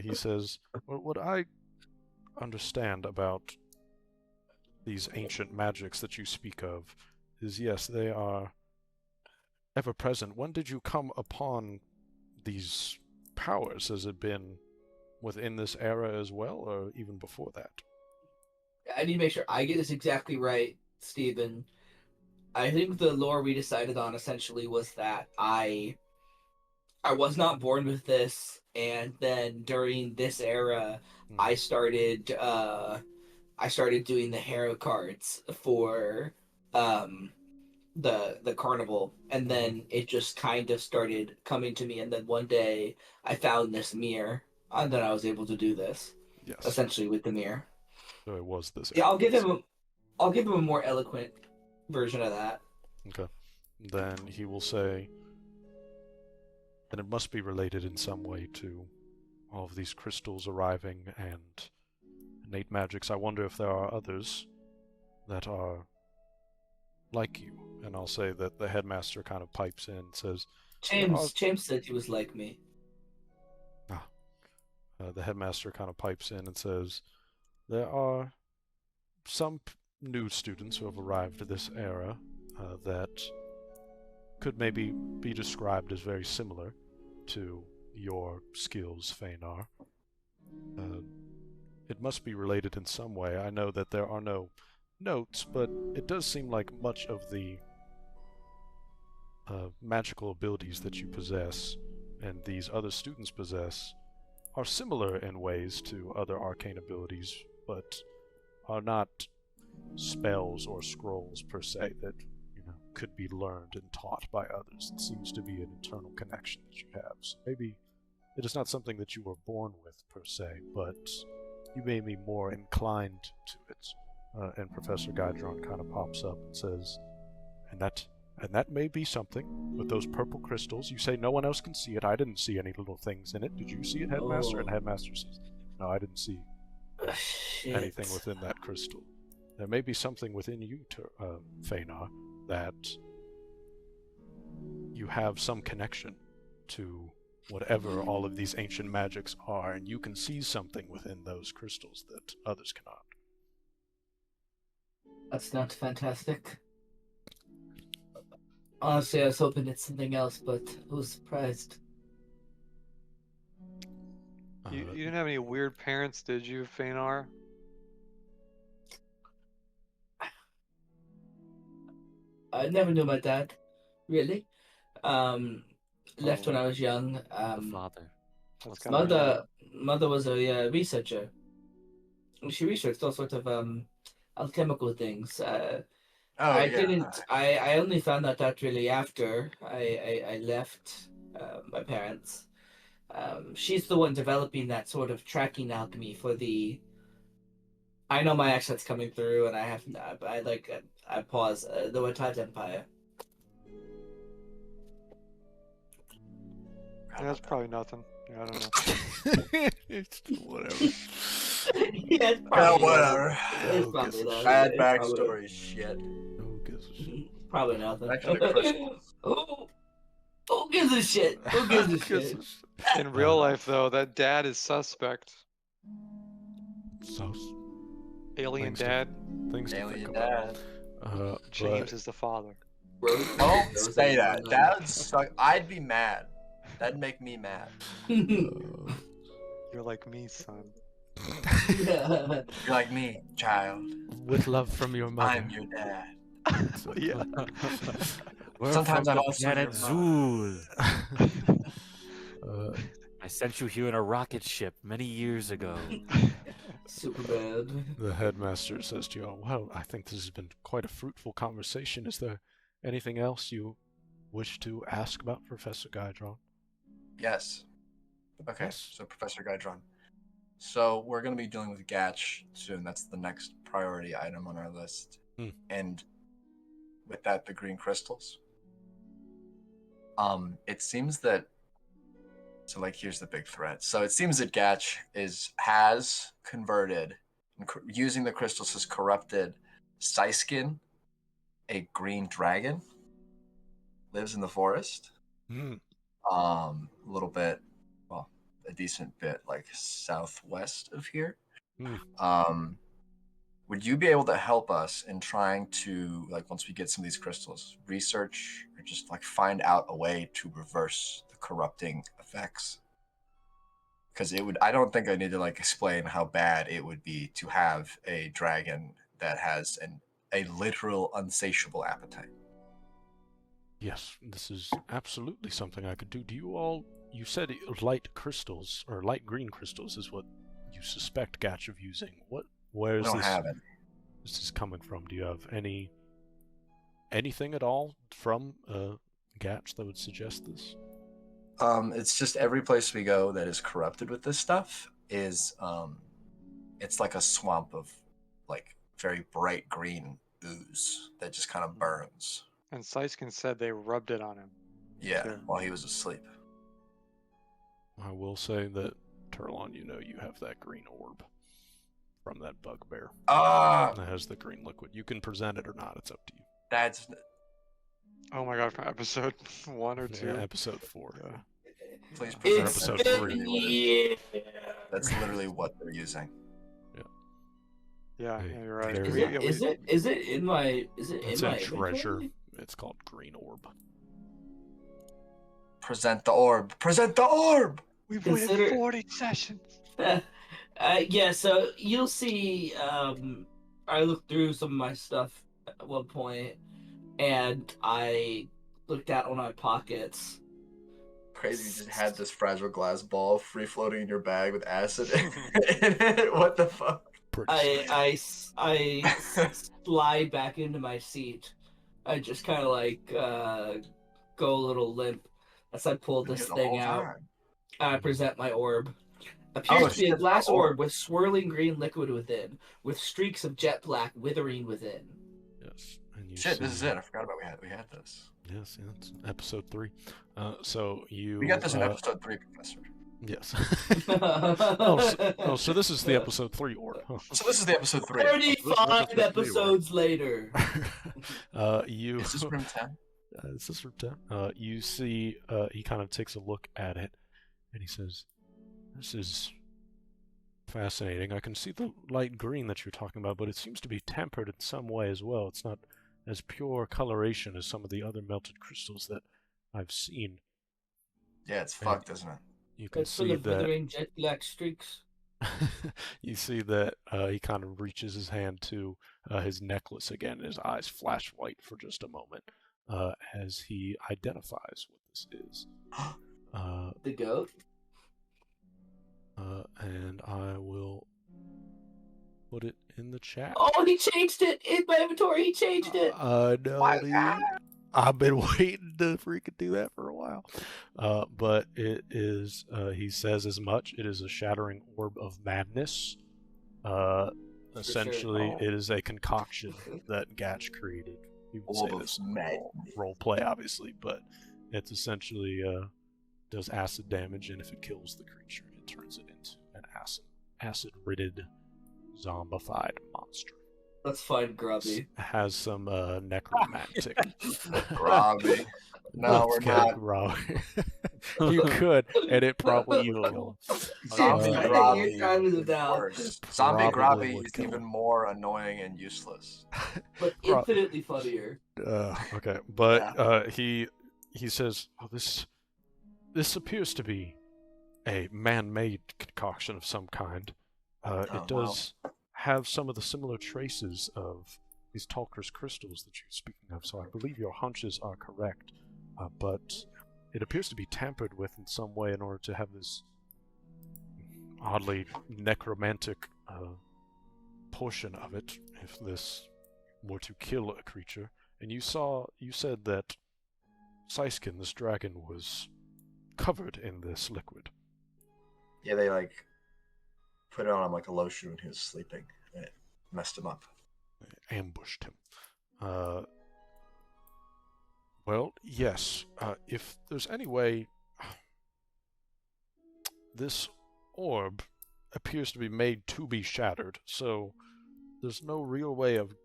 he says, what I understand about these ancient magics that you speak of is, yes, they are ever present. When did you come upon these powers? Has it been within this era as well, or even before that? I need to make sure I get this exactly right, Steven. I think the lore we decided on essentially was that I was not born with this, and then during this era, I started doing the hero cards for the carnival, and then it just kind of started coming to me, and then one day I found this mirror, and then I was able to do this Yes. essentially with the mirror. So it was this. Yeah, I'll give him a more eloquent version of that. Okay. Then he will say, and it must be related in some way to all of these crystals arriving and innate magics. I wonder if there are others that are like you. And I'll say that the headmaster kind of pipes in and says, James said he was like me. The headmaster kind of pipes in and says, there are some new students who have arrived at this era that could maybe be described as very similar to your skills, Fëanor. It must be related in some way. I know that there are no notes, but it does seem like much of the magical abilities that you possess and these other students possess are similar in ways to other arcane abilities, but are not spells or scrolls per se that could be learned and taught by others. It seems to be an internal connection that you have. So maybe it is not something that you were born with per se, but you may be more inclined to it. And Professor Guydron kind of pops up and says, and that may be something with those purple crystals. You say no one else can see it. I didn't see any little things in it. Did you see it, Headmaster? And Headmaster says, no, I didn't see anything within that crystal. There may be something within you, Fëanor, that you have some connection to whatever all of these ancient magics are, and you can see something within those crystals that others cannot. That's not fantastic. Honestly, I was hoping it's something else, but I was surprised. You didn't have any weird parents, did you, Fëanor? I never knew my dad, really. Left when I was young. The father. That's kinda Mother was a researcher. She researched all sorts of alchemical things. I only found out really after I left my parents. She's the one developing that sort of tracking alchemy for the. I know my accent's coming through, and I pause. The Watat Empire. Yeah, that's probably nothing. Yeah, I don't know. It's whatever. Yeah, it's Yeah, probably whatever. It's probably nothing. Bad It's backstory shit. Who gives a shit? Probably nothing. Back to the crystals. Who gives a shit? Who gives a shit? In real life, though, that dad is suspect. So, Alien Thanks to- dad. things to think Alien about. dad. James is the father. Don't say that. That would suck. I'd be mad. That'd make me mad. You're like me, son. You're like me, child. with love from your mother. I'm your dad. Yeah. Sometimes I'm also Planet your Zool. Uh, I sent you here in a rocket ship many years ago. Super bad. the headmaster says to you, "Oh, well, I think this has been quite a fruitful conversation. Is there anything else you wish to ask about Professor Guydron? Yes. Okay, Yes. so Professor Guydron. So we're going to be dealing with Gatch soon. That's the next priority item on our list. And with that, the green crystals. It seems that here's the big threat. So it seems that Gatch has converted, using the crystals, has corrupted Siskin, a green dragon, lives in the forest. A little bit, well, a decent bit like southwest of here. Would you be able to help us in trying to, once we get some of these crystals, research or just find out a way to reverse the corrupting effects? Because I don't think I need to explain how bad it would be to have a dragon that has a literal insatiable appetite. Yes, this is absolutely something I could do. You said light crystals, or light green crystals is what you suspect Gatch of using. Where is I don't have it. This is coming from? Do you have anything at all from Gatch that would suggest this? It's just every place we go that is corrupted with this stuff is, it's like a swamp of very bright green ooze that just kind of burns. And Siskin said they rubbed it on him. Yeah, too. while he was asleep. I will say that, Turlon, you have that green orb from that bugbear. That has the green liquid. You can present it or not, it's up to you. That's... Oh my god, from episode 1 or 2? Yeah, episode 4. Yeah. Please present episode 3. That's literally what they're using. Yeah, Hey, you're right. there- Is it in my It's in my a treasure. inventory? It's called green orb. Present the orb. Present the orb! We've Consider- waited 40 sessions. Yeah, so you'll see, I looked through some of my stuff at one point, and I looked out on my pockets. Crazy, you just had this fragile glass ball free floating in your bag with acid in it. What the fuck? I slide back into my seat. I just kind of go a little limp as I pull this The thing whole out. time. I present my orb. Appears to be a shit, glass the orb. orb with swirling green liquid within, with streaks of jet black withering within. Yes. And you Shit, this see- is it. I forgot about we had this. Yes, yeah, it's episode 3. So you... We got this in episode 3, Professor. Yes. So this is the episode 3 orb. Huh. So this is the episode 3. 35 episodes later. You... Is this room 10? This is from 10. You see, he kind of takes a look at it, and he says, "This is fascinating. I can see the light green that you're talking about, but it seems to be tempered in some way as well. It's not as pure coloration as some of the other melted crystals that I've seen." Yeah, it's fucked, isn't it? You can It's full see of that... withering jet black streaks. You see that he kind of reaches his hand to his necklace again, and his eyes flash white for just a moment as he identifies what this is. The goat? And I will put it in the chat. Oh, he changed it! In my inventory, he changed it! No, My dude. God. I've been waiting to freaking do that for a while. But it is, he says as much, it is a shattering orb of madness. Essentially, Oh. it is a concoction that Gatch created. You would Orb say of this madness. role play, obviously, but it's essentially does acid damage, and if it kills the creature, it turns it into an acid-ridden, zombified monster. Let's find Grubby. Has some necromantic. Grobby. No, we're Let's not. get Grobby. You could, and it probably would kill him. Zombie I think Grobby you're driving is it down. worse. Zombie Probably Grobby would is kill even him. more annoying and useless. But Pro- infinitely funnier. Okay, but he says, "Oh, this appears to be a man-made concoction of some kind. It does have some of the similar traces of these Talker's crystals that you're speaking of, so I believe your hunches are correct. But it appears to be tampered with in some way in order to have this oddly necromantic portion of it, if this were to kill a creature. and you said that Siskin, this dragon, was covered in this liquid. Yeah, they like put it on him like a lotion when he was sleeping, and it messed him up. They ambushed him. Well, yes. If there's any way, this orb appears to be made to be shattered, so there's no real way of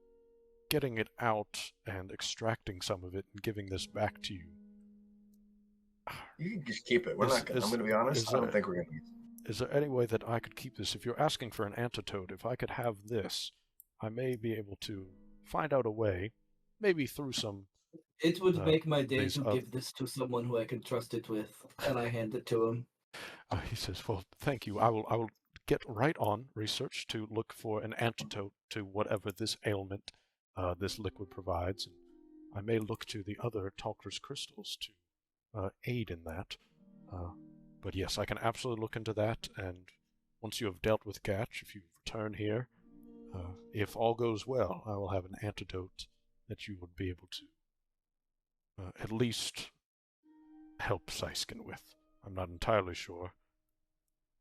getting it out and extracting some of it and giving this back to you. You can just keep it. We're Is- not gonna. is- I'm gonna be honest. is I don't there- think we're gonna use it. Is there any way that I could keep this? If you're asking for an antidote, if I could have this, I may be able to find out a way, maybe through some. It would make my day these to oth- give this to someone who I can trust it with, and I hand it to him. He says, "Well, thank you. I will get right on research to look for an antidote to whatever this ailment this liquid provides. And I may look to the other Talker's crystals to aid in that. But yes, I can absolutely look into that. And once you have dealt with Gatch, if you return here, if all goes well, I will have an antidote that you would be able to at least help Siskin with. I'm not entirely sure.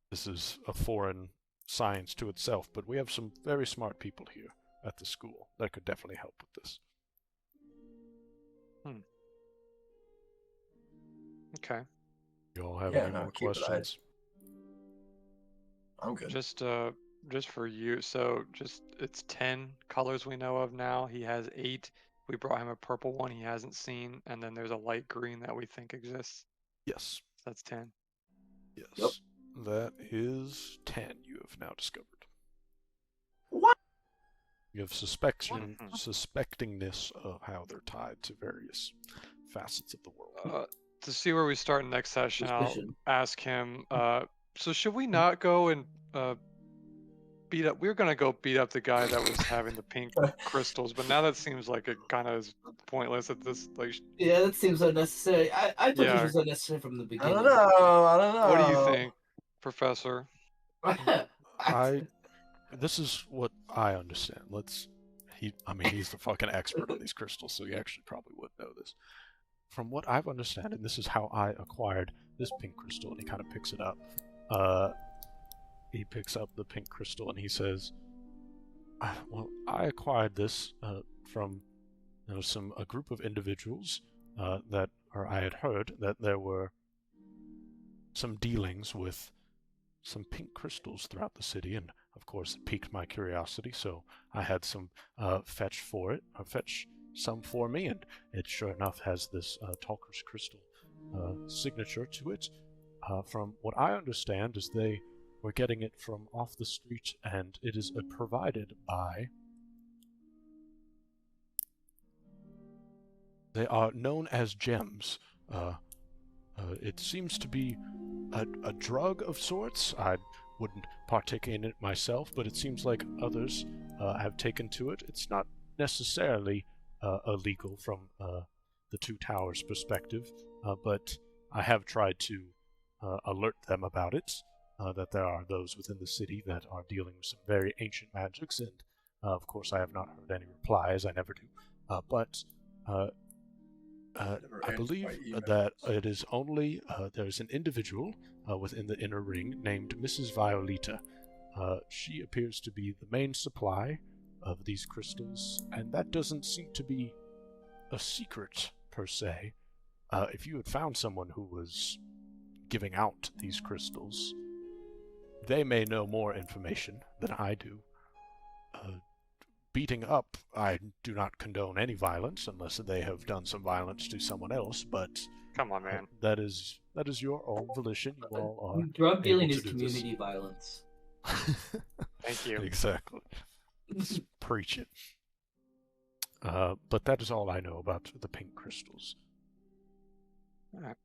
This is a foreign science to itself, but we have some very smart people here at the school that could definitely help with this." Okay. You all have Yeah, any no, more keep it. questions? I'm good. Just for you. So just it's 10 colors we know of now. He has 8. We brought him a purple one he hasn't seen, and then there's a light green that we think exists. Yes. That's 10. Yes. Yep. That is 10 you have now discovered. What? You have suspectingness of how they're tied to various facets of the world. To see where we start next session, I'll Suspicion. ask him. So should we not go and beat up? We were gonna go beat up the guy that was having the pink crystals, but now that seems like it kind of is pointless at this. Like, Yeah, that seems unnecessary. I thought Yeah. this was unnecessary from the I beginning. don't know. I don't know. what do you think, Professor? This is what I understand. He's the fucking expert on these crystals, so he actually probably would know this. From what I've understood, and this is how I acquired this pink crystal, and he kind of picks it up. He picks up the pink crystal and he says, "Well, I acquired this from a group of individuals I had heard that there were some dealings with some pink crystals throughout the city, and of course it piqued my curiosity, so I had some fetch some for me, and it sure enough has this Talker's crystal signature to it. From what I understand is they were getting it from off the street, and it is provided by... They are known as gems. It seems to be a drug of sorts. I wouldn't partake in it myself, but it seems like others have taken to it. It's not necessarily illegal from the Two Towers' perspective, but I have tried to alert them about it, that there are those within the city that are dealing with some very ancient magics, and of course I have not heard any replies. I never do. But I believe that it is only there's an individual within the inner ring named Mrs. Violeta. She appears to be the main supply of these crystals, and that doesn't seem to be a secret per se. If you had found someone who was giving out these crystals, they may know more information than I do. Beating up, I do not condone any violence unless they have done some violence to someone else, but Come on, man. that is your own volition. You all are Drug dealing able is to do this. community violence. Thank you. Exactly. Preach it. But that is all I know about the pink crystals. Alright.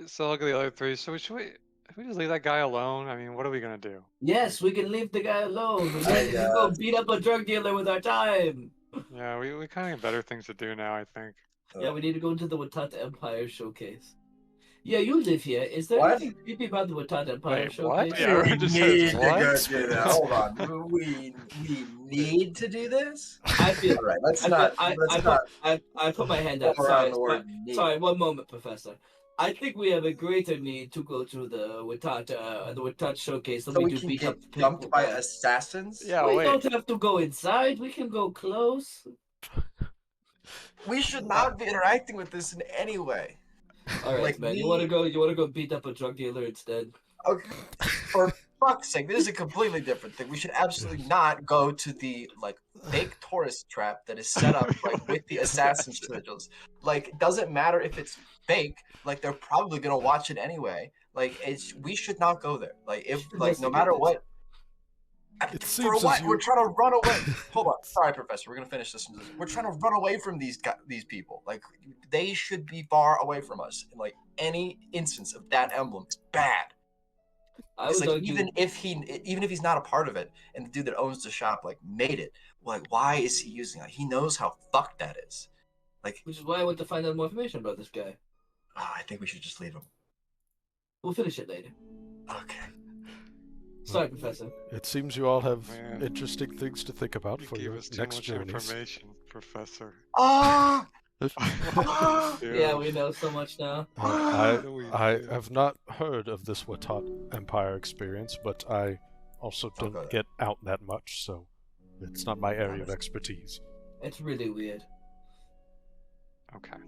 So look at the other 3. So should we just leave that guy alone? I mean, what are we gonna do? Yes, we can leave the guy alone. We can go beat up a drug dealer with our time. Yeah, we kind of have better things to do now, I think. Yeah, we need to go to the Watata Empire showcase. Yeah, you live here. Is there What? anything creepy about the Watan Empire Wait, what? showcase? Yeah, We it just says need to go what? do that. Hold on. We need to do this. I feel. All right. Let's I feel. not. Let's I not put. I put my hand go out. around Sorry. the word need. Sorry. One moment, Professor. I think we have a greater need to go to the Watan showcase than So we we do can beat up get people. dumped by assassins. Yeah, We wait. don't have to go inside. We can go close. We should not be interacting with this in any way. All right, Like, man. You we- want to go? You want to go beat up a drug dealer instead? Okay. For fuck's sake, this is a completely different thing. We should absolutely not go to the like fake tourist trap that is set up like with the assassin sigils. Like, it doesn't matter if it's fake. Like, they're probably gonna watch it anyway. Like, we should not go there. Like, if like no matter what. It For seems as what? you- We're trying to run away. Hold on. Sorry, Professor. We're gonna finish this. We're trying to run away from these people. Like, they should be far away from us. And like any instance of that emblem is bad. I It's would like argue. even if he's not a part of it, and the dude that owns the shop like made it, like why is he using it? He knows how fucked that is. Like, Which is why I want to find out more information about this guy. I think we should just leave him. We'll finish it later. Okay. Sorry, Professor. It seems you all have Man. interesting things to think about You for gave your us too next much journeys. information, Professor. Ah! Yeah, we know so much now. No, we I didn't. have not heard of this Watat Empire experience, but I also don't Okay. get out that much, so it's not my area of expertise. It's really weird. Okay.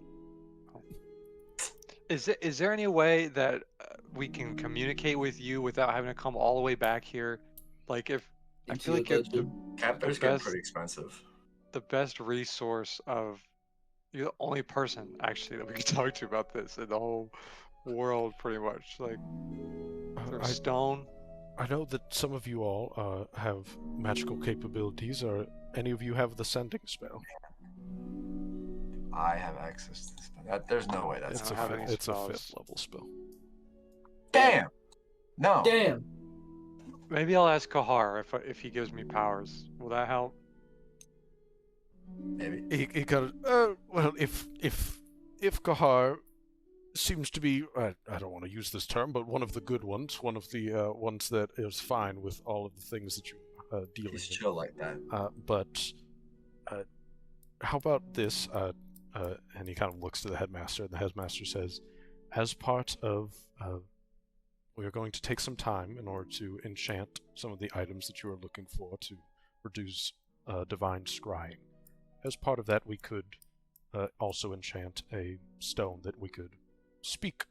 Is there any way that we can communicate with you without having to come all the way back here? Like, if I Into feel like your it, dungeon. Catbear's getting pretty expensive. the best resource of you're the only person actually that we can talk to about this in the whole world, pretty much. Like, there's stone. I know that some of you all have magical capabilities. Or any of you have the sending spell? I have access to this. There's no way that's It's don't a have fifth, any it's a spells. 5th level spell. damn. No. Damn. Maybe I'll ask Kahar if he gives me powers. Will that help? Maybe. He got well, if Kahar seems to be, I don't want to use this term, but one of the good ones, one of the ones that is fine with all of the things that you dealing He's with. chill like that. But how about this? And he kind of looks to the headmaster, and the headmaster says, as part of, we are going to take some time in order to enchant some of the items that you are looking for to reduce divine scrying. As part of that, we could also enchant a stone that we could speak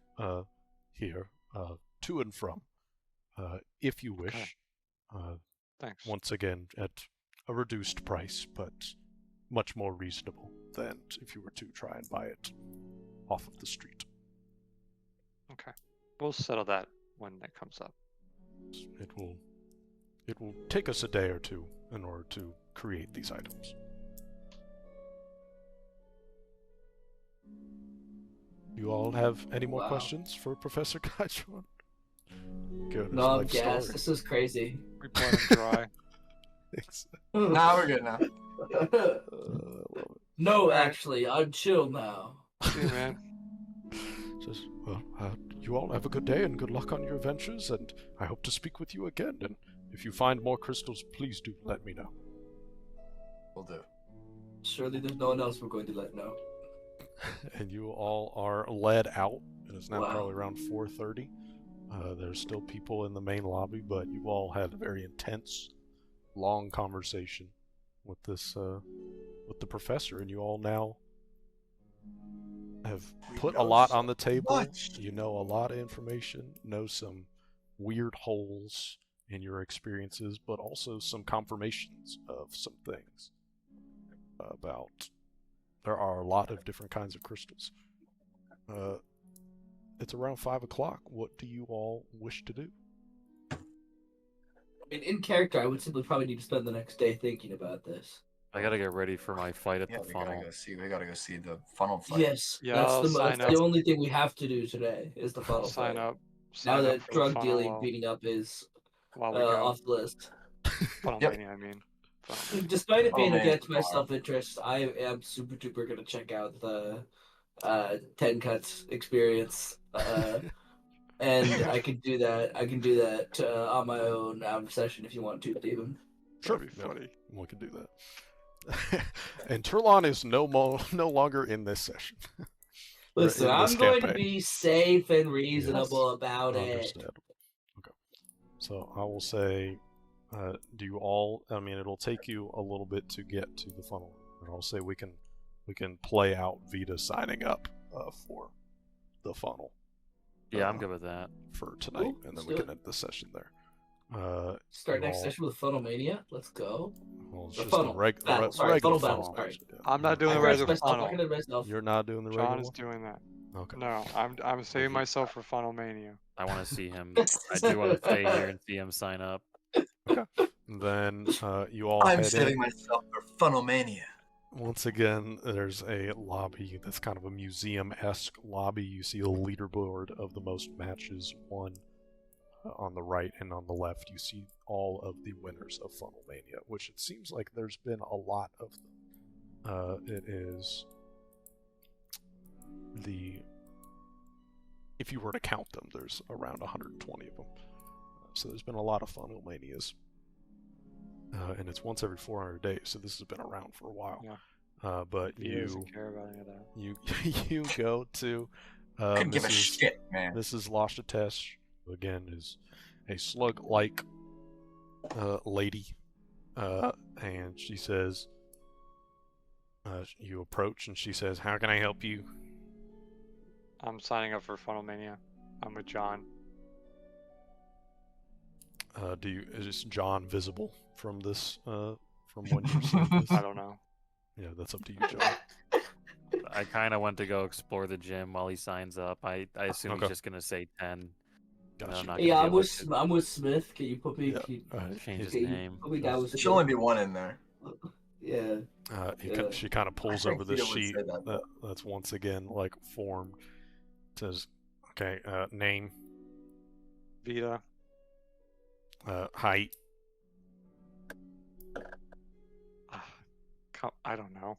here to and from, if you wish. Thanks. Once again, at a reduced price, but much more reasonable than if you were to try and buy it off of the street. Okay. We'll settle that when it comes up. It will take us a day or two in order to create these items. You all have any more Wow. questions for Professor Gaitron? No, I'm gassed. This is crazy. We bled him dry. Nah, we're good now. No, actually, I'm chill now. See you, man. Says, well, you all have a good day and good luck on your adventures, and I hope to speak with you again. And if you find more crystals, please do let me know. We'll do. Surely there's no one else we're going to let know. And you all are led out. It is now Wow. probably around 4:30. There's still people in the main lobby, but you all had a very intense, long conversation with this, with the professor, and you all now have We put a know lot so on the table. much. You know a lot of information, know some weird holes in your experiences, but also some confirmations of some things about. There are a lot of different kinds of crystals. It's around 5 o'clock. What do you all wish to do? In character, I would simply probably need to spend the next day thinking about this. I gotta get ready for my fight at Yeah, the we funnel. gotta go see. We gotta go see the funnel fight. Yes, Yeah, that's I'll sign that's the up. only thing we have to do today is the I'll funnel sign fight. up. Now Sign up that for the drug funnel dealing, while- beating up is while we go. off the list. Funnel Yep. mania, I mean. Funnel mania. Despite it Oh, being man, against my tomorrow. self-interest, I am super duper gonna check out the 10 cuts experience. And I can do that. I can do that on my own out of session if you want to, Steven. Sure, That'd be yeah, funny. we can do that. And Turlon is no longer in this session. Or Listen, in this I'm going to campaign. be safe and reasonable Yes, about it. Understandable. Okay. So I will say, do you all? I mean, it'll take you a little bit to get to the funnel, and I'll say we can play out Vita signing up for the funnel. Yeah, I'm good with that. For tonight, Cool, and then let's we do can it. end the session there. Start you next all- session with Funnel Mania. Let's go. Well, it's The just a funnel regular battle. Sorry, funnel battle. funnel. Sorry. Actually, yeah. I'm not doing I the corrected regular myself. I funnel. corrected myself. You're not doing the John regular is one. doing that. Okay. No, I'm saving myself for Funnel Mania. I want to see him. I do want to stay here and see him sign up. Then you all I'm head saving in. myself for Funnel Mania. Once again, there's a lobby that's kind of a museum-esque lobby. You see a leaderboard of the most matches won on the right, and on the left you see all of the winners of Funnel Mania, which it seems like there's been a lot of them. It is if you were to count them, there's around 120 of them. So there's been a lot of Funnel Manias. And it's once every 400 days, so this has been around for a while. Yeah. But He doesn't care about any of that. you go to Couldn't give a shit, man. Mrs. Lashtatesh, who again is a slug-like lady, and she says, you approach and she says, "How can I help you?" I'm signing up for Funnel Mania. I'm with John. Is John visible from this from when you're seeing this? I don't know. Yeah, that's up to you, John. I kind of want to go explore the gym while he signs up. I assume Okay. he's just gonna say 10. Gotcha. I'm not Yeah, gonna I'm be able with to I'm with Smith. Can you put me? Yeah. Can you, change his can you name. put me down with There should Smith? only be one in there. Yeah. Yeah. She kind of pulls I think over the Vito would sheet say that. that's once again like formed. Says, "Okay, name, Vita. height." I don't know.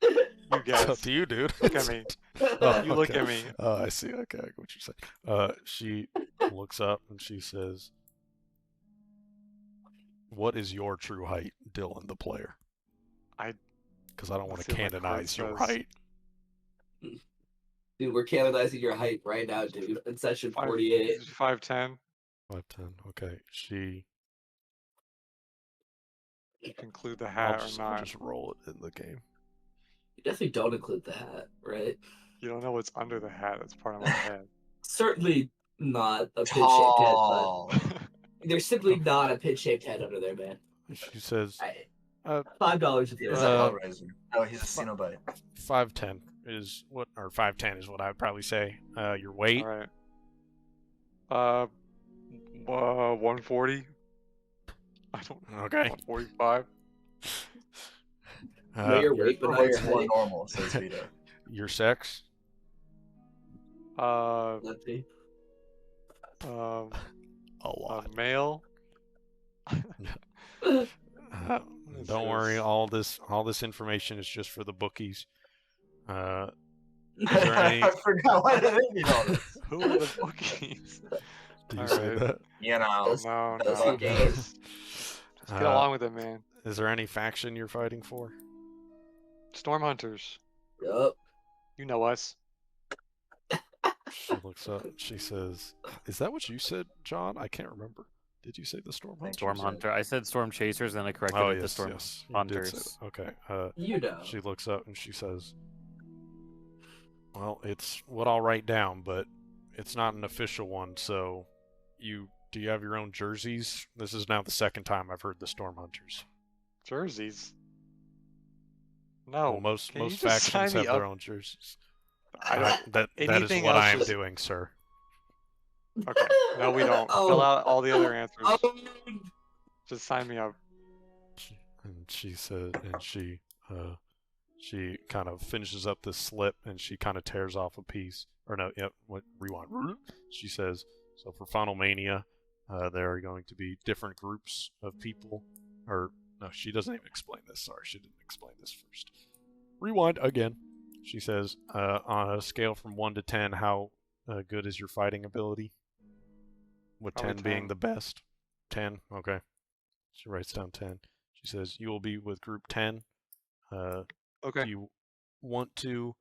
Yeah. You It's up guess. to you, dude. Look at me. Oh, You look okay. at me. Oh, I see. Okay, I get what you're saying. She looks up and she says, "What is your true height, Dylan, the player?" Because I don't want Let's to see what my card canonize your says. height. Dude, we're canonizing your height right now, dude. In session 48. 5'10". 5'10". Okay, she. You can include the I'll hat just, or I'll not. just roll it in the game. You definitely don't include the hat, right? You don't know what's under the hat. That's part of my head. Certainly not a pitch-shaped head, but Tall. there's simply not a pitch-shaped head under there, man. She says, $5 if He there is is. a Hellraiser. No, he's a Cenobite. 5'10" is what, or 5'10" is what I'd probably say. Your weight. All right. 140. I don't know. Okay. 145. Know your Your weight, but not your weight's more height. normal, says Vito. Your sex. Let's see. A lot. Male. Don't worry. All this information is just for the bookies. Is there any? I forgot why did they need all this. Who are the bookies? Do you All say right. that? You know. No, Does no. he does? Just get along with it, man. Is there any faction you're fighting for? Storm Hunters. Yup. You know us. She looks up. She says, "Is that what you said, John? I can't remember. Did you say the Storm Hunters? Storm Hunter. I said Storm Chasers, and I corrected Oh it to yes, Storm yes. You did say Hunters. that. Okay. You know. She looks up and she says, "Well, it's what I'll write down, but it's not an official one. So, do you have your own jerseys? This is now the second time I've heard the Storm Hunters. Jerseys. No. Well, most Can you just factions sign me have their up? own jerseys. I don't. That is anything what else I am is- doing, sir." Okay. No, we don't. Oh. Fill out all the other answers. Oh, Just sign me up. And she said, and she kind of finishes up this slip, and she kind of tears off a piece. Or no, yep. Rewind. She says, "So for Final Mania, there are going to be different groups of people." Or no, she doesn't even explain this. Sorry, she didn't explain this first. Rewind again. She says, on a scale from 1 to 10, how good is your fighting ability? With Probably 10 being 10. the best. 10? Okay. She writes down 10. She says, you will be with group 10. Okay. Do you want to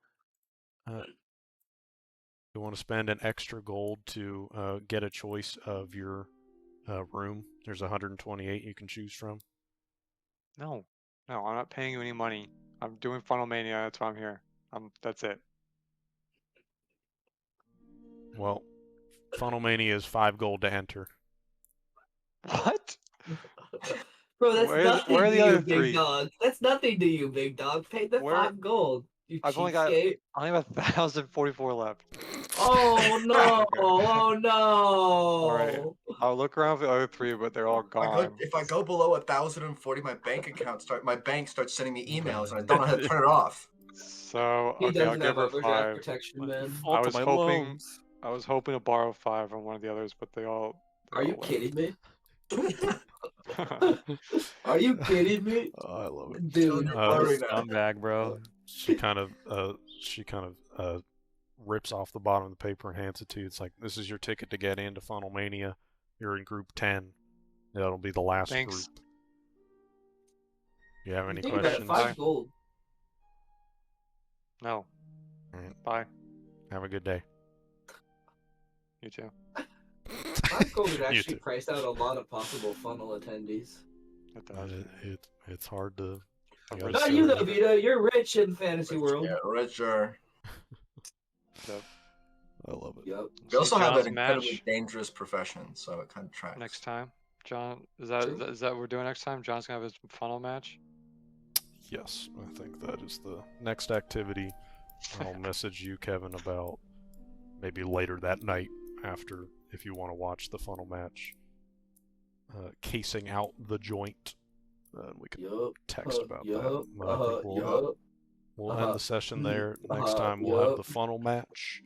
spend an extra gold to get a choice of your room? There's 128 you can choose from. No, I'm not paying you any money. I'm doing Funnel Mania. That's why I'm here. That's it. Well, Funnel Mania is 5 gold to enter. What? Bro, that's nothing where are to the you, other big 3? dog. That's nothing to you, big dog. Pay the Where- 5 gold. You I've only got cheapskate. I only have 1,044 left. Oh no! Okay. Oh no! Alright. I'll look around for the other 3, but they're all gone. If I go below 1,040, my bank starts sending me emails, and I don't know how to turn it off. So He okay, I'll doesn't give have her overdraft 5. protection, man. I Fault was of my hoping- loans. I was hoping to borrow 5 from one of the others, but they all. Are you left. kidding me? Are you kidding me? Oh, I love it. Dude. Worry now. Scumbag, bro. She kind of rips off the bottom of the paper and hands it to you. It's like, this is your ticket to get into Funnel Mania. You're in group 10. That'll be the last Thanks. group. You have any Think about it, questions? 5 gold. No. Alright. Bye. Have a good day. You too. 5 gold would You actually too. price out a lot of possible funnel attendees. It does. It's hard to. I'm you rich. gotta Not you say- though, Vito. You're rich in fantasy world. Yeah, richer. Yep. I love it. Yep. We also See have John's an incredibly match dangerous profession, so it kind of tracks. next time. John, is that True. what we're doing next time? John's gonna have his funnel match. Yes, I think that is the next activity. I'll message you, Kevin, about maybe later that night after, if you want to watch the funnel match. Casing out the joint. We can Yup. text about that. Yup. But I think we'll end the session there. Next time we'll have the funnel match.